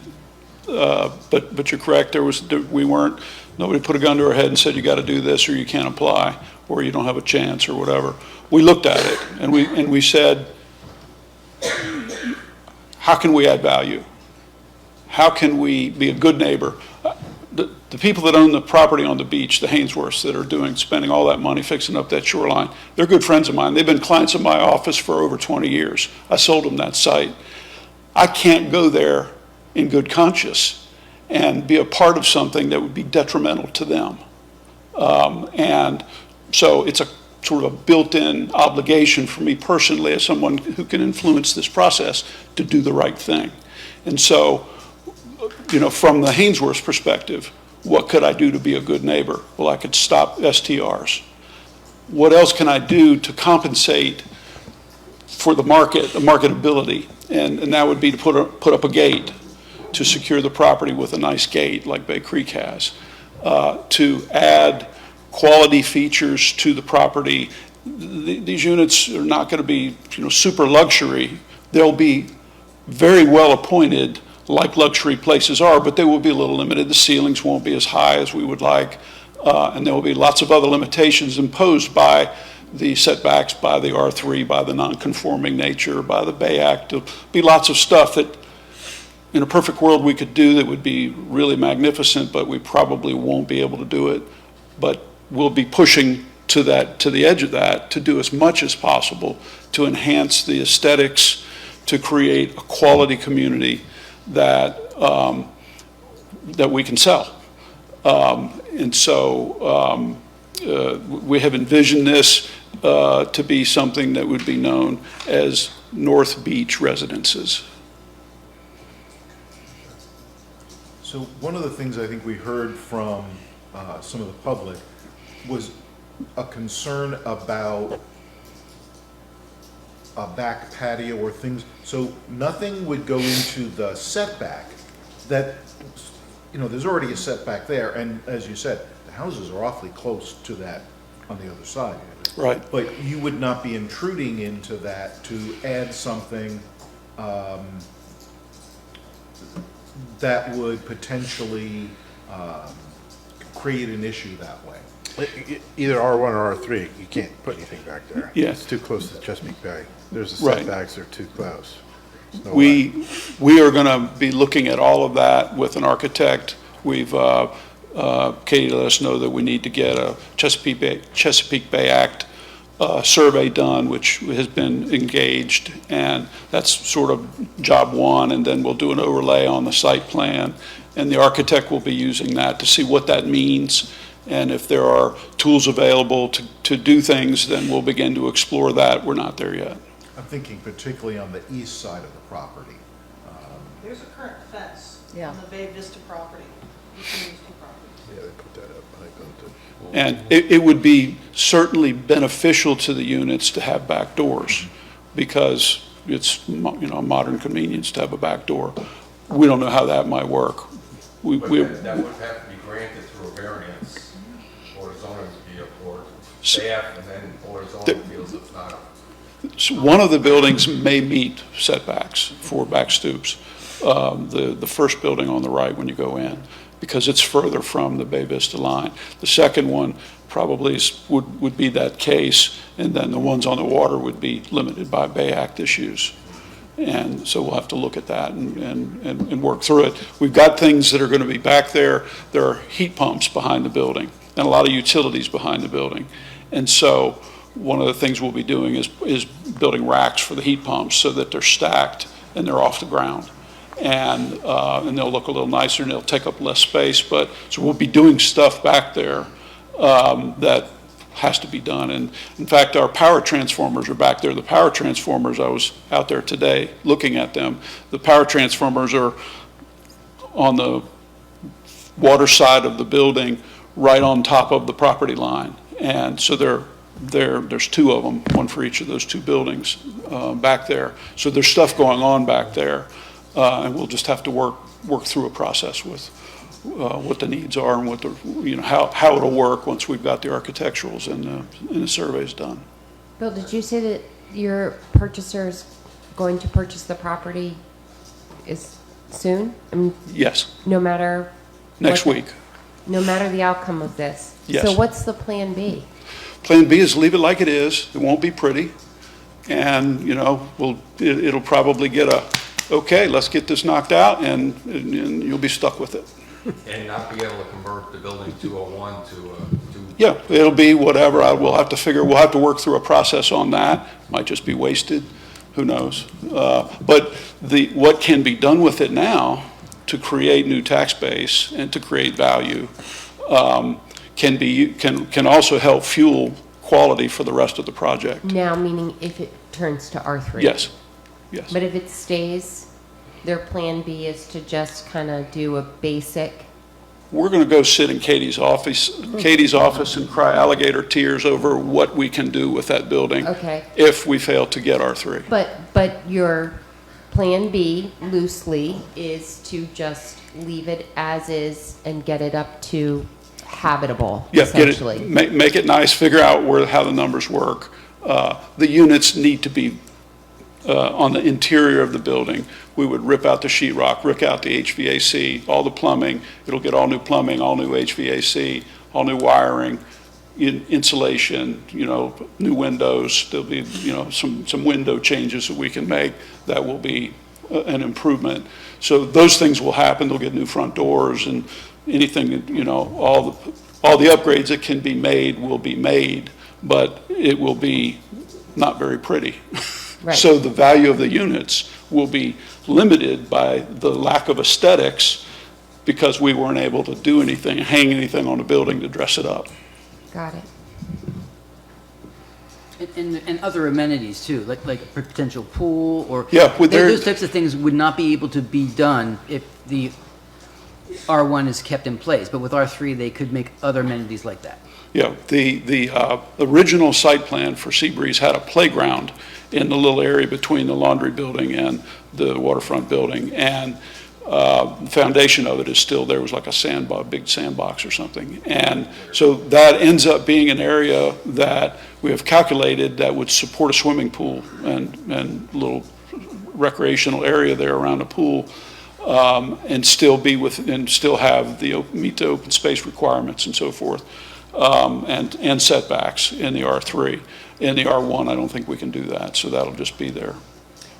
but you're correct. Nobody put a gun to our head and said you got to do this or you can't apply or you don't have a chance or whatever. We looked at it and we said, how can we add value? How can we be a good neighbor? The people that own the property on the beach, the Hainsworths that are spending all that money fixing up that shoreline, they're good friends of mine. They've been clients of my office for over 20 years. I sold them that site. I can't go there in good conscience and be a part of something that would be detrimental to them. And so it's a sort of a built-in obligation for me personally as someone who can influence this process to do the right thing. And so, from the Hainsworth perspective, what could I do to be a good neighbor? Well, I could stop STRs. What else can I do to compensate for the marketability? And that would be to put up a gate to secure the property with a nice gate like Bay Creek has, to add quality features to the property. These units are not going to be super luxury. They'll be very well appointed like luxury places are, but they will be a little limited. The ceilings won't be as high as we would like, and there will be lots of other limitations imposed by the setbacks, by the R3, by the non-conforming nature, by the Bay Act. There'll be lots of stuff that in a perfect world we could do that would be really magnificent, but we probably won't be able to do it. But we'll be pushing to the edge of that to do as much as possible to enhance the aesthetics, to create a quality community that we can sell. And so we have envisioned this to be something that would be known as North Beach Residences. So one of the things I think we heard from some of the public was a concern about a back patio or things. So nothing would go into the setback that, there's already a setback there. And as you said, the houses are awfully close to that on the other side. Right. But you would not be intruding into that to add something that would potentially create an issue that way? Either R1 or R3, you can't put anything back there. Yeah. It's too close to Chesapeake Bay. There's the Right. setbacks are too close. There's no way. We are going to be looking at all of that with an architect. We've, Katie let us know that we need to get a Chesapeake Bay Act survey done, which has been engaged, and that's sort of job one, and then we'll do an overlay on the site plan, and the architect will be using that to see what that means, and if there are tools available to do things, then we'll begin to explore that. We're not there yet. I'm thinking particularly on the east side of the property. There's a current fence Yeah. on the Bay Vista property, between these two properties. Yeah, they put that up. I think they'll do. And it would be certainly beneficial to the units to have back doors, because it's, a modern convenience to have a back door. We don't know how that might work. But that would have to be granted through a variance, or zoning review, or staff, and then, or zoning feels it's not. So one of the buildings may meet setbacks for back stoops. The first building on the right when you go in, because it's further from the Bay Vista line. The second one probably would be that case, and then the ones on the water would be limited by Bay Act issues. And so we'll have to look at that and work through it. We've got things that are going to be back there. There are heat pumps behind the building and a lot of utilities behind the building. And so one of the things we'll be doing is building racks for the heat pumps so that they're stacked and they're off the ground. And they'll look a little nicer and they'll take up less space. But so we'll be doing stuff back there that has to be done. And in fact, our power transformers are back there. The power transformers, I was out there today looking at them. The power transformers are on the water side of the building, right on top of the property line. And so there's two of them, one for each of those two buildings back there. So there's stuff going on back there. And we'll just have to work through a process with what the needs are and what how it'll work once we've got the architecturals and the surveys done. Bill, did you say that your purchaser's going to purchase the property is soon? I mean, Yes, no matter next week. no matter the outcome of this. Yes. So what's the plan B? Plan B is leave it like it is. It won't be pretty. And, it'll probably get okay, let's get this knocked out, and you'll be stuck with it. And not be able to convert the building 201 to Yeah, it'll be whatever. We'll have to work through a process on that. Might just be wasted, who knows? But what can be done with it now to create new tax base and to create value can also help fuel quality for the rest of the project. Now, meaning if it turns to R3? Yes. But if it stays, their plan B is to just kind of do a basic, We're going to go sit in Katie's office and cry alligator tears over what we can do with that building. Okay. If we fail to get R3. but your plan B loosely is to just leave it as is and get it up to habitable, Yeah, get essentially. it, make it nice, figure out how the numbers work. The units need to be on the interior of the building. We would rip out the sheetrock, rip out the HVAC, all the plumbing. It'll get all new plumbing, all new HVAC, all new wiring, insulation, new windows. There'll be, some window changes that we can make that will be an improvement. So those things will happen. They'll get new front doors and anything, all the upgrades that can be made will be made, but it will be not very pretty. Right. So the value of the units will be limited by the lack of aesthetics because we weren't able to do anything, hang anything on the building to dress it up. Got it. And other amenities too, like a potential pool or. Yeah, Those types of things would not be able to be done if the R1 is kept in place, but with R3, they could make other amenities like that. Yeah, the original site plan for Seabreeze had a playground in the little area between the laundry building and the waterfront building, and the foundation of it is still there. It was like a big sandbox or something. And so that ends up being an area that we have calculated that would support a swimming pool and a little recreational area there around the pool. and still and still have meet the open space requirements and so forth, and setbacks in the R3. In the R1, I don't think we can do that, so that'll just be there.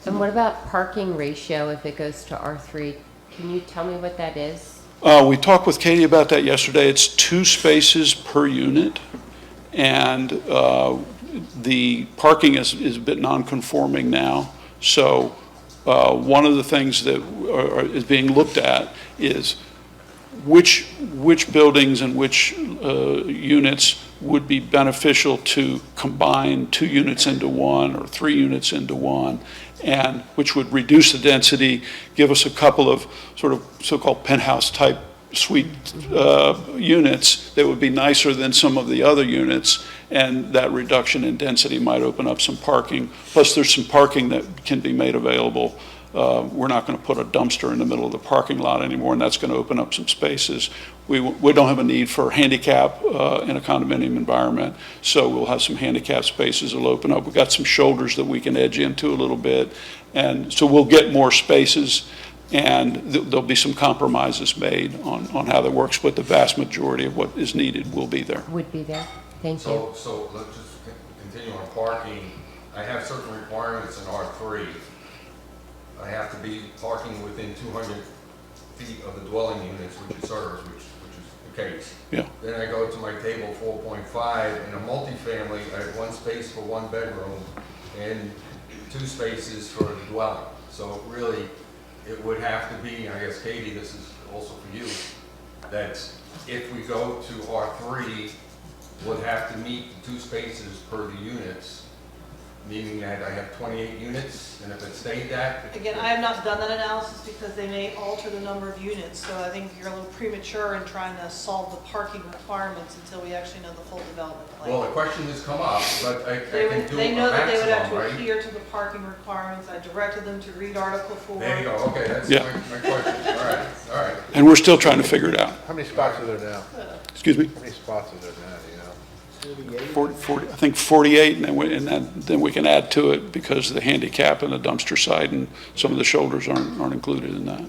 And what about parking ratio if it goes to R3? Can you tell me what that is? We talked with Katie about that yesterday. It's 2 spaces per unit, and the parking is a bit non-conforming now. So one of the things that is being looked at is which buildings and which units would be beneficial to combine 2 units into 1 or 3 units into 1, and which would reduce the density, give us a couple of sort of so-called penthouse type suite units that would be nicer than some of the other units, and that reduction in density might open up some parking. Plus, there's some parking that can be made available. We're not going to put a dumpster in the middle of the parking lot anymore, and that's going to open up some spaces. We don't have a need for handicap in a condominium environment, so we'll have some handicap spaces that'll open up. We've got some shoulders that we can edge into a little bit, and so we'll get more spaces, and there'll be some compromises made on how that works, but the vast majority of what is needed will be there. Would be there. Thank you. So let's just continue on parking. I have certain requirements in R3. I have to be parking within 200 feet of the dwelling units which it serves, which is the case. Yeah. Then I go to my table 4.5, in a multifamily, I have 1 space for 1 bedroom and 2 spaces for the dwelling. So really, it would have to be, I guess, Katie, this is also for you, that if we go to R3, would have to meet 2 spaces per the units, meaning that I have 28 units, and if it stayed that... Again, I have not done that analysis because they may alter the number of units, so I think you're a little premature in trying to solve the parking requirements until we actually know the full development plan. Well, the question has come up, but I can do They a know that they would have maximum, to right? adhere to the parking requirements. I directed them to read Article 4. There you go, okay, that's Yeah. my question. All right. And we're still trying to figure it out. How many spots are there now? Excuse me? How many spots are there now, do you know? 40, I think 48, and then we can add to it because of the handicap and the dumpster side, and some of the shoulders aren't included in that.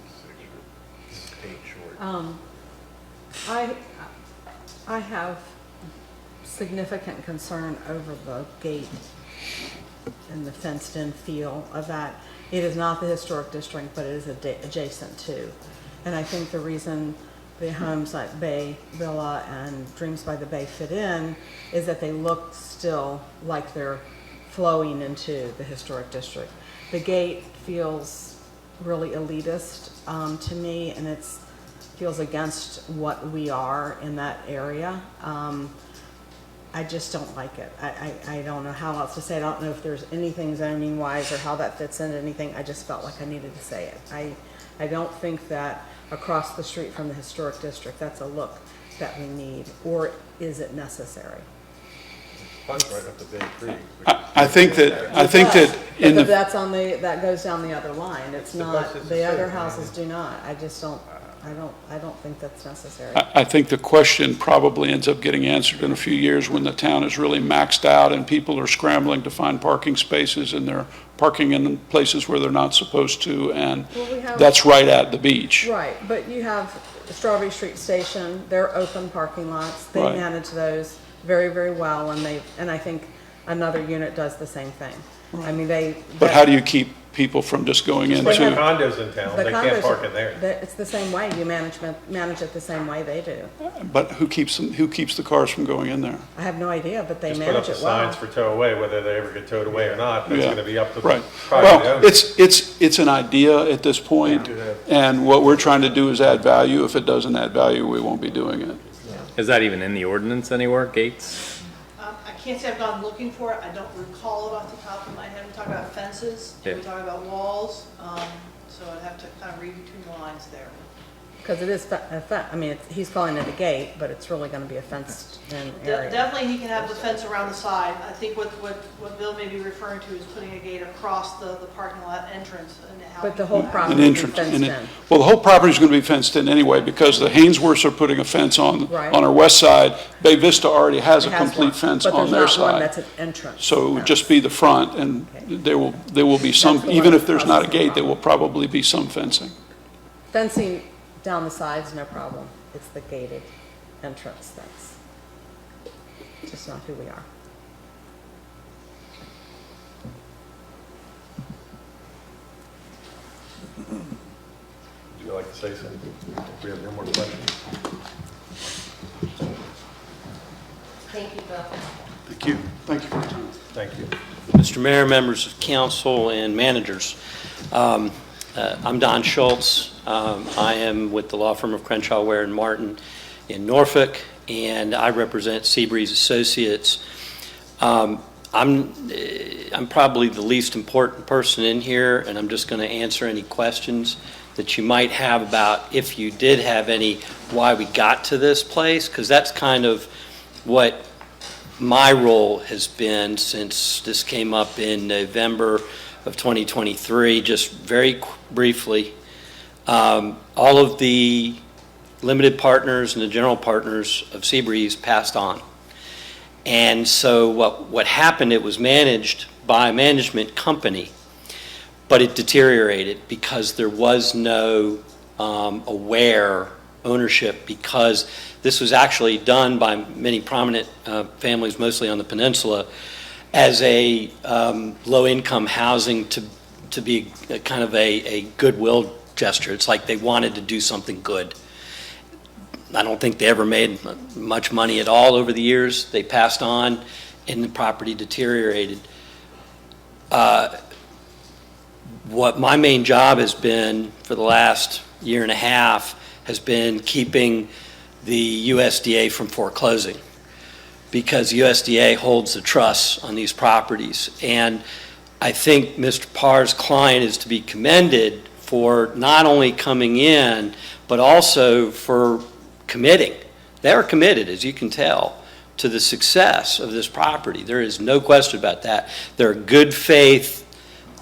I have significant concern over the gate and the fenced-in feel of that. It is not the historic district, but it is adjacent to. And I think the reason the homes like Bay Villa and Dreams by the Bay fit in is that they look still like they're flowing into the historic district. The gate feels really elitist to me, and it feels against what we are in that area. I just don't like it. I don't know how else to say it. I don't know if there's anything zoning wise or how that fits into anything. I just felt like I needed to say it. I don't think that across the street from the historic district, that's a look that we need, or is it necessary? Right up the Bay Creek. I think that in the... That goes down the other line. It's not, the other houses do not. I just don't, I don't think that's necessary. I think the question probably ends up getting answered in a few years when the town is really maxed out and people are scrambling to find parking spaces, and they're parking in places where they're not supposed to, and that's right at the beach. Right, but you have Strawberry Street Station, they're open parking lots. They Right. manage those very, very well, and I think another unit does the same thing. I mean, But how do you keep people from just going into... Like condos in town, The they can't condos park are- in there. It's the same way. You manage it the same way they do. But who keeps the cars from going in there? I have no idea, but they Just put up manage the it well. signs for tow away, whether they ever get towed away or not, that's Yeah. gonna be up to the Right. private Well, owner. it's an idea at this point, and what we're trying to do is add value. If it doesn't add value, we won't be doing it. Is that even in the ordinance anywhere, gates? I can't say I've gone looking for it. I don't recall it off the top of my head. We talk about fences, and we Yeah. talk about walls, so I'd have to kind of read between the lines there. Because it is, I mean, he's calling it a gate, but it's really going to be a fenced-in area. Definitely, he can have the fence around the side. I think what Bill may be referring to is putting a gate across the parking lot entrance and how. But the whole An property will be entrance, fenced and in. well, the whole property is going to be fenced in anyway, because the Hainsworths are putting a fence on Right. our west side. Bay Vista already has a It has complete one, fence but on there's their not one side. that's an entrance. So it would just be the front, and there will be some, That's the even one if there's across not a the gate, front. there will probably be some fencing. Fencing down the sides, no problem. It's the gated entrance that's just not who we are. Would you like to say something? If we have no more questions. Thank you, Bill. Thank you. Thank you for your time. Thank you. Mr. Mayor, members of council, and managers. I'm Don Schultz. I am with the law firm of Crenshaw, Ware, and Martin in Norfolk, and I represent Seabreeze Associates. I'm probably the least important person in here, and I'm just going to answer any questions that you might have about, if you did have any, why we got to this place, because that's kind of what my role has been since this came up in November of 2023. Just very briefly, all of the limited partners and the general partners of Seabreeze passed on. And so what happened, it was managed by a management company, but it deteriorated because there was no aware ownership, because this was actually done by many prominent families, mostly on the peninsula, as a low-income housing to be a kind of a goodwill gesture. It's like they wanted to do something good. I don't think they ever made much money at all over the years. They passed on, and the property deteriorated. What my main job has been for the last year and a half has been keeping the USDA from foreclosing, because USDA holds the trusts on these properties. And I think Mr. Parr's client is to be commended for not only coming in, but also for committing. They're committed, as you can tell, to the success of this property. There is no question about that. There are good faith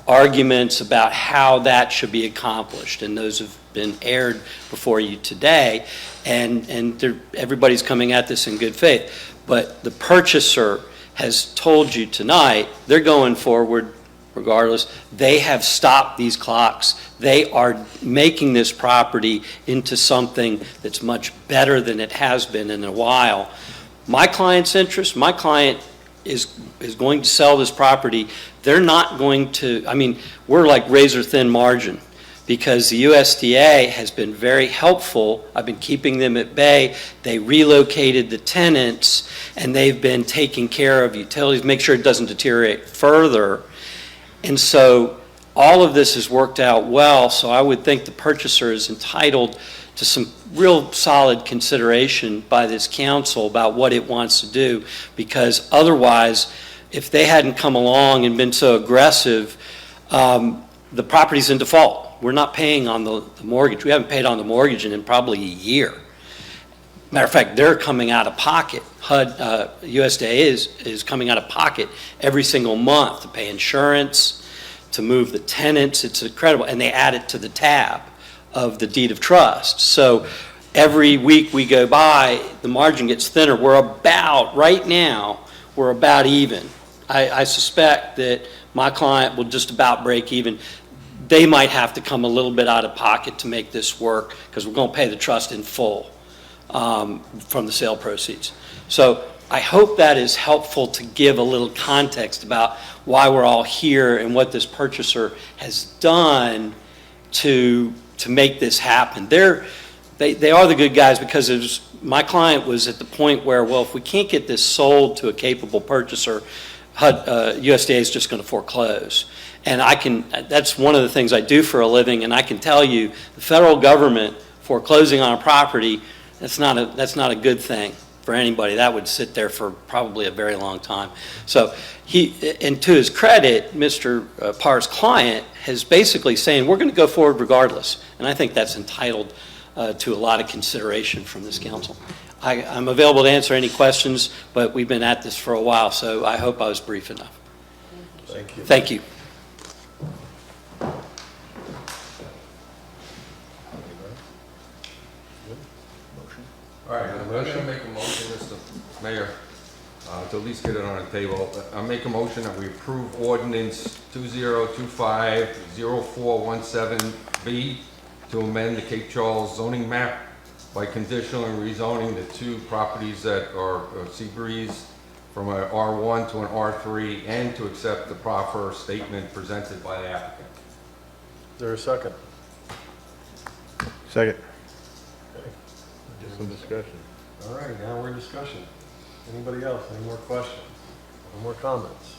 arguments about how that should be accomplished, and those have been aired before you today, and everybody's coming at this in good faith. But the purchaser has told you tonight they're going forward regardless. They have stopped these clocks. They are making this property into something that's much better than it has been in a while. My client's interest, my client is going to sell this property. They're not going to, I mean, we're like razor thin margin, because the USDA has been very helpful. I've been keeping them at bay. They relocated the tenants, and they've been taking care of utilities, make sure it doesn't deteriorate further. And so all of this has worked out well, so I would think the purchaser is entitled to some real solid consideration by this council about what it wants to do, because otherwise, if they hadn't come along and been so aggressive, the property's in default. We're not paying on the mortgage. We haven't paid on the mortgage in probably a year. Matter of fact, they're coming out of pocket. USDA is coming out of pocket every single month to pay insurance, to move the tenants. It's incredible. And they add it to the tab of the deed of trust. So every week we go by, the margin gets thinner. We're about, right now, we're about even. I suspect that my client will just about break even. They might have to come a little bit out of pocket to make this work, because we're going to pay the trust in full from the sale proceeds. So I hope that is helpful to give a little context about why we're all here and what this purchaser has done to make this happen. They are the good guys, because my client was at the point where, well, if we can't get this sold to a capable purchaser, USDA is just going to foreclose. And that's one of the things I do for a living, and I can tell you, the federal government foreclosing on a property, that's not a good thing for anybody. That would sit there for probably a very long time. So and to his credit, Mr. Parr's client is basically saying, we're going to go forward regardless. And I think that's entitled to a lot of consideration from this council. I'm available to answer any questions, but we've been at this for a while, so I hope I was brief enough. Thank you. Thank you. All right, I'm going to make a motion, Mr. Mayor, to at least get it on the table. I'll make a motion that we approve ordinance 2025-0417B to amend the Cape Charles zoning map by conditionally rezoning the two properties that are Seabreeze from an R1 to an R3, and to accept the proffer statement presented by the applicant. Is there a second? Second. Okay. Some discussion. All right, now we're in discussion. Anybody else? Any more questions? Any more comments?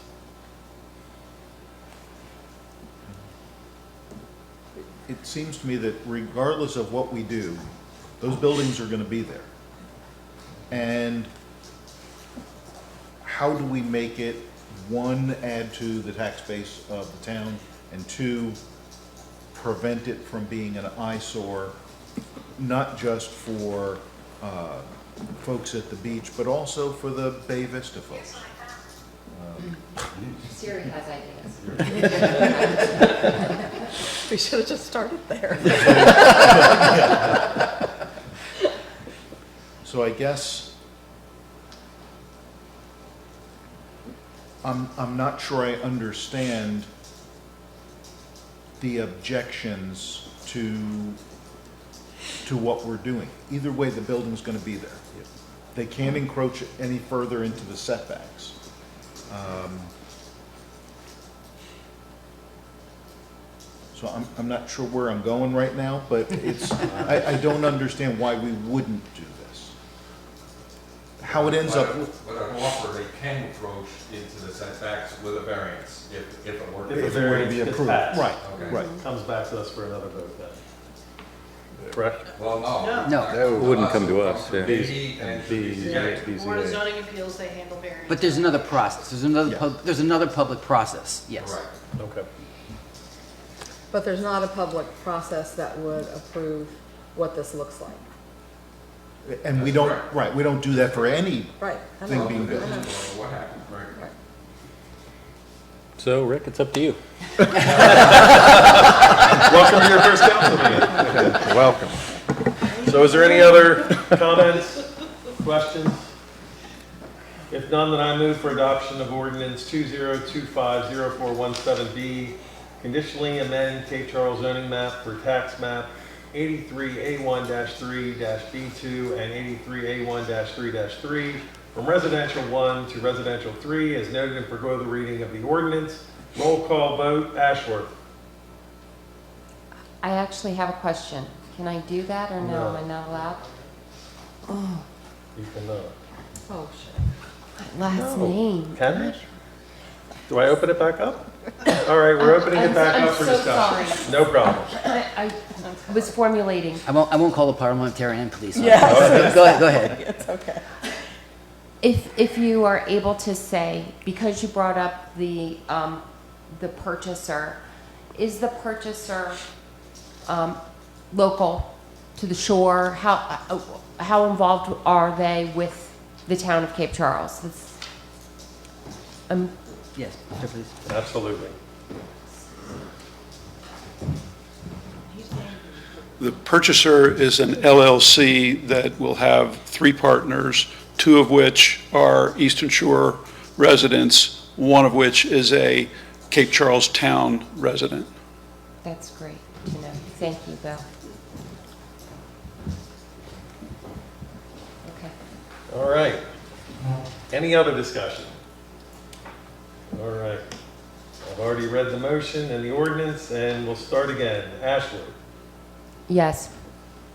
It seems to me that regardless of what we do, those buildings are going to be there. And how do we make it, one, add to the tax base of the town, and two, prevent it from being an eyesore, not just for folks at the beach, but also for the Bay Vista folks? Siri has ideas. We should have just started there. So I guess I'm not sure I understand the objections to what we're doing. Either way, the building's gonna be there. They can't encroach any further into the setbacks. So I'm not sure where I'm going right now, but it's, I don't understand why we wouldn't do this. How it ends up. But an offer, they can encroach into the setbacks with a variance, if it were to be. If a variance is passed. Right, Okay. right. Comes back to us for another vote then. Correct? Well, no. No. It wouldn't come to us, yeah. B and BZA. Board of Zoning Appeals, they handle variance. But there's another process, there's another public process, yes. Right. Okay. But there's not a public process that would approve what this looks like. And we don't, right, we don't do that for any Right. I thing know. being built. What happened, right? So, Rick, it's up to you. Welcome to your first council meeting. Welcome. So is there any other comments, questions? If none, then I move for adoption of ordinance 2025-0417B, conditionally amend Cape Charles zoning map for tax map 83A1-3-B2 and 83A1-3-3 from residential 1 to residential 3 as noted and forego the reading of the ordinance. Roll call vote, Ashworth. I actually have a question. Can I do that or no? No. Am I not allowed? Oh, You cannot. Oh, shit. my last No. name. Can I? Do I open it back up? All right, we're opening it back I'm up for so discussion. sorry. No problem. I was formulating. I won't call the parliamentarian police. on Yeah. it. Go ahead. It's okay. If you are able to say, because you brought up the purchaser, is the purchaser local to the shore? How involved are they with the town of Cape Charles? Yes, Mr. Police. Absolutely. The purchaser is an LLC that will have 3 partners, 2 of which are Eastern Shore residents, 1 of which is a Cape Charles Town resident. That's great to know. Thank you, Bill. Okay. All right. Any other discussion? All right. I've already read the motion and the ordinance, and we'll start again. Ashworth, Yes.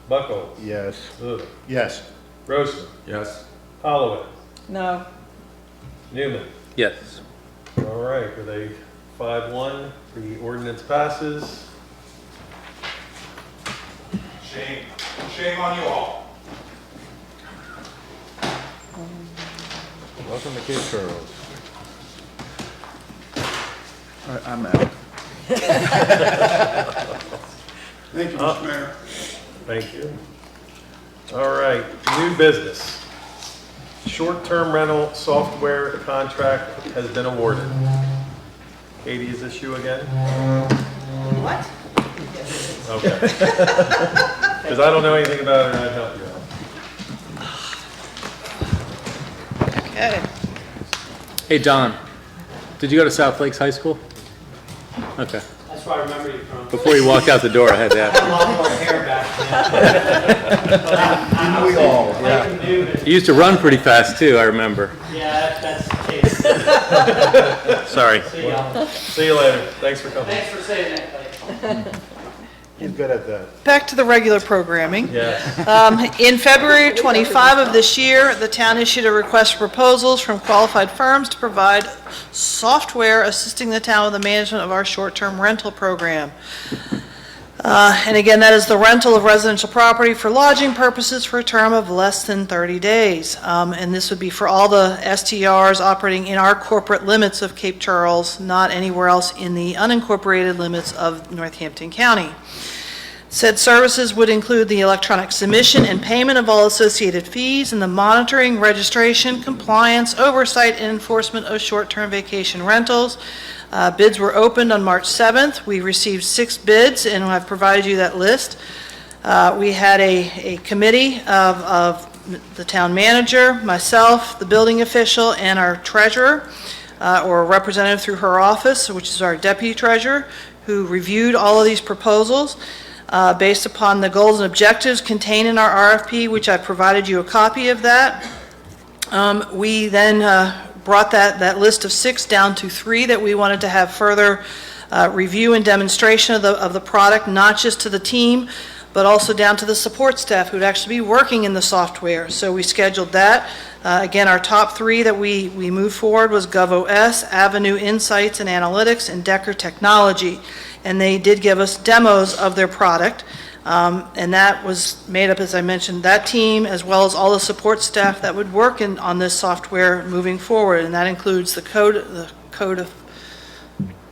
Buckles, Yes. Hood, Yes. Grossman, Yes. Holloway, No. Newman. Yes. All right, with a 5-1, the ordinance passes. Shame. Shame on you all. Welcome to Cape Charles. I'm out. Thank you, Mr. Mayor. Thank you. All right, new business. Short-term rental software contract has been awarded. Katie, is this you again? What? Okay. Because I don't know anything about it, and I'd help you out. Okay. Hey, Don, did you go to South Lakes High School? Okay. That's That's where I remember you from. Before you walked out the door, I had to I ask had a lot more hair back then. Didn't we all? Like a new- you. You used to run pretty fast too, I remember. Yeah, that's the case. Sorry. See y'all. See you later. Thanks for coming. Thanks for saying that, Clay. He's good at that. Back to the regular programming. Yes. In February 25 of this year, the town issued a request for proposals from qualified firms to provide software assisting the town with the management of our short-term rental program. And again, that is the rental of residential property for lodging purposes for a term of less than 30 days. And this would be for all the STRs operating in our corporate limits of Cape Charles, not anywhere else in the unincorporated limits of Northampton County. Said services would include the electronic submission and payment of all associated fees and the monitoring, registration, compliance, oversight, and enforcement of short-term vacation rentals. Bids were opened on March 7th. We received 6 bids, and I've provided you that list. We had a committee of the town manager, myself, the building official, and our treasurer, or a representative through her office, which is our deputy treasurer, who reviewed all of these proposals. Based upon the goals and objectives contained in our RFP, which I provided you a copy of that. We then brought that list of 6 down to 3 that we wanted to have further review and demonstration of the product, not just to the team, but also down to the support staff who would actually be working in the software. So we scheduled that. Again, our top 3 that we moved forward was GovOS, Avenue Insights and Analytics, and Decker Technology. And they did give us demos of their product. And that was made up, as I mentioned, that team, as well as all the support staff that would work on this software moving forward. And that includes the code of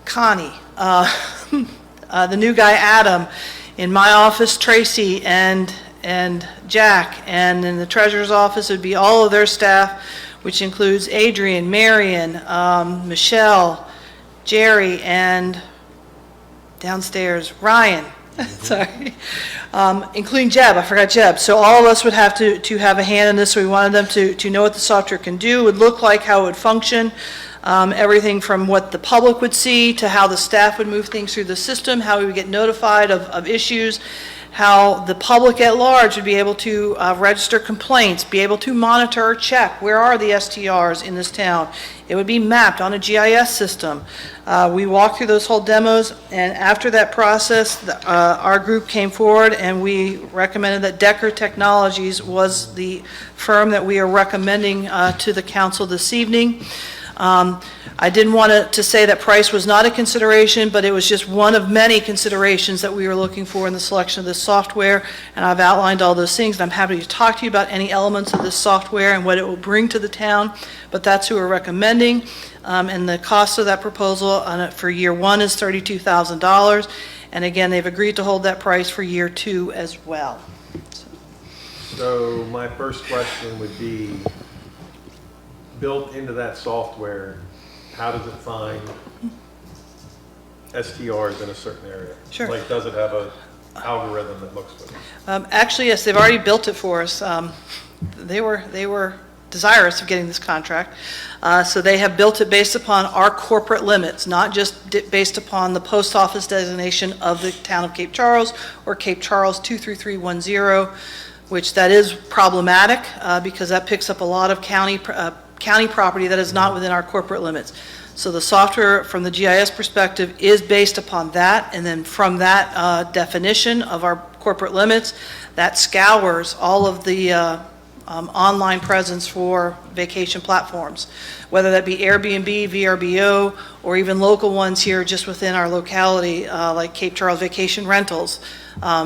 Connie, the new guy, Adam, in my office, Tracy, and Jack, and in the treasurer's office, it would be all of their staff, which includes Adrian, Marion, Michelle, Jerry, and downstairs, Ryan, sorry, including Jeb. I forgot Jeb. So all of us would have to have a hand in this. So we wanted them to know what the software can do, would look like, how it would function, everything from what the public would see to how the staff would move things through the system, how we would get notified of issues, how the public at large would be able to register complaints, be able to monitor or check where are the STRs in this town. It would be mapped on a GIS system. We walked through those whole demos, and after that process, our group came forward and we recommended that Decker Technologies was the firm that we are recommending to the council this evening. I didn't want to say that price was not a consideration, but it was just one of many considerations that we were looking for in the selection of this software, and I've outlined all those things, and I'm happy to talk to you about any elements of this software and what it will bring to the town, but that's who we're recommending, and the cost of that proposal for year 1 is $32,000, and again, they've agreed to hold that price for year 2 as well. So my first question would be, built into that software, how does it find STRs in a certain area? Sure. Like, does it have a algorithm that looks for it? Actually, yes, they've already built it for us. They were desirous of getting this contract. So they have built it based upon our corporate limits, not just based upon the post office designation of the town of Cape Charles or Cape Charles 23310, which that is problematic because that picks up a lot of county property that is not within our corporate limits. So the software from the GIS perspective is based upon that, and then from that definition of our corporate limits, that scours all of the online presence for vacation platforms, whether that be Airbnb, VRBO, or even local ones here just within our locality, like Cape Charles Vacation Rentals.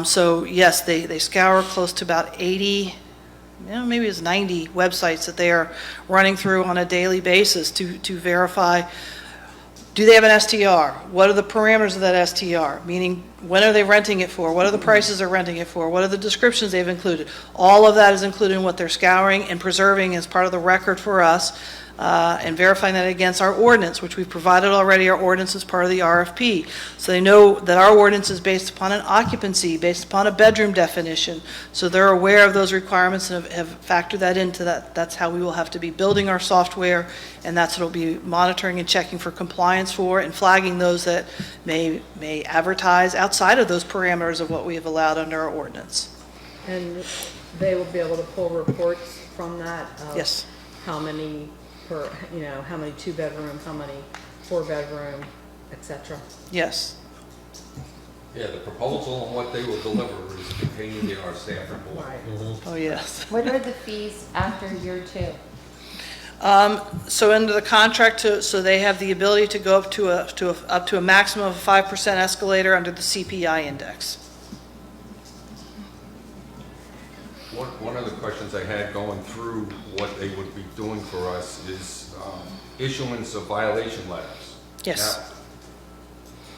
So yes, they scour close to about 80, maybe it's 90 websites that they are running through on a daily basis to verify, do they have an STR? What are the parameters of that STR? Meaning, when are they renting it for? What are the prices they're renting it for? What are the descriptions they've included? All of that is included in what they're scouring and preserving as part of the record for us, and verifying that against our ordinance, which we've provided already. Our ordinance is part of the RFP. So they know that our ordinance is based upon an occupancy, based upon a bedroom definition. So they're aware of those requirements and have factored that into that. That's how we will have to be building our software, and that's what we'll be monitoring and checking for compliance for, and flagging those that may advertise outside of those parameters of what we have allowed under our ordinance. And they will be able to pull reports from that? Of Yes. How many per, how many 2-bedroom, how many 4-bedroom, et cetera? Yes. Yeah, the proposal and what they will deliver is contained in our staff report. Oh, yes. What are the fees after year 2? So under the contract, so they have the ability to go up to a maximum of a 5% escalator under the CPI index. One of the questions I had going through what they would be doing for us is issuance of violation letters. Yes.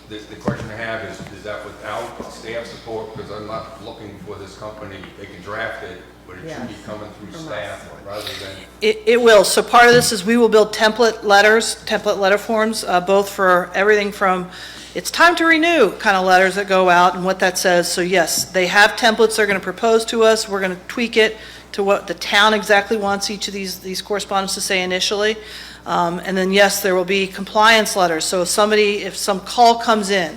Now, the question I have is that without staff support? Because I'm not looking for this company, they can draft it, but it should be coming through staff rather than... It will. So part of this is we will build template letter forms, both for everything from it's time to renew kind of letters that go out and what that says. So yes, they have templates they're going to propose to us. We're going to tweak it to what the town exactly wants each of these correspondents to say initially. And then yes, there will be compliance letters. So if some call comes in,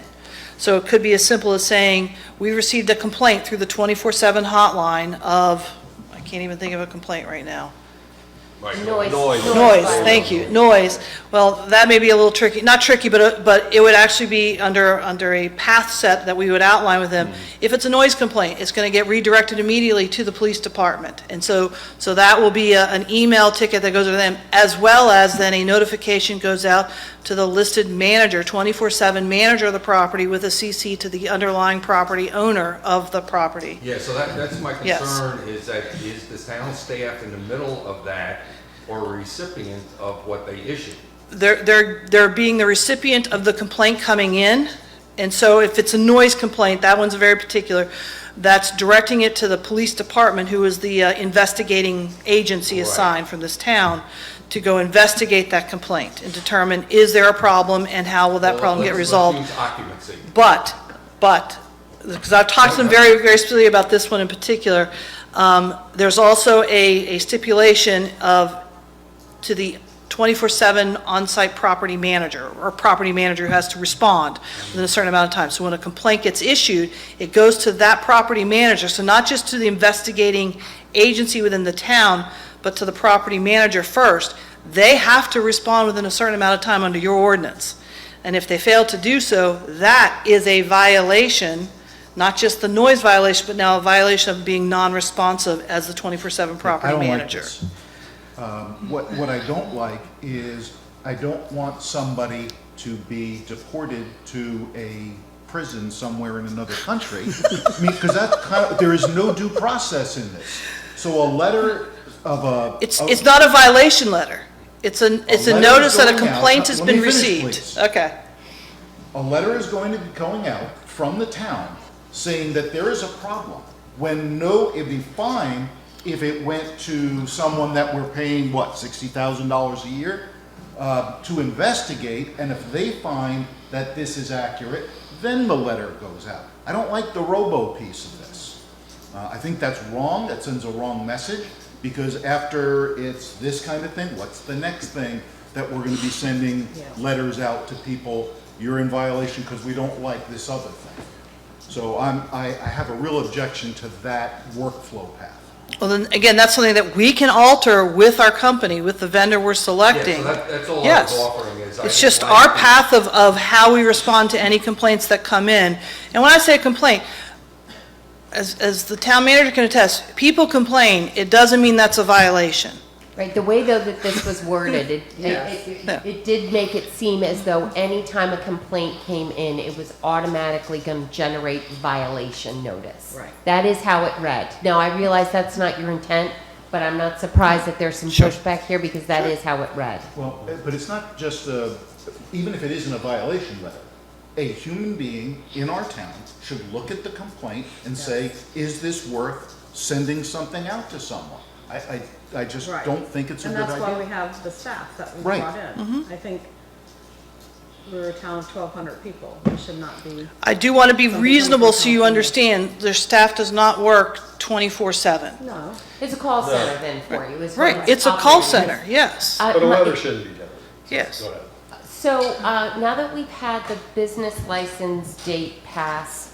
so it could be as simple as saying, we received a complaint through the 24/7 hotline of, I can't even think of a complaint right now. Noise. Thank you, noise. Well, that may be a little tricky, not tricky, but it would actually be under a path set that we would outline with them. If it's a noise complaint, it's going to get redirected immediately to the police department. And so that will be an email ticket that goes to them, as well as then a notification goes out to the listed manager, 24/7 manager of the property, with a CC to the underlying property owner of the property. Yeah, so that's my Yes. concern, is the town staff in the middle of that or a recipient of what they issue? They're being the recipient of the complaint coming in, and so if it's a noise complaint, that one's very particular. That's directing it to the police department, who is the investigating agency assigned from this town, to go investigate that complaint and determine, is there a problem and how will that problem get resolved? Let's use occupancy. But, because I've talked to them very, very specifically about this one in particular, there's also a stipulation to the 24/7 on-site property manager, or property manager who has to respond within a certain amount of time. So when a complaint gets issued, it goes to that property manager, so not just to the investigating agency within the town, but to the property manager first. They have to respond within a certain amount of time under your ordinance. And if they fail to do so, that is a violation, not just the noise violation, but now a violation of being non-responsive as the 24/7 property manager. What I don't like is, I don't want somebody to be deported to a prison somewhere in another country. I mean, because there is no due process in this. So a letter of a... It's not a violation letter. It's a notice that a complaint has been received. Please. Okay. A letter is going to be going out from the town saying that there is a problem, when it'd be fine if it went to someone that we're paying, $60,000 a year to investigate, and if they find that this is accurate, then the letter goes out. I don't like the robo piece of this. I think that's wrong. That sends a wrong message, because after it's this kind of thing, what's the next thing that we're going to be sending letters out to people? You're in violation because we don't like this other thing. So I have a real objection to that workflow path. Well, then, again, that's something that we can alter with our company, with the vendor we're selecting. Yeah, so that's all I Yes. was offering is... It's just our path of how we respond to any complaints that come in. And when I say complaint, as the town manager can attest, people complain, it doesn't mean that's a violation. Right, the way though that this was worded, it did make it seem as though any time a complaint came in, it was automatically going to generate violation notice. Right. That is how it read. Now, I realize that's not your intent, but I'm not surprised that there's some pushback here, because that is how it read. Well, but it's not just even if it isn't a violation letter, a human being in our town should look at the complaint and say, is this worth sending something out to someone? I just Right. don't think it's a And good that's why we idea. have the staff that we Right. brought in. I think we're a town of 1,200 people. We should not be. I do want to be Something reasonable comes so you from- understand, their staff does not work 24/7. No. It's a call center then for you, is what Right, it's a call operating center, as. yes. Uh, But the my- weather shouldn't be generous. Yes. Go ahead. So, now that we've had the business license date pass,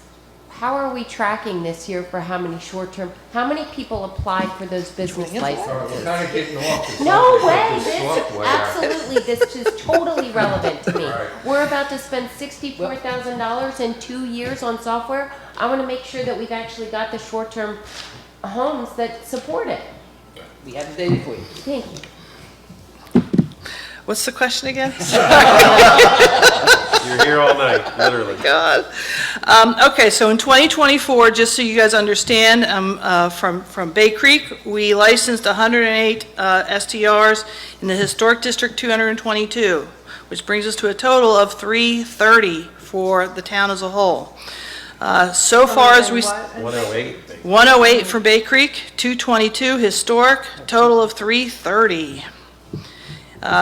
how are we tracking this year for how many short-term, how many people applied for those business We're licenses? kind of getting off the No subject way, of this, software. absolutely, this is totally relevant to me. Right. We're about to spend $64,000 in 2 years on software. I want to make sure that we've actually got the short-term homes that support it. We have the data for you. Thank you. What's the question again? You're here all night, literally. God. Okay, so in 2024, just so you guys understand, from Bay Creek, we licensed 108 STRs, in the Historic District 222, which brings us to a total of 330 for the town as a whole. So far as we... 108. 108 for Bay Creek, 222 Historic, total of 330.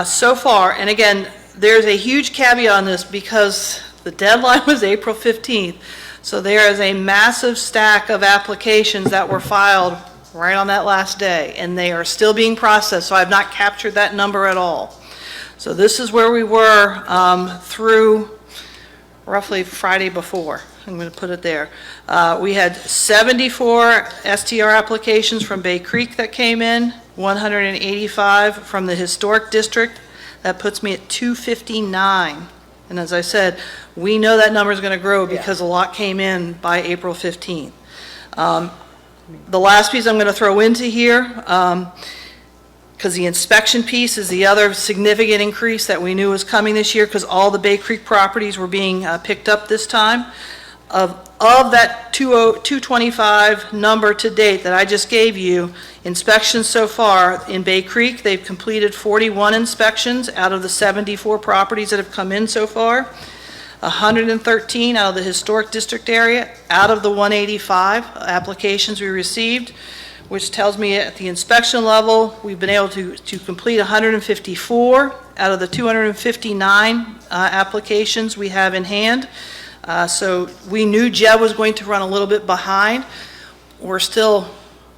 So far, and again, there's a huge caveat on this because the deadline was April 15th. So there is a massive stack of applications that were filed right on that last day, and they are still being processed, so I've not captured that number at all. So this is where we were through roughly Friday before. I'm going to put it there. We had 74 STR applications from Bay Creek that came in, 185 from the Historic District. That puts me at 259. And as I said, we know that number is going to grow because a lot came in by April 15th. The last piece I'm going to throw into here, because the inspection piece is the other significant increase that we knew was coming this year because all the Bay Creek properties were being picked up this time. Of that 225 number to date that I just gave you, inspections so far in Bay Creek, they've completed 41 inspections out of the 74 properties that have come in so far. 113 out of the Historic District area, out of the 185 applications we received, which tells me at the inspection level, we've been able to complete 154 out of the 259 applications we have in hand. So we knew Jeb was going to run a little bit behind. We're still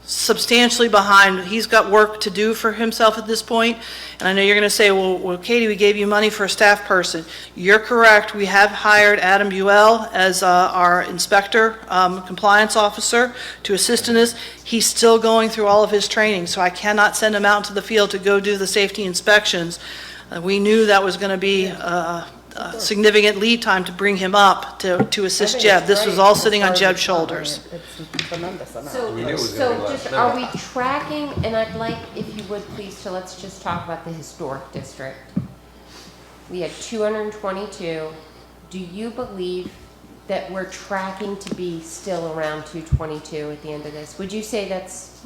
substantially behind. He's got work to do for himself at this point. And I know you're going to say, well, Katie, we gave you money for a staff person. You're correct. We have hired Adam Buell as our inspector, compliance officer to assist in this. He's still going through all of his training, so I cannot send him out into the field to go do the safety inspections. We knew that was going to be significant lead time to bring him up to assist Jeb. This was all sitting on Jeb's shoulders. It's a tremendous amount. So just, are we tracking, and I'd like, if you would please, so let's just talk about the Historic District. We had 222. Do you believe that we're tracking to be still around 222 at the end of this? Would you say that's?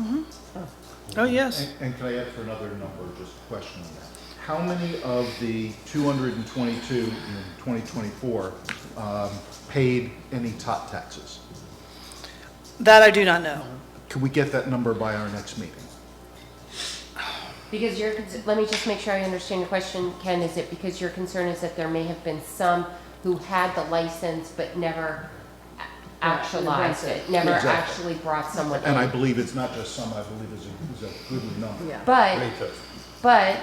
Oh, yes. And can I add for another number, just a question on that? How many of the 222 in 2024 paid any top taxes? That I do not know. Can we get that number by our next meeting? Because let me just make sure I understand your question, Ken. Is it because your concern is that there may have been some who had the license but never actualized it, never Exactly. actually brought someone in? And I believe it's not just some, I believe it's a good number. But,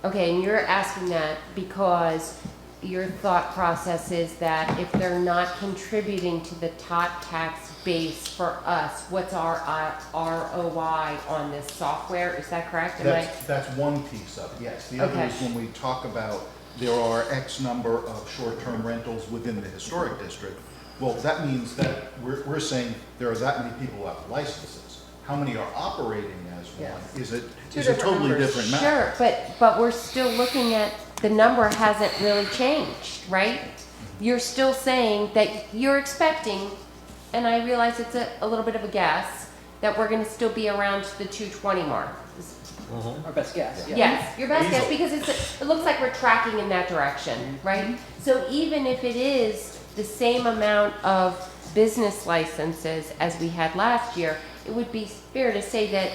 okay, and you're asking that because your thought process is that if they're not contributing to the top tax base for us, what's our ROI on this software? Is that correct? That's one piece of it, yes. The other Okay. is when we talk about there are X number of short-term rentals within the historic district. Well, that means that we're saying there are that many people who have licenses. How many are operating as one? Is it a totally different matter? Sure, but we're still looking at, the number hasn't really changed, right? You're still saying that you're expecting, and I realize it's a little bit of a guess, that we're gonna still be around the 220 mark. Our best guess, yeah. Yes, your best guess, Easily. because it looks like we're tracking in that direction, right? So even if it is the same amount of business licenses as we had last year, it would be fair to say that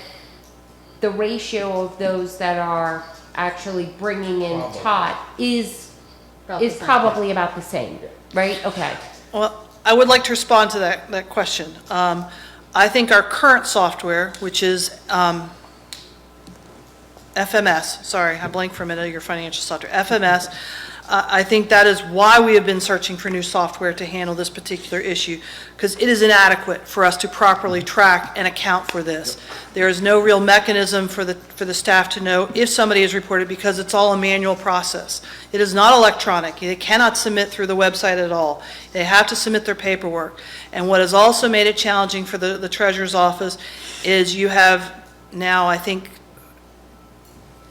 the ratio of those that are actually bringing in tot is probably about the same, right? Okay. Well, I would like to respond to that question. I think our current software, which is FMS, sorry, I blanked for a minute, your financial software, FMS, I think that is why we have been searching for new software to handle this particular issue, because it is inadequate for us to properly track and account for this. There is no real mechanism for the staff to know if somebody is reported, because it's all a manual process. It is not electronic. They cannot submit through the website at all. They have to submit their paperwork. And what has also made it challenging for the treasurer's office is you have now, I think,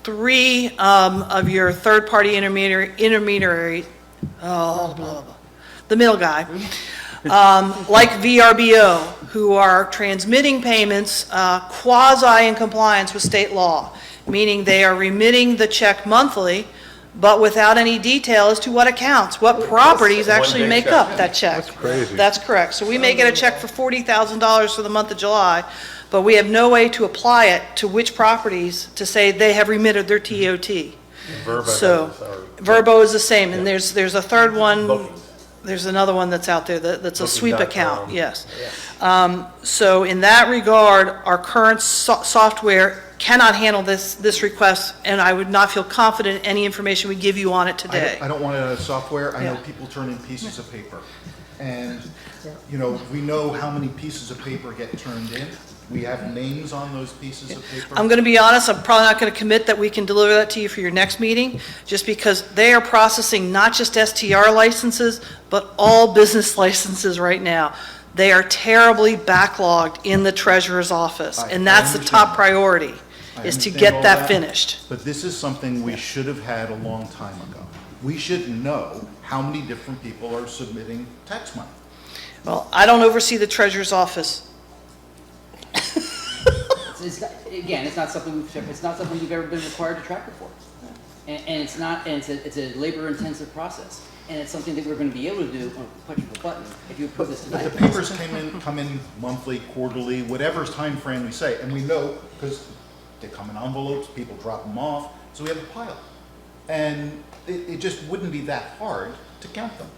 3 of your third-party intermediary, the middle guy, like VRBO, who are transmitting payments quasi in compliance with state law, meaning they are remitting the check monthly, but without any detail as to what accounts, what properties actually make up that check. That's crazy. That's correct. So we may get a check for $40,000 for the month of July, but we have no way to apply it to which properties to say they have remitted their TOT. So, Verbo is the same, and there's a third one, there's another one that's out there that's a sweep account, yes. So in that regard, our current software cannot handle this request, and I would not feel confident in any information we give you on it today. I don't want a software, I know Yeah. people turn in pieces of paper. And, you know, we know how many pieces of paper get turned in. We have names on those pieces of paper. I'm going to be honest, I'm probably not going to commit that we can deliver that to you for your next meeting, just because they are processing not just STR licenses, but all business licenses right now. They are terribly backlogged in the treasurer's office, and that's the top priority, I is to understand get all that finished. But this is something we should have had a long time ago. We should know how many different people are submitting tax money. Well, I don't oversee the treasurer's office. Again, it's not something we've ever been required to track before. And it's not, and it's a labor-intensive process. And it's something that we're going to be able to do on a push of a button if you approve this tonight. But the papers come in monthly, quarterly, whatever time frame we say, and we know, because they come in envelopes, people drop them off, so we have a pile. And it just wouldn't be that hard to count them.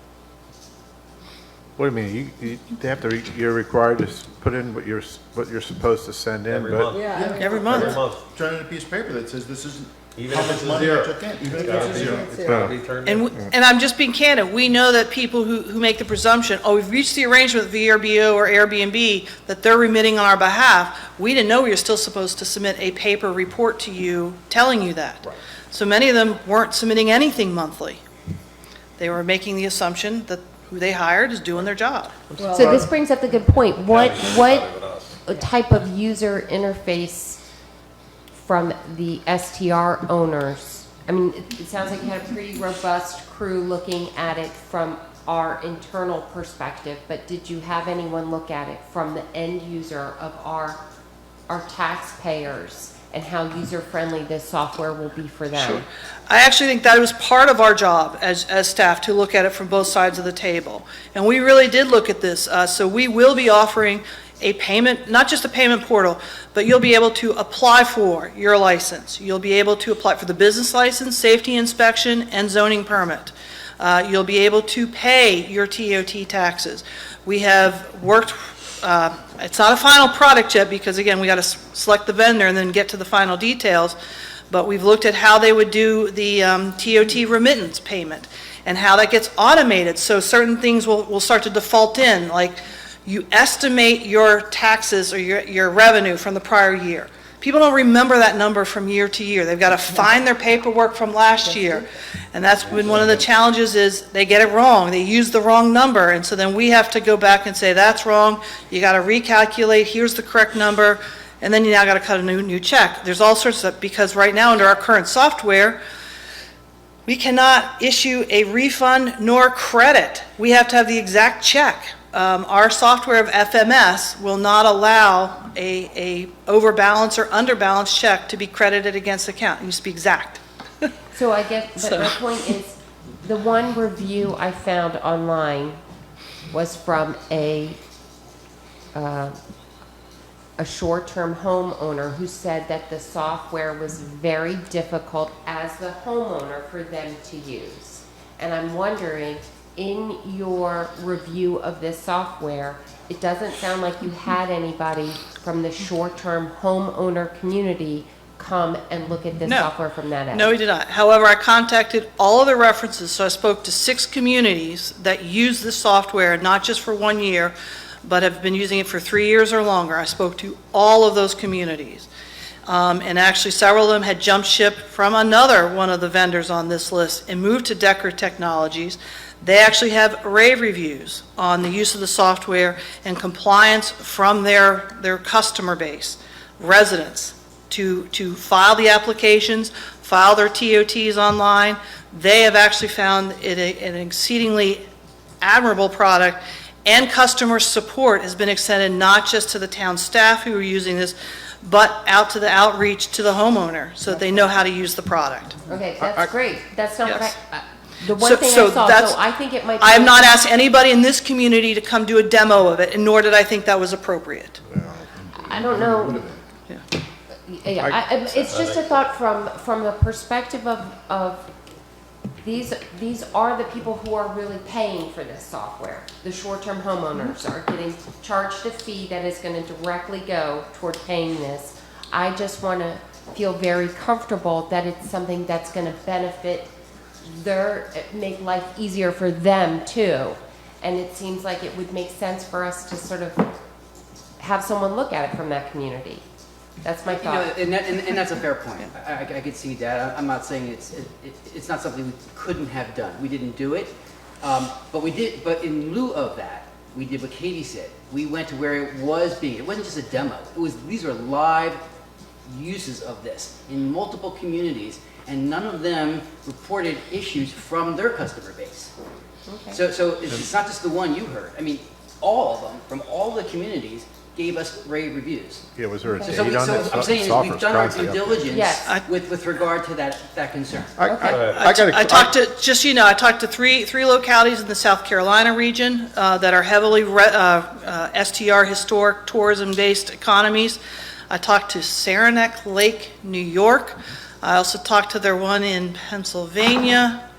What do you mean? They have to, you're required to put in what you're supposed to send in, Every but. month. Yeah, every month. Every month. Turn in a piece of paper that says this is Even how if much it's a money I zero. took in, even It's if gotta it's a be- zero. It's gotta be turned in. And I'm just being candid, we know that people who make the presumption, oh, we've reached the arrangement with VRBO or Airbnb that they're remitting on our behalf, we didn't know we were still supposed to submit a paper report to you telling you that. So many of them weren't submitting anything monthly. They were making the assumption that who they hired is doing their job. So this brings up a good point. What type of user interface from the STR owners? I mean, it sounds like you had a pretty robust crew looking at it from our internal perspective, but did you have anyone look at it from the end user of our taxpayers and how user-friendly this software will be for them? Sure. I actually think that was part of our job as staff, to look at it from both sides of the table. And we really did look at this. So we will be offering a payment, not just a payment portal, but you'll be able to apply for your license. You'll be able to apply for the business license, safety inspection, and zoning permit. You'll be able to pay your TOT taxes. We have worked, it's not a final product yet, because again, we got to select the vendor and then get to the final details, but we've looked at how they would do the TOT remittance payment and how that gets automated. So certain things will start to default in, like you estimate your taxes or your revenue from the prior year. People don't remember that number from year to year. They've got to find their paperwork from last year. And that's been one of the challenges, is they get it wrong. They use the wrong number. And so then we have to go back and say, that's wrong. You got to recalculate. Here's the correct number. And then you now got to cut a new check. There's all sorts of, because right now under our current software, we cannot issue a refund nor credit. We have to have the exact check. our software of FMS will not allow a overbalance or underbalance check to be credited against the account. It needs to be exact. So I guess, but my point is, the one review I found online was from a short-term homeowner who said that the software was very difficult as the homeowner for them to use. And I'm wondering, in your review of this software, it doesn't sound like you had anybody from the short-term homeowner community come and look at this No. software from that end. No, we did not. However, I contacted all of the references, so I spoke to 6 communities that use this software, not just for 1 year, but have been using it for 3 years or longer. I spoke to all of those communities. And actually, several of them had jumped ship from another one of the vendors on this list and moved to Decker Technologies. They actually have rave reviews on the use of the software and compliance from their customer base, residents, to file the applications, file their TOTs online. They have actually found it an exceedingly admirable product, and customer support has been extended not just to the town staff who are using this, but out to the outreach to the homeowner so that they know how to use the product. Okay, that's great. That's not what Yes. the one So- thing so I saw, that's- so I think it might be. I have not asked anybody in this community to come do a demo of it, and nor did I think that was appropriate. I don't know. Yeah, it's just a thought from the perspective of these are the people who are really paying for this software. The short-term homeowners are getting charged a fee that is going to directly go toward paying this. I just want to feel very comfortable that it's something that's going to benefit make life easier for them too. And it seems like it would make sense for us to sort of have someone look at it from that community. That's my thought. And that's a fair point. I could see that. I'm not saying it's not something we couldn't have done. We didn't do it, but we did. But in lieu of that, we did what Katie said. We went to where it was being. It wasn't just a demo. These are live uses of this in multiple communities, and none of them reported issues from their customer base. Okay. So it's not just the one you heard. I mean, all of them from all the communities gave us rave reviews. Yeah, was there a So date on that? I'm saying is we've done our due diligence Yes. with regard to that concern. I talked to, just so you know, I talked to three localities in the South Carolina region that are heavily STR, historic tourism-based economies. I talked to Saranac Lake, New York. I also talked to their one in Pennsylvania,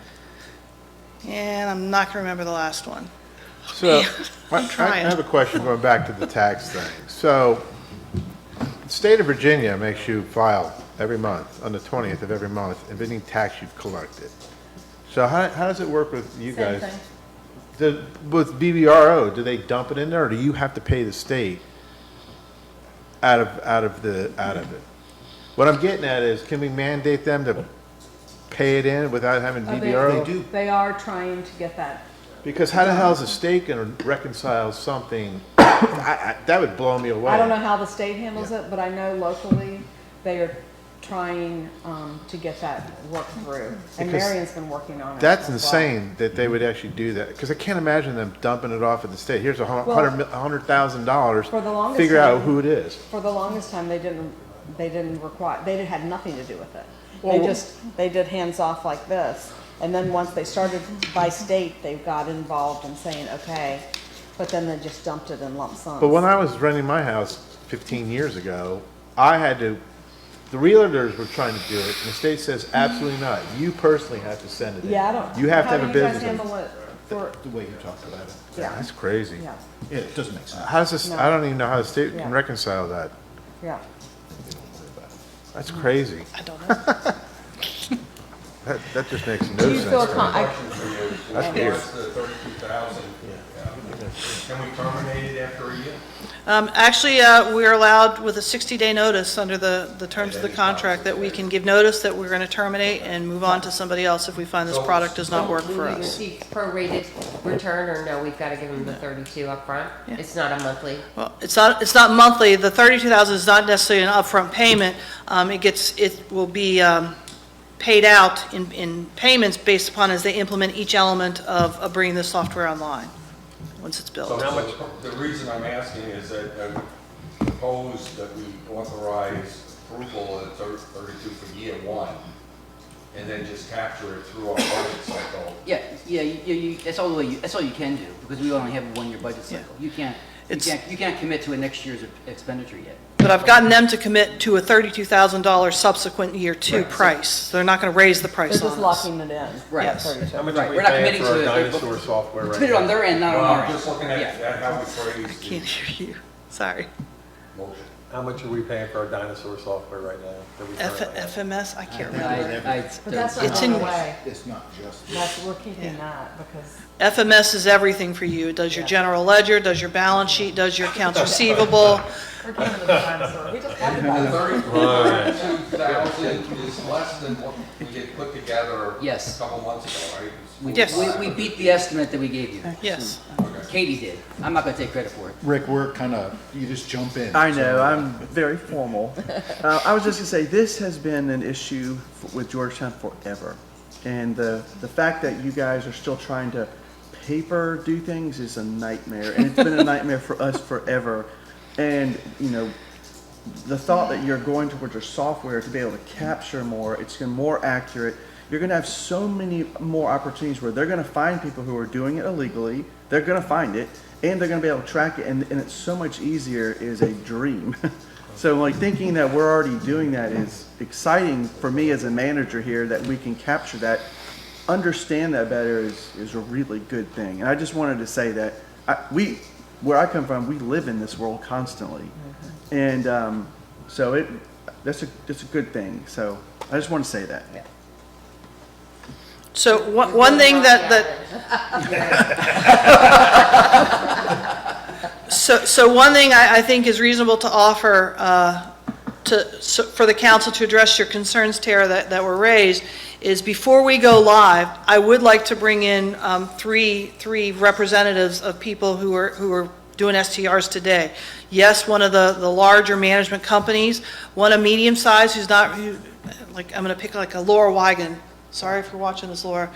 and I'm not going to remember the last one. So, I'm I trying. have a question going back to the tax thing. So, the state of Virginia makes you file every month, on the 20th of every month, of any tax you've collected. So how does it work with you Same guys? thing. With BBRO, do they dump it in there, or do you have to pay the state out of it? What I'm getting at is, can we mandate them to pay it in without having BBRO? They are trying to get that. Because how the hell is the state going to reconcile something? That would blow me away. I don't know how the state handles it, but I know locally they are trying to get that worked through. And Because Marion's been working on it. That's as well. insane that they would actually do that, because I can't imagine them dumping it off at the state. Here's Well, $100,000, for the longest figure out time- who it is. For the longest time, they didn't require, they had nothing to do with it. Well, They did hands off like this. And then once they started by state, they got involved in saying, okay, but then they just dumped it in lump sums. But when I was renting my house 15 years ago, the realtors were trying to do it, and the state says, absolutely not. You personally have to send it in. Yeah, I don't. You have to how have a do you guys business. handle it for, The way you talked about it. yeah, That's crazy. yeah, Yeah, it doesn't make sense. How's this, No. I don't even know how the state Yeah. can reconcile that. yeah. That's crazy. I don't know. That just makes no Do you sense feel to me. Question for you. That's Regards weird. to the 32,000, can we terminate it after a year? Actually, we are allowed with a 60-day notice under the terms of the contract that we can give notice that we're going to terminate and move on to somebody else if we find this product does not work for Will we us. receive prorated return, or no, we've got to give them the 32 up front? It's not a monthly? Well, it's not monthly. The 32,000 is not necessarily an upfront payment. It will be paid out in payments based upon as they implement each element of bringing the software online. once it's built. So how much, The reason I'm asking is that I would propose that we authorize approval at 32 for year one, and then just capture it through our budget cycle. Yeah, that's all you can do, because we only have a one-year budget cycle. You can't commit to a next year's expenditure yet. But I've gotten them to commit to a $32,000 subsequent year two Right. price. They're not going to raise the price They're on just us. locking it in. Right. Yes. how much Right, are we we're not paying committing for our to it. dinosaur software right Put it on now? their end, not on Well, our I'm end. just looking Yeah. at how we I phrase the can't hear you. Sorry. motion. How much are we paying for our dinosaur software right now? that we currently have? FMS, I can't remember. But that's not It's going in- away. It's not just. We're keeping that because. FMS is everything for you. It does your general ledger, does your balance sheet, does your accounts receivable. We're giving them the dinosaur. We just had the dinosaur. 32,000 is less than what we had put together Yes. a couple months ago, right? Yes. We beat the estimate that we gave you. Yes. Katie did. I'm not gonna take credit for it. Rick, we're kind of, you just jump in. I know, So- I'm very formal. I was just gonna say, this has been an issue with Georgetown forever. And the fact that you guys are still trying to paper do things is a nightmare. And it's been a nightmare for us forever. And, you know, the thought that you're going towards your software to be able to capture more, it's gonna be more accurate. You're gonna have so many more opportunities where they're gonna find people who are doing it illegally, they're gonna find it, and they're gonna be able to track it, and it's so much easier is a dream. So like thinking that we're already doing that is exciting for me as a manager here, that we can capture that, understand that better is a really good thing. And I just wanted to say that where I come from, we live in this world constantly. And so that's a good thing. So I just want to say that. So one thing So one thing I think is reasonable to offer for the council to address your concerns, Tara, that were raised, is before we go live, I would like to bring in three representatives of people who are doing STRs today. Yes, one of the larger management companies, one a medium size I'm going to pick like a Laura Wigan. Sorry if you're watching this, Laura.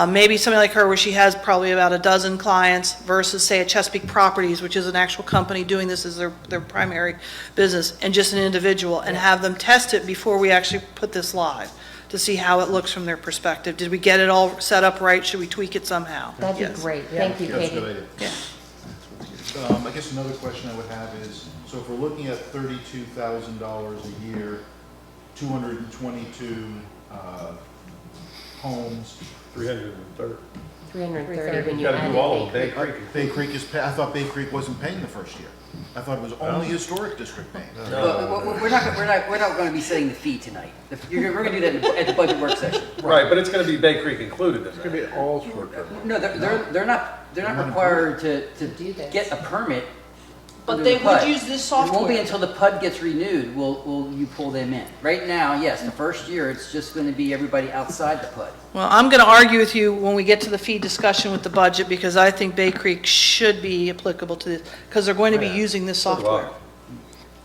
Maybe something like her where she has probably about a dozen clients versus, say, a Chesapeake Properties, which is an actual company doing this as their primary business, and just an individual, and have them test it before we actually put this live to see how it looks from their perspective. Did we get it all set up right? Should we tweak it somehow? That'd be Yes. great. Thank you, That's a Katie. good idea. Yeah. I guess another question I would have is, so if we're looking at $32,000 a year, 222 homes. 330. 330 when you You gotta add do all in of Bay Bay Creek. Creek. Bay Creek I thought Bay Creek wasn't paying the first year. I thought it was only historic district paying. But we're not gonna be setting the fee tonight. We're gonna do that at the budget work session. Right, but it's gonna be Bay Creek included in that. It's going to be all short-term. No, they're not required to do this. get a permit. But under they the would PUD. use this It won't be software. until the PUD gets renewed will you pull them in. Right now, yes, the first year, it's just gonna be everybody outside the PUD. Well, I'm going to argue with you when we get to the fee discussion with the budget, because I think Bay Creek should be applicable to this, because they're going to be using this So do I. software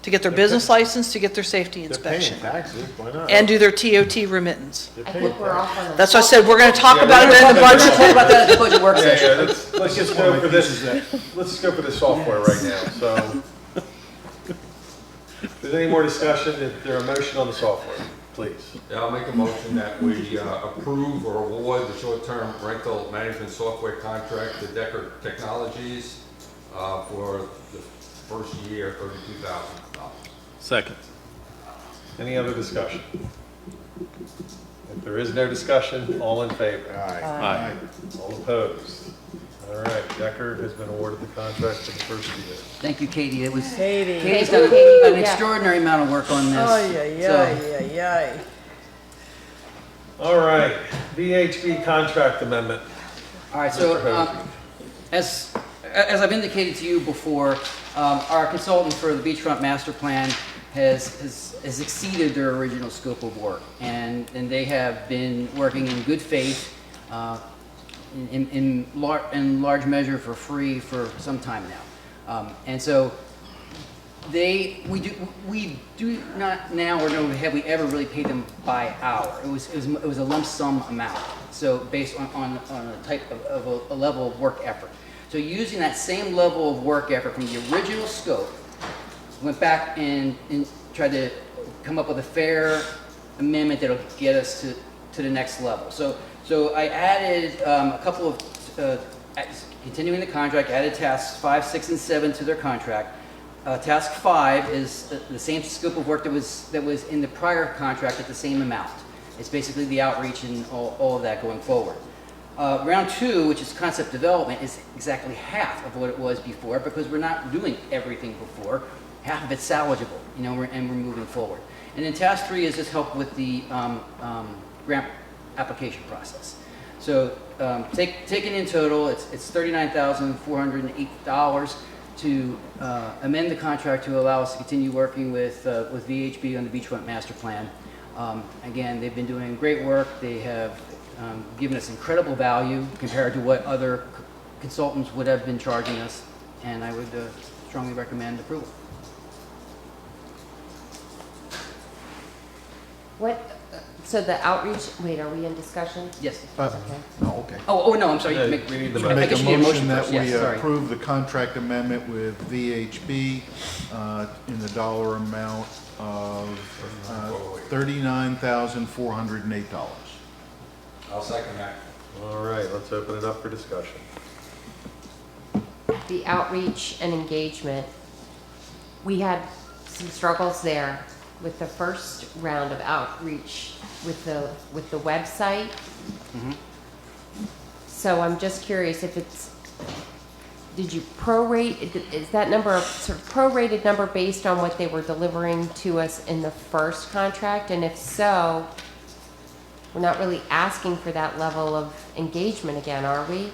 to get their business license, to get their safety They're paying inspection, taxes, why not? and do their TOT remittance. They're I paying think we're off on a. That's why I said we're going to talk Yeah, about it in the We're gonna budget. talk about that at the budget work Yeah, session. let's just go for this, let's just go for this software right now, so. If there's any more discussion, if there a motion on the software, please. Yeah, I'll make a motion that we approve or award the short-term rental management software contract to Decker Technologies for the first year, $32,000. Second. Any other discussion? If there is no discussion, all in favor? Aye. All opposed? All right, Decker has been awarded the contract for the first year. Thank you, Katie. It was, Katie. Katie's done Katie, an yeah. extraordinary amount of work on this. So- All right, VHB contract amendment. All right, so, Mr. Hosey. as I've indicated to you before, our consultant for the beachfront master plan has exceeded their original scope of work, and they have been working in good faith, in large measure for free for some time now. And so we do not now, or no, have we ever really paid them by hour. It was a lump sum amount, so based on a type of a level of work effort. So using that same level of work effort from the original scope, went back and tried to come up with a fair amendment that'll get us to the next level. So I added a couple of, continuing the contract, added tasks 5, 6, and 7 to their contract. Task 5 is the same scope of work that was in the prior contract at the same amount. It's basically the outreach and all of that going forward. Round 2, which is concept development, is exactly half of what it was before because we're not doing everything before. Half of it's salvageable, and we're moving forward. And then task 3 is just help with the grant application process. So taken in total, it's $39,408 to amend the contract to allow us to continue working with VHB on the Beachfront Master Plan. Again, they've been doing great work. They have given us incredible value compared to what other consultants would have been charging us, and I would strongly recommend approval. So the outreach, wait, are we in discussion? Yes. Oh, okay. Oh, no, I'm sorry. Yeah, Make we need the I Make guess a you need a motion that first. we Yes, sorry. approve the contract amendment with VHB in the dollar amount of $39,408. I'll second that. All right, let's open it up for discussion. The outreach and engagement, we had some struggles there with the first round of outreach with the website. Mhm. So I'm just curious if did you prorate, is that number a sort of prorated number based on what they were delivering to us in the first contract? And if so, we're not really asking for that level of engagement again, are we?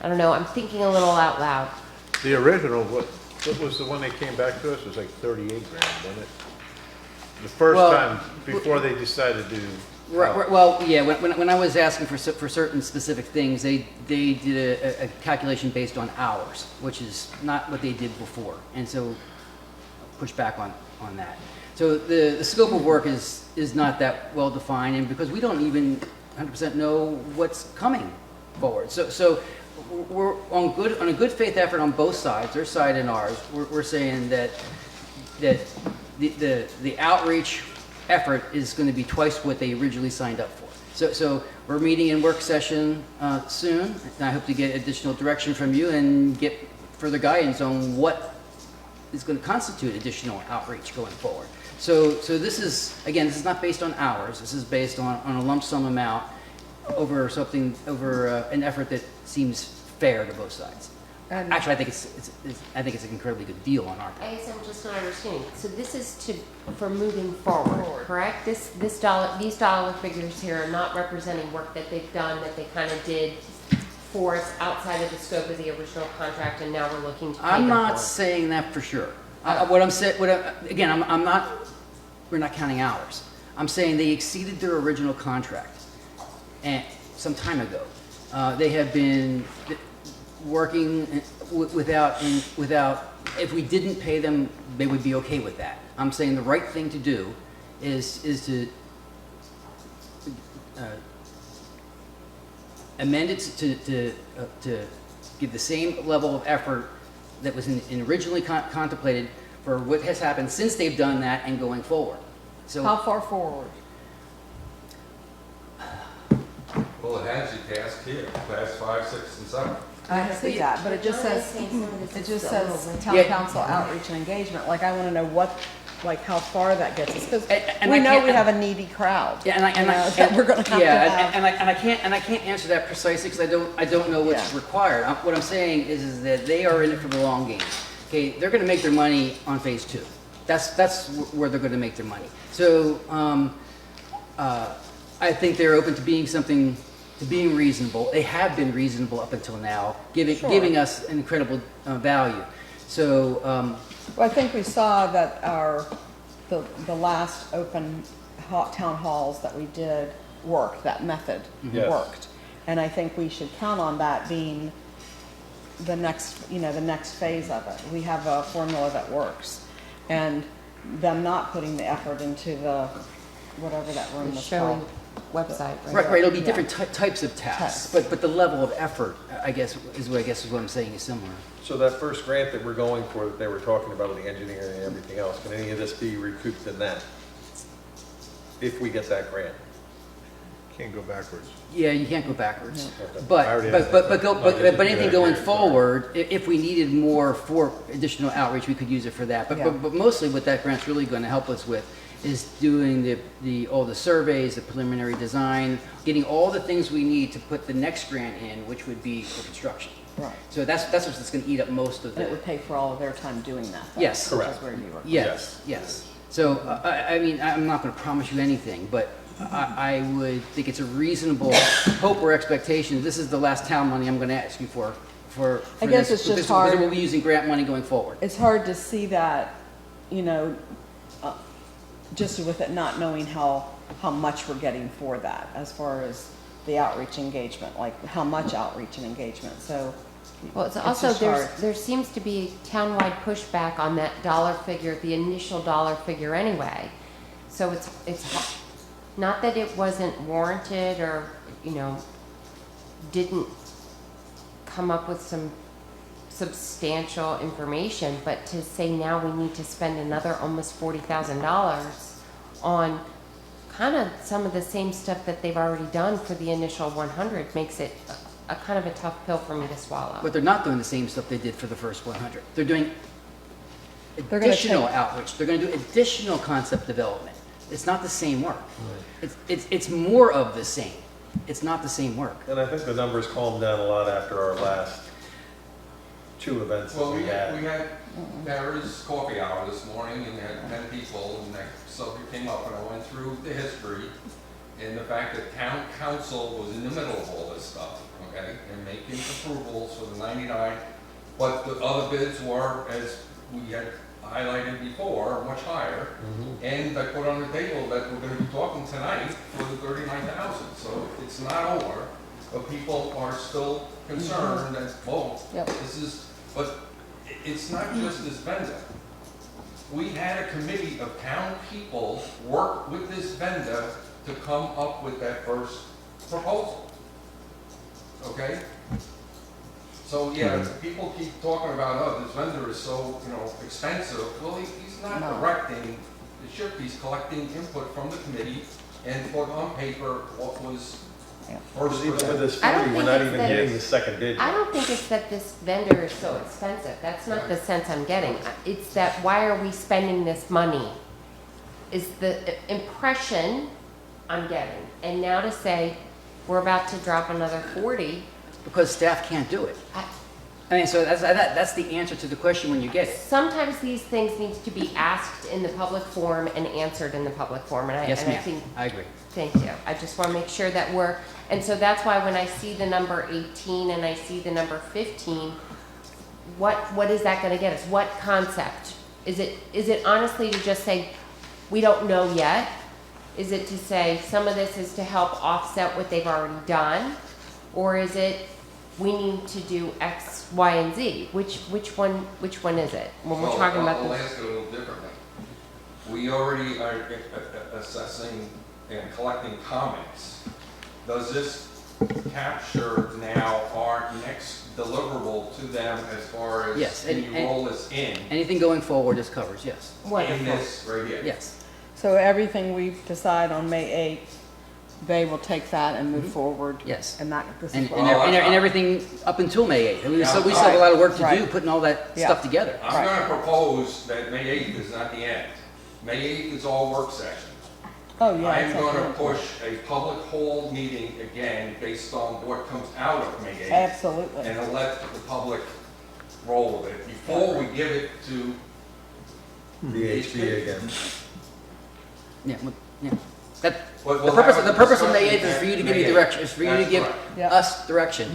I don't know, I'm thinking a little out loud. The original, what was the one they came back to us, it was like 38 grand, wasn't it? The first Well, time, before they decided to. Right, well, yeah, when I was asking for certain specific things, they did a calculation based on hours, which is not what they did before, and so push back on that. So the scope of work is not that well defined, and because we don't even 100% know what's coming forward. So we're on a good faith effort on both sides, their side and ours. We're saying that the outreach effort is going to be twice what they originally signed up for. So we're meeting in work session soon, and I hope to get additional direction from you and get further guidance on what is going to constitute additional outreach going forward. So this is, again, this is not based on hours. This is based on a lump sum amount over an effort that seems fair to both sides. Actually, I think it's an incredibly good deal on our part. I guess I'm just not understanding. So this is for moving forward, correct? These dollar figures here are not representing work that they've done that they kind of did for us outside of the scope of the original contract, and now we're looking to pay I'm them not for it. saying that for sure. Oh. We're not counting hours. I'm saying they exceeded their original contract some time ago. They have been working without, if we didn't pay them, they would be okay with that. I'm saying the right thing to do is to amend it to give the same level of effort that was originally contemplated for what has happened since they've done that and going forward. So How far forward? Well, it has your task here, task 5, 6, and 7. I see that, but it just says, town Yeah. council outreach and engagement, like I wanna know how far that gets us, because And we I know can't- we have a needy crowd. Yeah, and I that we're gonna have to have. I can't answer that precisely because I don't know what's Yeah. required. What I'm saying is that they are in it for the long game. Okay, they're going to make their money on phase 2. That's where they're going to make their money. So I think they're open to being reasonable. They have been reasonable up until now, giving us an incredible value. So. Well, I think we saw that the last open town halls that we did worked, that method Yes. worked. And I think we should count on that being the next phase of it. We have a formula that works. And them not putting the effort into whatever that room was called. website, right? Right, it'll be Yeah. different types of tasks, but the level of effort, I guess is what I'm saying is similar. So that first grant that we're going for, that they were talking about with the engineering and everything else, can any of this be recouped in that? If we get that grant? Can't go backwards. Yeah, you can't go backwards. I But, already but, asked but, that but, question. but, but anything going forward, if we needed more for additional outreach, we could use it for that. Yeah. But mostly what that grant's really gonna help us with is doing all the surveys, the preliminary design, getting all the things we need to put the next grant in, which would be for construction. Right. So that's what's gonna eat up most of And it the. would pay for all of their time doing that. though, Yes. which is Correct. where you were. Yes. So, I mean, I'm not gonna promise you anything, but I would think it's a reasonable hope or expectation. This is the last town money I'm gonna ask you for I guess this, it's just because hard. we'll be using grant money going forward. It's hard to see that, you know, just with it not knowing how much we're getting for that, as far as the outreach engagement, like how much outreach and engagement, so. Well, it's also, just hard. there seems to be townwide pushback on that dollar figure, the initial dollar figure anyway. So it's not that it wasn't warranted or, you know, didn't come up with some substantial information, but to say now we need to spend another almost $40,000 on kind of some of the same stuff that they've already done for the initial 100 makes it a kind of a tough pill for me to swallow. But they're not doing the same stuff they did for the first 100. They're doing gonna additional take- outreach. They're gonna do additional concept development. It's not the same work. It's more of the same. It's not the same work. And I think the numbers calmed down a lot after our last two events that Well, we we had. had Barry's coffee hour this morning, and we had 10 people, and that subject came up, and I went through the history, and the fact that town council was in the middle of all this stuff, okay, and making approvals for the 99, but the other bids were, as we had highlighted before, much higher, and I put on the table that we're gonna be talking tonight for the 39,000, so it's not over, but people are still concerned that, whoa, Yep. this is, but it's not just this vendor. We had a committee of town people work with this vendor to come up with that first proposal. Okay? So, yeah, people keep talking about, oh, this vendor is so, expensive. Well, he's not No. directing the ship, he's collecting input from the committee and put on paper what was first. Even with this I don't 40, we're think not it's even that- hitting the second digit. I don't think it's that this vendor is so expensive. That's not the sense I'm getting. It's that why are we spending this money is the impression I'm getting. And now to say we're about to drop another 40. Because staff can't do it. I mean, so that's the answer to the question when you get it. Sometimes these things need to be asked in the public forum and answered in the public forum. And Yes, and I ma'am. think I agree. Thank you. I just want to make sure that and so that's why when I see the number 18 and I see the number 15, what is that going to get us? What concept? Is it honestly to just say, we don't know yet? Is it to say some of this is to help offset what they've already done? Or is it, we need to do X, Y, and Z? Which one is it? When we're talking about I'll this? ask it a little differently. We already are assessing and collecting comments. Does this capture now our next deliverable to them as far as Yes, when you roll this in? Anything going forward, this covers, yes. In this right here? Yes. So everything we decide on May 8th, they will take that and move forward? Yes. And this And, is and, what. and everything up until May 8th. I mean, we Yeah, still have a lot of work to do, right. putting all that Yeah. stuff together. I'm gonna propose that May 8th is not the end. May 8th is all work session. Oh, yeah. I'm it's gonna okay. push a public hold meeting again based on what comes out of May 8th. Absolutely. And let the public roll with it before we give it to The HB again. Yeah, yeah. That, But the we'll purpose, have a the purpose of May 8th is discussion for you to at give me May 8th. direction, is for you to That's give right. us direction.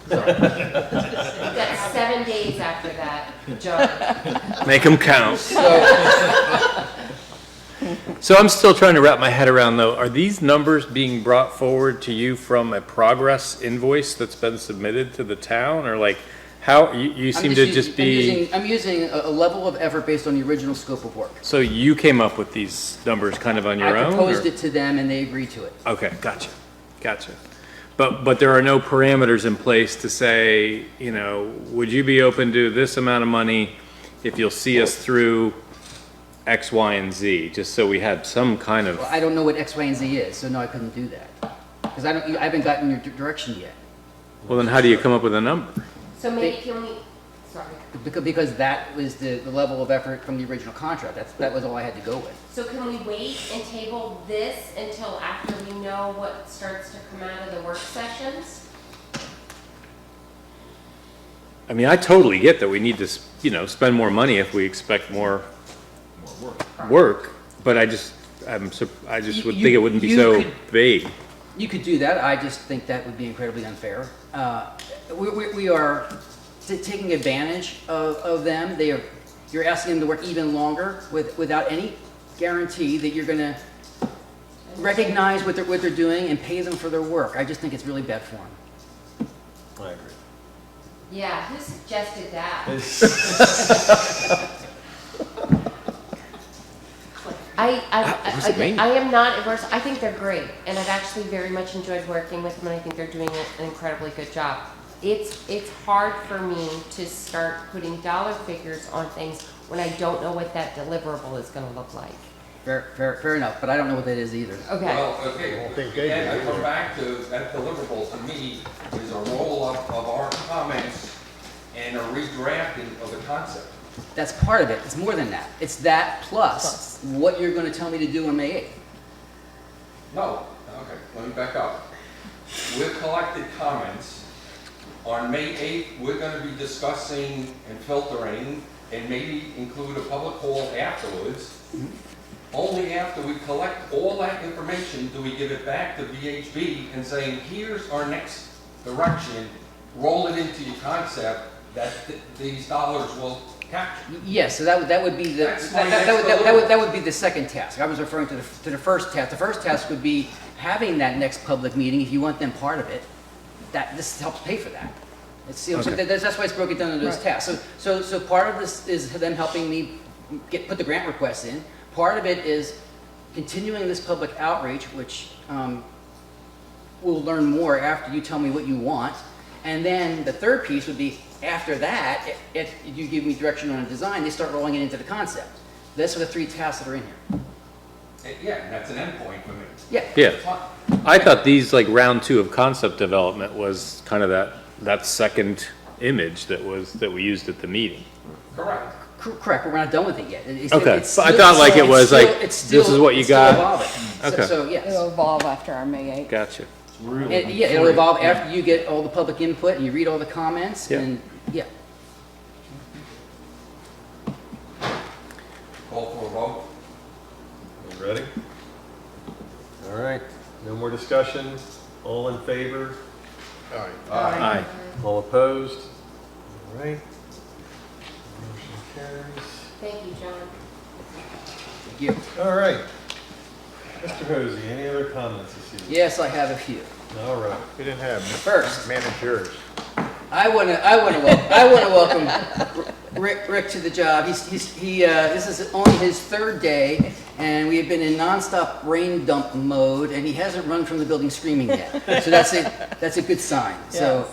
That's 7 days after that, Joe. Make them count. So, So I'm still trying to wrap my head around, though, are these numbers being brought forward to you from a progress invoice that's been submitted to the town? Or like, How, you seem to just be, I'm using a level of effort based on the original scope of work. so you came up with these numbers kind of on your I own? proposed or- it to them and they agreed to it. Okay, gotcha. But there are no parameters in place to say, you know, would you be open to this amount of money if you'll see us through X, Y, and Z, just so we had some kind of, Well, I don't know what X, Y, and Z is, so no, I couldn't do that. Because I haven't gotten your direction yet. well, then how do you come up with a number? So maybe can we, sorry. Because that was the level of effort from the original contract. That was all I had to go with. So can we wait and table this until after we know what starts to come out of the work sessions? I mean, I totally get that we need to, you know, spend more money if we expect more work, but I just would think it wouldn't be so vague. You could do that. I just think that would be incredibly unfair. We are taking advantage of them. You're asking them to work even longer without any guarantee that you're going to recognize what they're doing and pay them for their work. I just think it's really bad form. I agree. Yeah, who suggested that? What does it mean? I am not averse. I think they're great, and I've actually very much enjoyed working with them, and I think they're doing an incredibly good job. It's hard for me to start putting dollar figures on things when I don't know what that deliverable is going to look like. Fair enough, but I don't know what that is either. Okay. Well, okay, again, I come back to that deliverable to me is a roll-up of our comments and a redrafting of the concept. That's part of it. It's more than that. It's that plus what you're going to tell me to do on May 8th. No, okay, let me back up. With collected comments, on May 8th, we're gonna be discussing and filtering and maybe include a public call afterwards. Only after we collect all that information do we give it back to VHB and saying, here's our next direction, roll it into your concept that these dollars will capture. Yes, so that would be the That's my that would be the second task. I was referring to the first task. The first task would be having that next public meeting if you want them part of it. This helps pay for that. It's, you know, so that's why it's broken down into those tasks. So part of this is them helping me put the grant requests in. Part of it is continuing this public outreach, which we'll learn more after you tell me what you want. And then the third piece would be after that, if you give me direction on a design, they start rolling it into the concept. Those are the three tasks that are in here. Yeah, and that's an endpoint for me. Yeah. I thought these, like, round 2 of concept development was kind of that second image that we used at the meeting. Correct. Correct, but we're not done with it yet. Okay, but I thought like it was like, this is what you got. Okay. So, yes. It'll evolve after our May 8th. Gotcha. Yeah, it'll evolve after you get all the public input and you read all the comments and, yeah. Call for a vote. You ready? All right, no more discussion. All in favor? Aye. All opposed? All right. Motion carries. Thank you, John. Thank you. All right. Mr. Hosey, any other comments this evening? Yes, I have a few. All right. We didn't have First, managers. I want to welcome Rick to the job. This is only his third day, and we have been in nonstop rain dump mode, and he hasn't run from the building screaming yet. So that's a good sign. So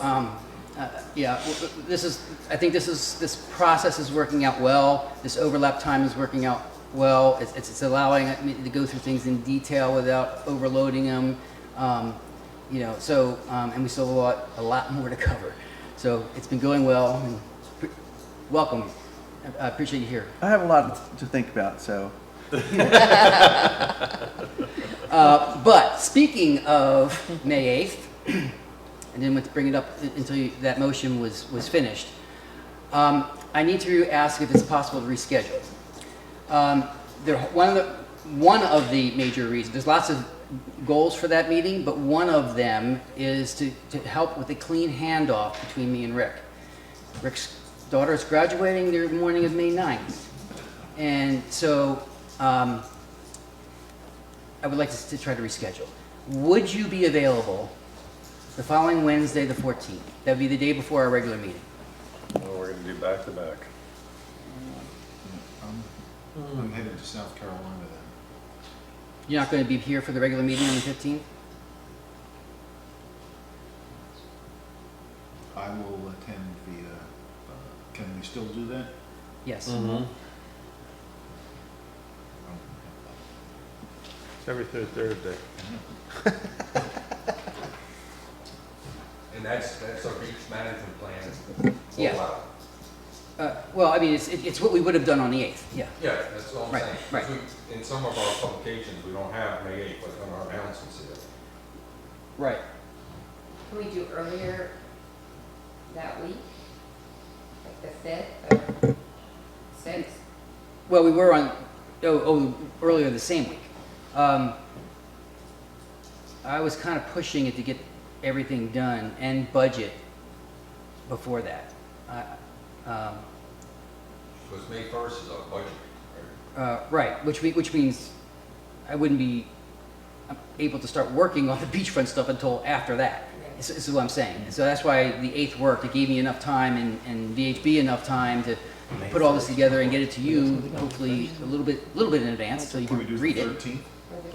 yeah, I think this process is working out well. This overlap time is working out well. It's allowing me to go through things in detail without overloading them. You know, so and we still have a lot more to cover. So it's been going well. And welcome. I appreciate you here. I have a lot to think about, so. But speaking of May 8th, and then to bring it up until that motion was finished, I need to ask if it's possible to reschedule. One of the major reasons, there's lots of goals for that meeting, but one of them is to help with a clean handoff between me and Rick. Rick's daughter is graduating the morning of May 9th. And so I would like to try to reschedule. Would you be available the following Wednesday, the 14th? That would be the day before our regular meeting. back to back. I'm headed to South Carolina then. You're not going to be here for the regular meeting on the 15th? I will attend via, can we still do that? Yes. Mm-hmm. It's every third Thursday. And that's our beach management plan. Yeah. rollout. Well, I mean, it's what we would have done on the 8th, yeah. Yeah, that's all I'm Right, saying. right. In some of our publications, we don't have May 8th, but on our announcements here. Right. Can we do earlier that week? Like the 5th or 6th? Well, we were on, earlier the same week. I was kind of pushing it to get everything done and budget before that. Because May 1st is our budget, Right, which means I wouldn't be able to start working on the beachfront stuff until after that. This is what I'm saying. So that's why the 8th worked. It gave me enough time and VHB enough time to put all this together and get it to you, hopefully a little bit in advance, so you can read it. 13th?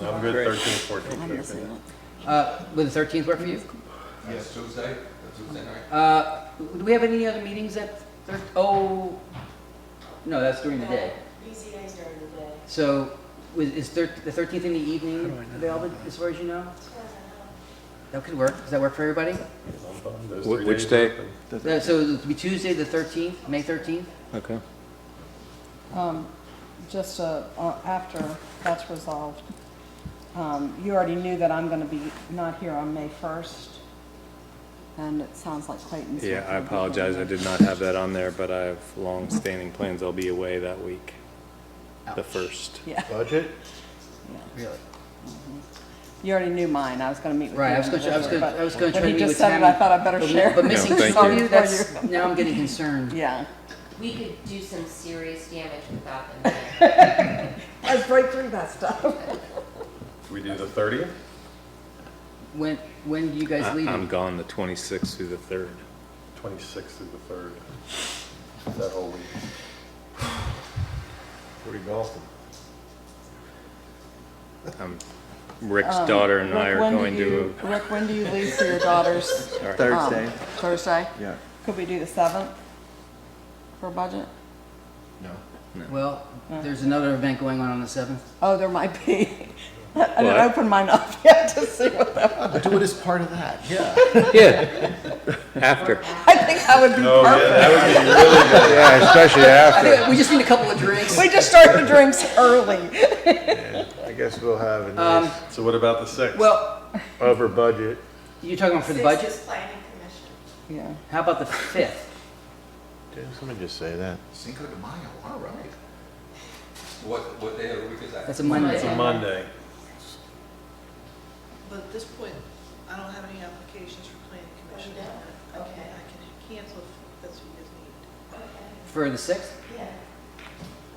I'm good, 13th, 14th. Would the 13th work for you? Yes, Tuesday, the Tuesday night. Do we have any other meetings that, no, that's during the day. BCA's during the day. So is the 13th in the evening available, as far as you know? That could work. Does that work for everybody? Which day? So it would be Tuesday, the 13th, May 13th? Okay. Just after that's resolved, you already knew that I'm going to be not here on May 1st, and it sounds like Clayton's. Yeah, I apologize. I did not have that on there, but I have long-standing plans. I'll be away that week, the 1st. Yeah. Budget? Really? You already knew mine. I was going to meet with Right, you. I was going to try to When he meet just with said Tammy. it, I thought I'd better share. But missing No, thank two of you. you, that's, now I'm getting concerned. Yeah. We could do some serious damage without them there. Let's break through that stuff. We do the 30th? When do you guys leave? I'm gone the 26th through the 3rd. 26th through the 3rd. That whole week. Where are you golfing? Rick's daughter and I are going to. Rick, when do you leave for your daughter's? Thursday. Thursday? Yeah. Could we do the 7th for budget? No. Well, there's another event going on the 7th. Oh, there might be. I didn't What? open mine up yet to see what that was. Do it as part of that, yeah. Yeah. After. I think that would be perfect. That would be really good. Yeah, especially I after. think we just need a couple of drinks. We just started the drinks early. I guess we'll have a nice So what about the 6th? Well, over budget. you're talking about for the budget? Planning Commission. Yeah. How about the 5th? Didn't somebody just say that? Cinco de Mayo, all right. What day of the week is that? That's a Monday. It's a Monday. But at this point, I don't have any applications for planning commission. Oh, you don't? Okay. I can cancel if that's what you guys need. For the 6th? Yeah.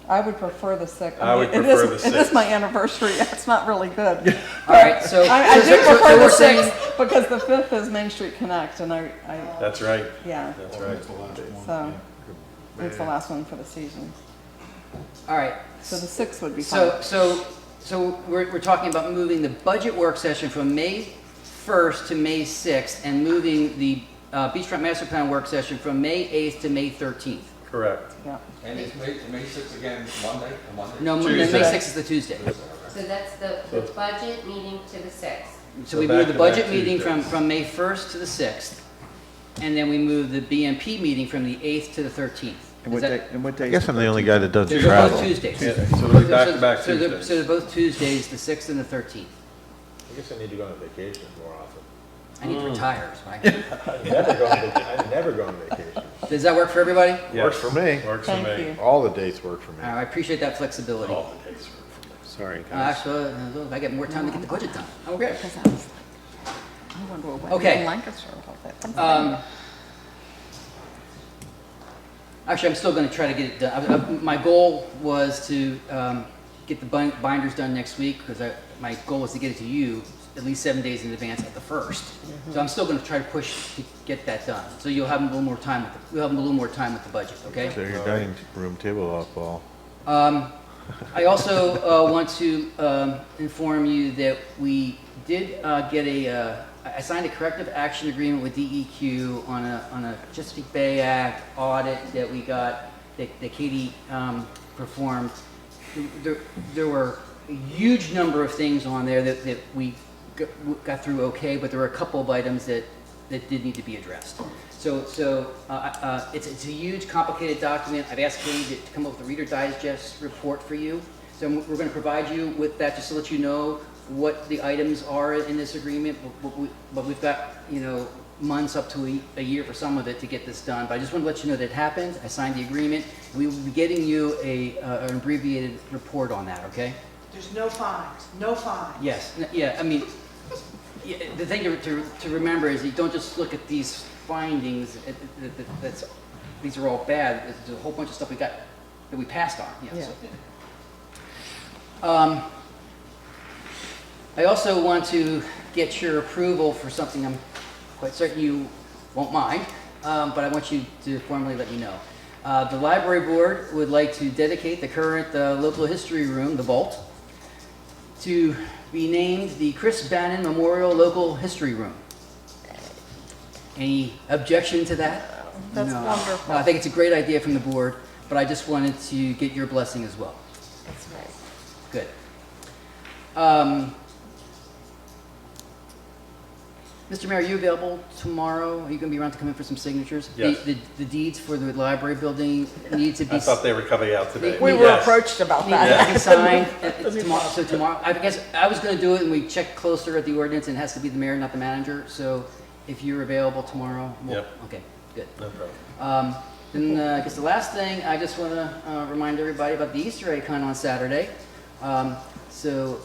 I would prefer the 6th. I would mean, prefer it the is, It is 6th. my anniversary. It's not really good. All right, so. I so- do so prefer we're the saying- 6th because the 5th is Main Street Connect and I That's right. yeah. That's Oh, right. that's the last one. So it's the last one for the season. All right. So the 6th would be fine. So we're talking about moving the budget work session from May 1st to May 6th and moving the beachfront master plan work session from May 8th to May 13th. Correct. Yeah. And it's May 6th again, Monday, a Monday? No, May Tuesday. 6th is the Tuesday. So that's the budget meeting to the 6th. So we So move the back-to-back budget meeting Tuesdays. from May 1st to the 6th, and then we move the BMP meeting from the 8th to the 13th. And what day? And what day? I guess I'm the only guy that doesn't They're travel. both Tuesdays. Yeah, so it'll be back-to-back So they're Tuesdays. both Tuesdays, the 6th and the 13th. I guess I need to go on vacation more often. I need to retire, so I I never go on vacation. Does that work for everybody? Yes. Works for me. Works for Thank me. you. All the dates work for me. I appreciate that flexibility. All the dates work for me. Sorry, guys. Actually, if I get more time to get the budget done. Okay. Because I was like, I wonder what Okay. in Lancaster about that. Actually, I'm still going to try to get it done. My goal was to get the binders done next week, because my goal is to get it to you at least 7 days in advance at the first. So I'm still gonna try to push to get that done. So you'll have a little more time with the budget, okay? So your dining room table off, Paul. I also want to inform you that we did get I signed a corrective action agreement with DEQ on a Chesapeake Bay Act audit that we got, that Katie performed. There were a huge number of things on there that we got through okay, but there were a couple of items that did need to be addressed. So it's a huge, complicated document. I've asked Katie to come up with a Reader Digest report for you. So we're going to provide you with that just to let you know what the items are in this agreement. But we've got, months up to a year for some of it to get this done. But I just want to let you know that it happened. I signed the agreement. We will be getting you an abbreviated report on that, okay? There's no fines, no fines. Yes, yeah, I mean, the thing to remember is you don't just look at these findings, these are all bad. There's a whole bunch of stuff that we passed on. Yeah. So. I also want to get your approval for something I'm quite certain you won't mind, but I want you to formally let me know. The library board would like to dedicate the current local history room, the vault, to be named the Chris Bannon Memorial Local History Room. Any objection to that? That's wonderful. I think it's a great idea from the board, but I just wanted to get your blessing as well. That's right. Good. Mr. Mayor, are you available tomorrow? Are you going to be around to come in for some signatures? Yes. The deeds for the library building need to be... I thought they were coming out today. We were approached about Need that. to be signed tomorrow. So tomorrow, I guess I was going to do it and we checked closer at the ordinance and it has to be the mayor, not the manager. So if you're available tomorrow, Yep. Okay, good. No problem. Then I guess the last thing, I just want to remind everybody about the Easter egg hunt on Saturday. So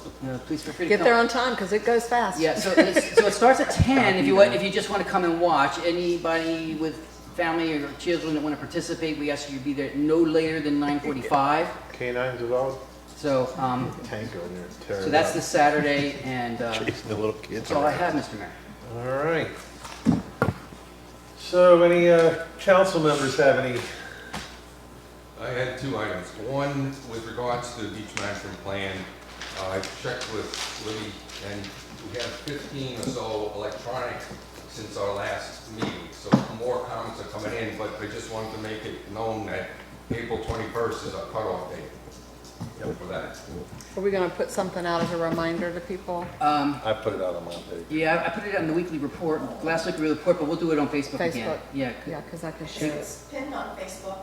please feel free to Get come. there on time, because it goes fast. Yeah, so it starts at 10 if you just want to come and watch. Anybody with family or children that want to participate, we ask you to be there no later than 9:45. Canines involved? So, Tank over there, tear so it that's up. this Saturday, and Chasing the little kids that's all I around. have, Mr. Mayor. All right. So any council members have any? I had two items. One, with regards to the beach management plan, I checked with Libby, and we have 15 or so electronic since our last meeting, so more comments are coming in, but I just wanted to make it known that April 21st is our cutoff date for that. Are we going to put something out as a reminder to people? I put it out on my page. Yeah, I put it on the weekly report, last weekly report, but we'll do it on Facebook again. Facebook. Yeah. Yeah, because I can share it. It's pinned on Facebook.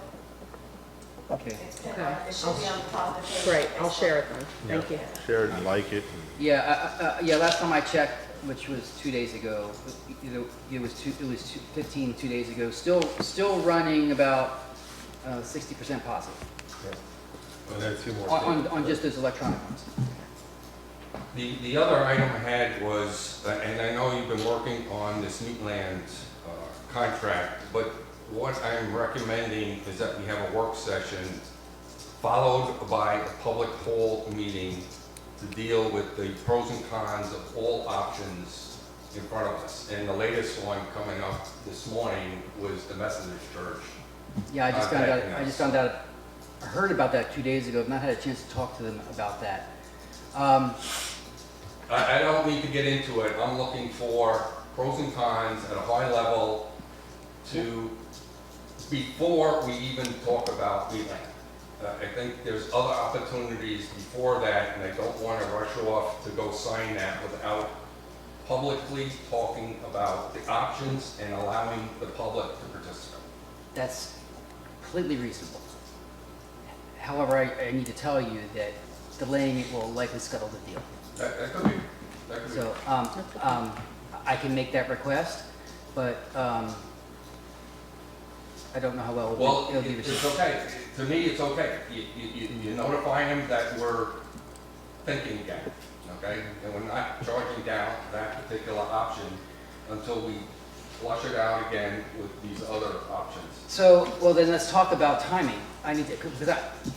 Okay. It's pinned Okay. on, it should be on the top of the page. Great, I'll share it then. Thank you. Share it and like it. Yeah, last time I checked, which was 2 days ago, it was 15 2 days ago, still running about 60% positive And then two more. on just those electronic ones. The other item I had was, and I know you've been working on this Newtland contract, but what I'm recommending is that we have a work session followed by a public poll meeting to deal with the pros and cons of all options in front of us. And the latest one coming up this morning was the Methodist Church. Yeah, I just found out, I heard about that 2 days ago, I've not had a chance to talk to them about that. I don't need to get into it. I'm looking for pros and cons at a high level before we even talk about Wheatland. I think there's other opportunities before that, and I don't want to rush off to go sign that without publicly talking about the options and allowing the public to participate. That's completely reasonable. However, I need to tell you that delaying it will likely scuttle the deal. That could be. That could be. So, I can make that request, but, I don't know how well it'll be received. It's okay. To me, it's okay. You notify them that we're thinking again, okay? And we're not charging down that particular option until we flush it out again with these other options. So, well then let's talk about timing. I need to, because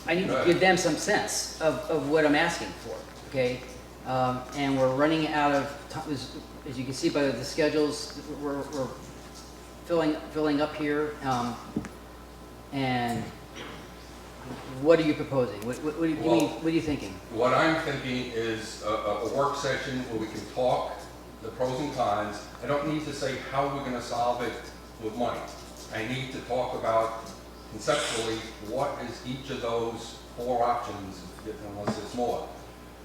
I need to give them some sense of what I'm asking for, okay? And we're running out of time, as you can see by the schedules, we're filling up here. And what are you proposing? What are you thinking? What I'm thinking is a work session where we can talk the pros and cons. I don't need to say how we're gonna solve it with money. I need to talk about conceptually what is each of those 4 options, unless it's more,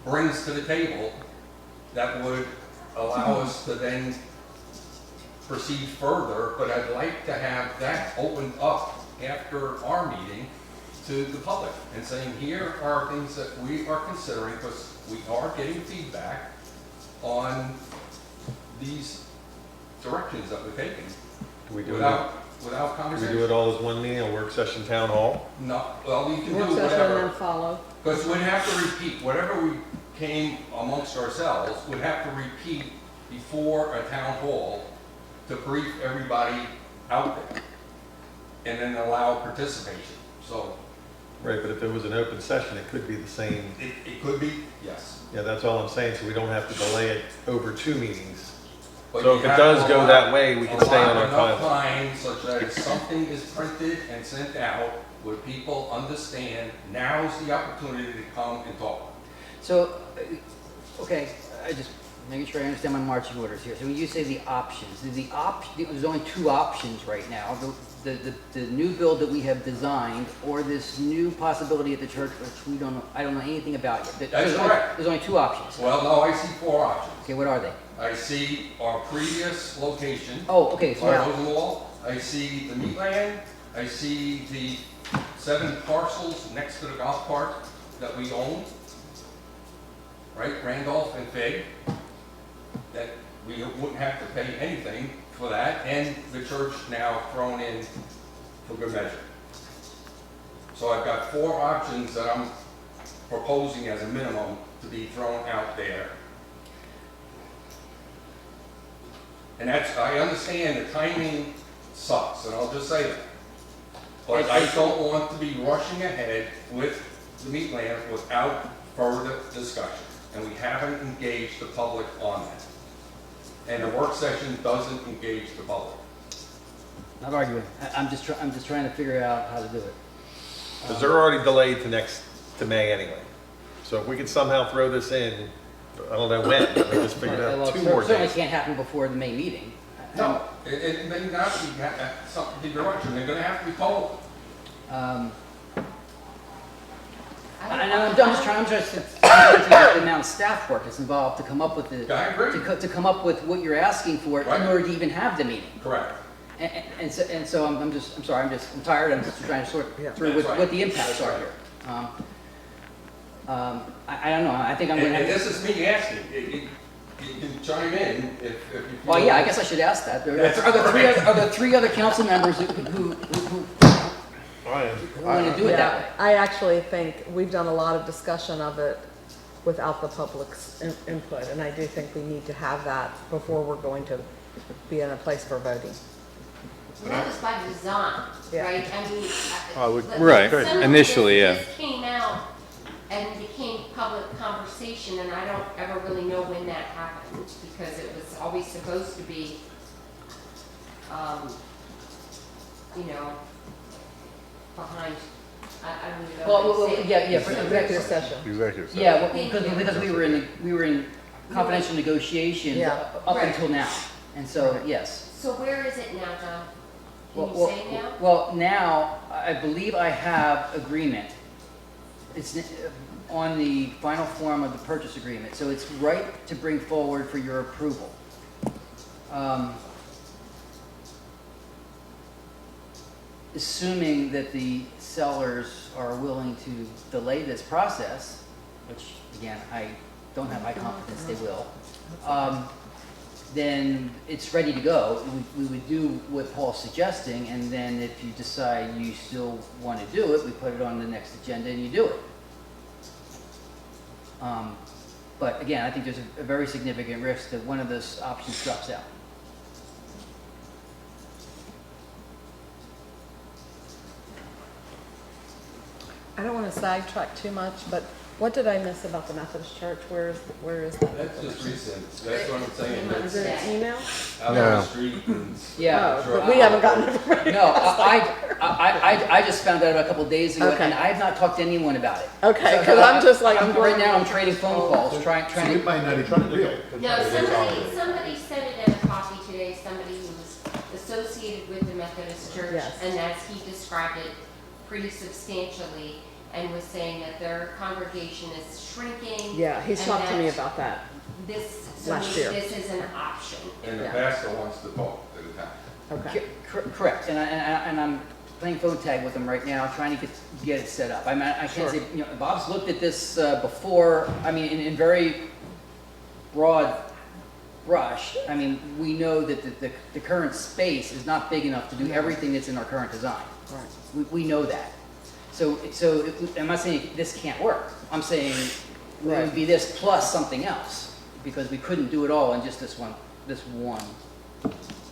brings to the table that would allow us to then proceed further, but I'd like to have that opened up after our meeting to the public and saying, here are things that we are considering, because we are getting feedback on these directions that we're taking Do we do without Do conversation. we do it all as one meeting, a work session, town hall? No, well, you can do Work session and whatever. then follow. Because we'd have to repeat, whatever we came amongst ourselves, we'd have to repeat before a town hall to brief everybody out there, and then allow participation. So Right, but if there was an open session, it could be the same. it could be, yes. Yeah, that's all I'm saying, so we don't have to delay it over 2 meetings. But So you if it have does to go allow- that way, we can stay on our allow enough time. time such that if something is printed and sent out, where people understand, now's the opportunity to come and talk. So, okay, I just making sure I understand my marching orders here. So when you say the options, there's only 2 options right now. The new build that we have designed, or this new possibility at the church, which I don't know anything about yet. That's correct. There's only 2 options. Well, no, I see 4 options. Okay, what are they? I see our previous location. Oh, okay, so now- Rosenwall. I see the meat land. I see the 7 parcels next to the golf cart that we own. Right, Randolph and Fig. That we wouldn't have to pay anything for that, and the church now thrown in for good measure. So I've got 4 options that I'm proposing as a minimum to be thrown out there. And I understand the timing sucks, and I'll just say that. But I don't want to be rushing ahead with the meat land without further discussion. And we haven't engaged the public on that. And the work session doesn't engage the public. Not arguing. I'm just trying to figure out how to do it. Because they're already delayed to May anyway. So if we could somehow throw this in, I don't know when, but we just figured Well, out 2 it more certainly days. can't happen before the May meeting. No, it may not be something to direction. They're gonna have to be told. I'm just trying to think the amount of staff work that's involved to come up with I agree. to come up with what you're asking for in Right. order to even have the meeting. Correct. And so I'm tired. I'm just trying to sort through That's right. what the impacts are here. I don't know. I think I'm going to And have this is me asking. You can chime in if you feel. Well, yeah, I guess I should ask that. Are there 3 other council members who want to do it that way? I actually think we've done a lot of discussion of it without the public's input, and I do think we need to have that before we're going to be in a place for voting. And that was by design, Yeah. right? I mean, Right, some of initially, this yeah. just came out and became public conversation, and I don't ever really know when that happened, because it was always supposed to be, behind, I don't even know. Well, how to say it. yeah, For executive session. Executive session. Yeah, because we were in confidential negotiations Yeah. up Right. until now, and so yes. So where is it now, John? Can you Well, say now? well, now, I believe I have agreement. It's on the final form of the purchase agreement, so it's right to bring forward for your approval. Assuming that the sellers are willing to delay this process, which, again, I don't have high confidence they will, then it's ready to go. We would do what Paul's suggesting, and then if you decide you still want to do it, we put it on the next agenda and you do it. But again, I think there's a very significant risk that one of those options drops out. I don't want to sidetrack too much, but what did I miss about the Methodist Church? Where is that? That's just recent, that's what I'm saying. Is it an email? Out on the street and. Yeah. Oh, but we haven't gotten it. No, I just found out about a couple of days ago, Okay. and I have not talked to anyone about it. Okay, So, 'cause I'm just like, I'm right going- now, I'm trading phone calls, trying So it might not even be real. No, somebody said it at a coffee today, somebody who was associated with the Methodist Church, Yes. and as he described it pretty substantially, and was saying that their congregation is shrinking. Yeah, he's and talked to me that about that. This, so last year. this is an option. And the Yeah. pastor wants to talk to the town. Okay. Correct, and I'm playing phone tag with them right now, trying to get it set up. I mean, I can't say, you know, Bob's looked at this before, I mean, in very broad brush. I mean, we know that the current space is not big enough to do everything that's in our current design. Right. We know that. So I'm not saying this can't work. I'm saying it would be this plus something else, because we couldn't do it all in just this one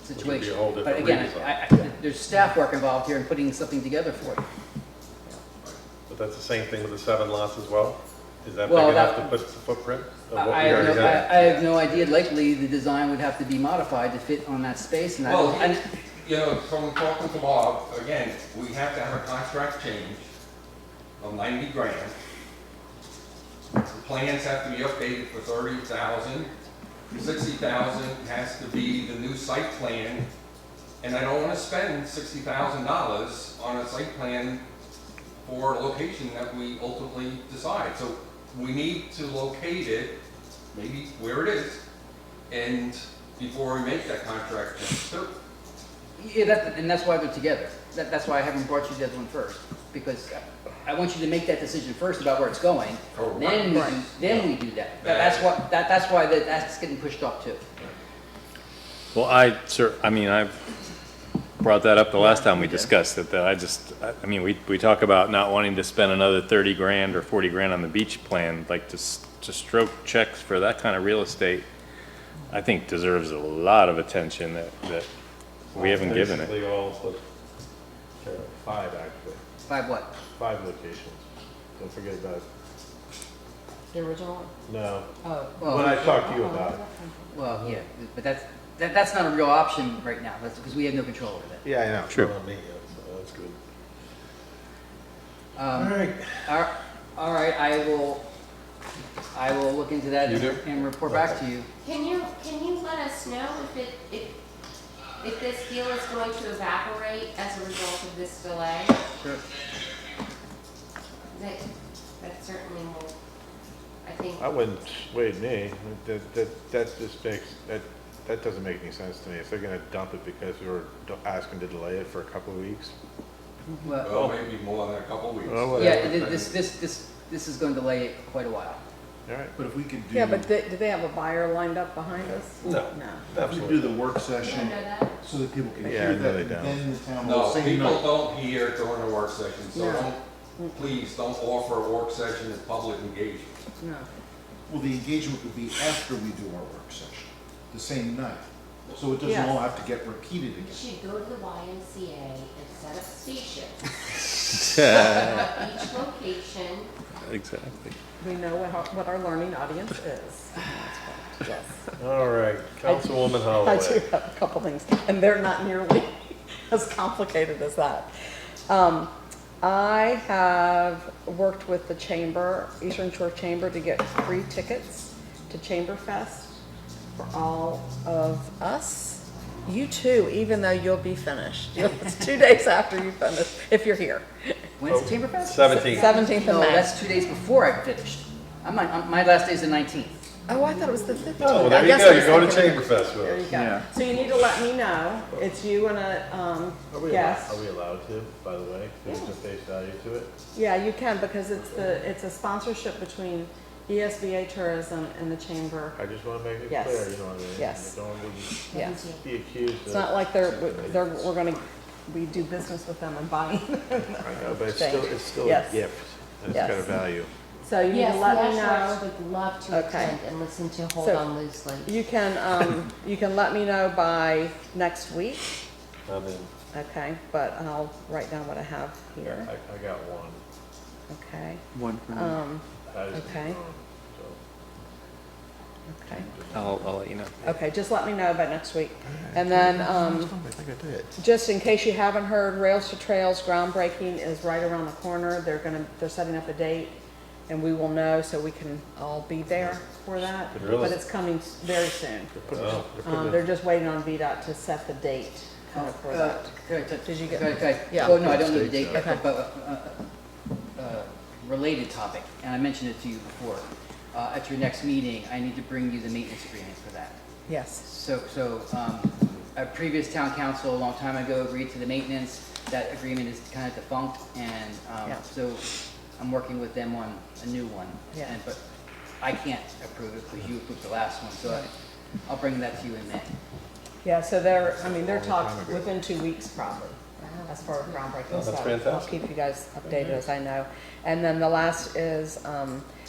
situation. a whole different But again, redesign. there's staff work involved here in putting something together for you. But that's the same thing with the 7 lots as well? Is that Well, big enough to that- put the footprint of what we I have already no- have? I have no idea. Likely, the design would have to be modified to fit on that space, and I Well, don't, and you know, from talking to Bob, again, we have to have a contract change of 90 grand. The plans have to be updated for 30,000. 60,000 has to be the new site plan, and I don't want to spend $60,000 on a site plan for a location that we ultimately decide. So we need to locate it, maybe where it is, and before we make that contract change. So yeah, and that's why they're together. That's why I haven't brought you the other one first, because I want you to make that decision first about where it's going. Then we do that. That's why that's getting pushed off too. Well, I brought that up the last time we discussed it, that I mean, we talk about not wanting to spend another 30 grand or 40 grand on the beach plan, like to stroke checks for that kind of real estate, I think deserves a lot of attention that we haven't given it. Basically all but 5 actually. 5 what? 5 locations. Don't forget about, The original one? no. Oh. Well, When I talked to you about it. Well, yeah, but that's not a real option right now. That's because we have no control over that. Yeah, I know. True. Not on me yet, so that's good. All right, I will look into that and report back to you. Can you let us know if this deal is going to evaporate as a result of this delay? Sure. That certainly will, I think. I wouldn't sway me. That just makes, that doesn't make any sense to me. If they're gonna dump it because we were asking to delay it for a couple of weeks. well, maybe more than a couple of weeks. Well, Yeah, whatever. this is going to delay it quite a while. All right. But if we could do. Yeah, but do they have a buyer lined up behind us? No. No. If we do the work You session don't know that? so that people can Yeah, hear no, that, they and don't. then the town will No, say people no. don't hear during the work session, so No. please don't offer a work session as public engagement. No. Well, the engagement would be after we do our work session, the same night. So it doesn't Yes. all have to get repeated You again. should go to the YMCA and set up stations. Each location. Exactly. We know what our learning audience is. Yes. All right, Councilwoman I Holloway. do have a couple things, and they're not nearly as complicated as that. I have worked with the Chamber, Eastern Shore Chamber, to get free tickets to Chamber Fest for all of us. You too, even though you'll be finished. It's 2 days after you finish, if you're here. When's the Chamber Fest? 17th. 17th of No, May. that's 2 days before I finished. My last day is the 19th. Oh, I thought it was the 15th. Oh, well, I there you guess go. I was You're going to thinking- Chamber Fest with There us. you go. Yeah. So you need to let me know. It's you and a guest. Are we allowed to, by the way? There's a face value to it? Yeah, you can, because it's a sponsorship between ESBA Tourism and the Chamber. I just wanna make it Yes. clear, you know what I mean? Yes. I don't want Yes. to be accused of. It's not like we do business with them and buying. I know, but it's still a Yes. gift. It's Yes. got a value. So you need Yes, to the let me Ashlarks know. would love to Okay. attend and listen to Hold So, On Loosely. You can let me know by next week, I mean, okay? But I'll write down what I have here. I got one. Okay. One for me. Okay. Okay. I'll let you know. Okay, just let me know by next week. And then, I think I did. just in case you haven't heard, Rails to Trails groundbreaking is right around the corner. They're setting up a date, and we will know, so we can all be there for that. Really? But it's coming very soon. They're just waiting on VDOT to set the date for that. Did you get? Yeah. Oh, no, I don't need the date, Okay. but, related topic, and I mentioned it to you before. At your next meeting, I need to bring you the maintenance agreement for that. Yes. So, a previous town council a long time ago agreed to the maintenance. That agreement is kind of defunct, and, Yeah. so I'm working with them on a new one. Yeah. But I can't approve it because you approved the last one, so I'll bring that to you in May. Yeah, so they're talking within 2 weeks probably, as far as groundbreaking Oh, that's stuff. fantastic. I'll keep you guys updated as I know. And then the last is,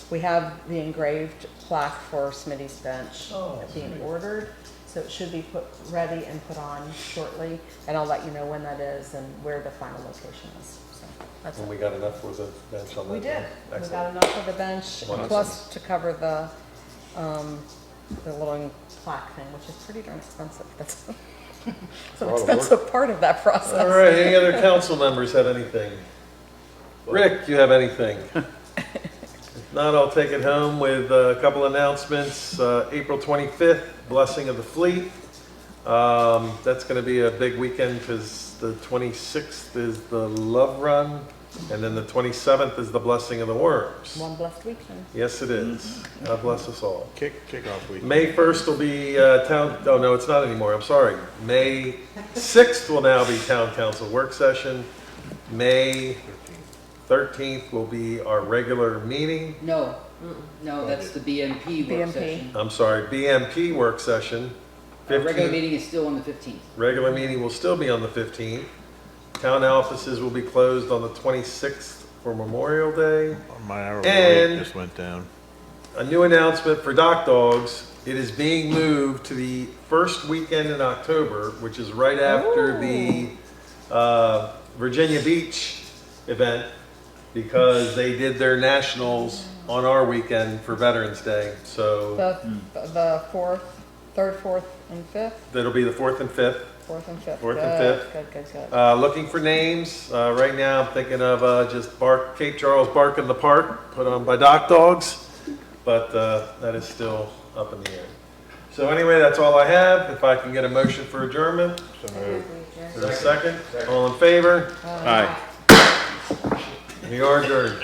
we have the engraved plaque for Smitty's Bench being ordered. So it should be ready and put on shortly, and I'll let you know when that is and where the final location is. So that's And it. we got enough for the bench on that? We did. one? We Excellent. got enough for the bench, Wonderful. plus to cover the little plaque thing, which is pretty darn expensive. That's it's an A lot of work. expensive part of that process. All right, any other council members have anything? Rick, you have anything? If not, I'll take it home with a couple announcements. April 25th, Blessing of the Fleet. That's going to be a big weekend because the 26th is the Love Run, and then the 27th is the Blessing of the Worms. One blessed weekend. Yes, it is. God bless us all. Kickoff week. May 1st will be oh no, it's not anymore, I'm sorry. May 6th will now be town council work session. May 13th will be our regular meeting. No, that's the BMP work BMP. session. I'm sorry, BMP work session. Our regular 15th. meeting is still on the 15th. Regular meeting will still be on the 15th. Town offices will be closed on the 26th for Memorial Day. My hourly And- rate just went down. A new announcement for Dock Dogs. It is being moved to the first weekend in October, which is right after the Virginia Beach event, because they did their nationals on our weekend for Veterans Day. So The third, fourth, and fifth? that'll be the 4th and 5th. Fourth and fifth. Fourth and Good, fifth. Good. Looking for names. Right now, I'm thinking of just Cape Charles Bark in the Park, put on by Dock Dogs, but that is still up in the air. So anyway, that's all I have. If I can get a motion for adjournment. So moved. Is there a second? All in favor? Aye. We are adjourned.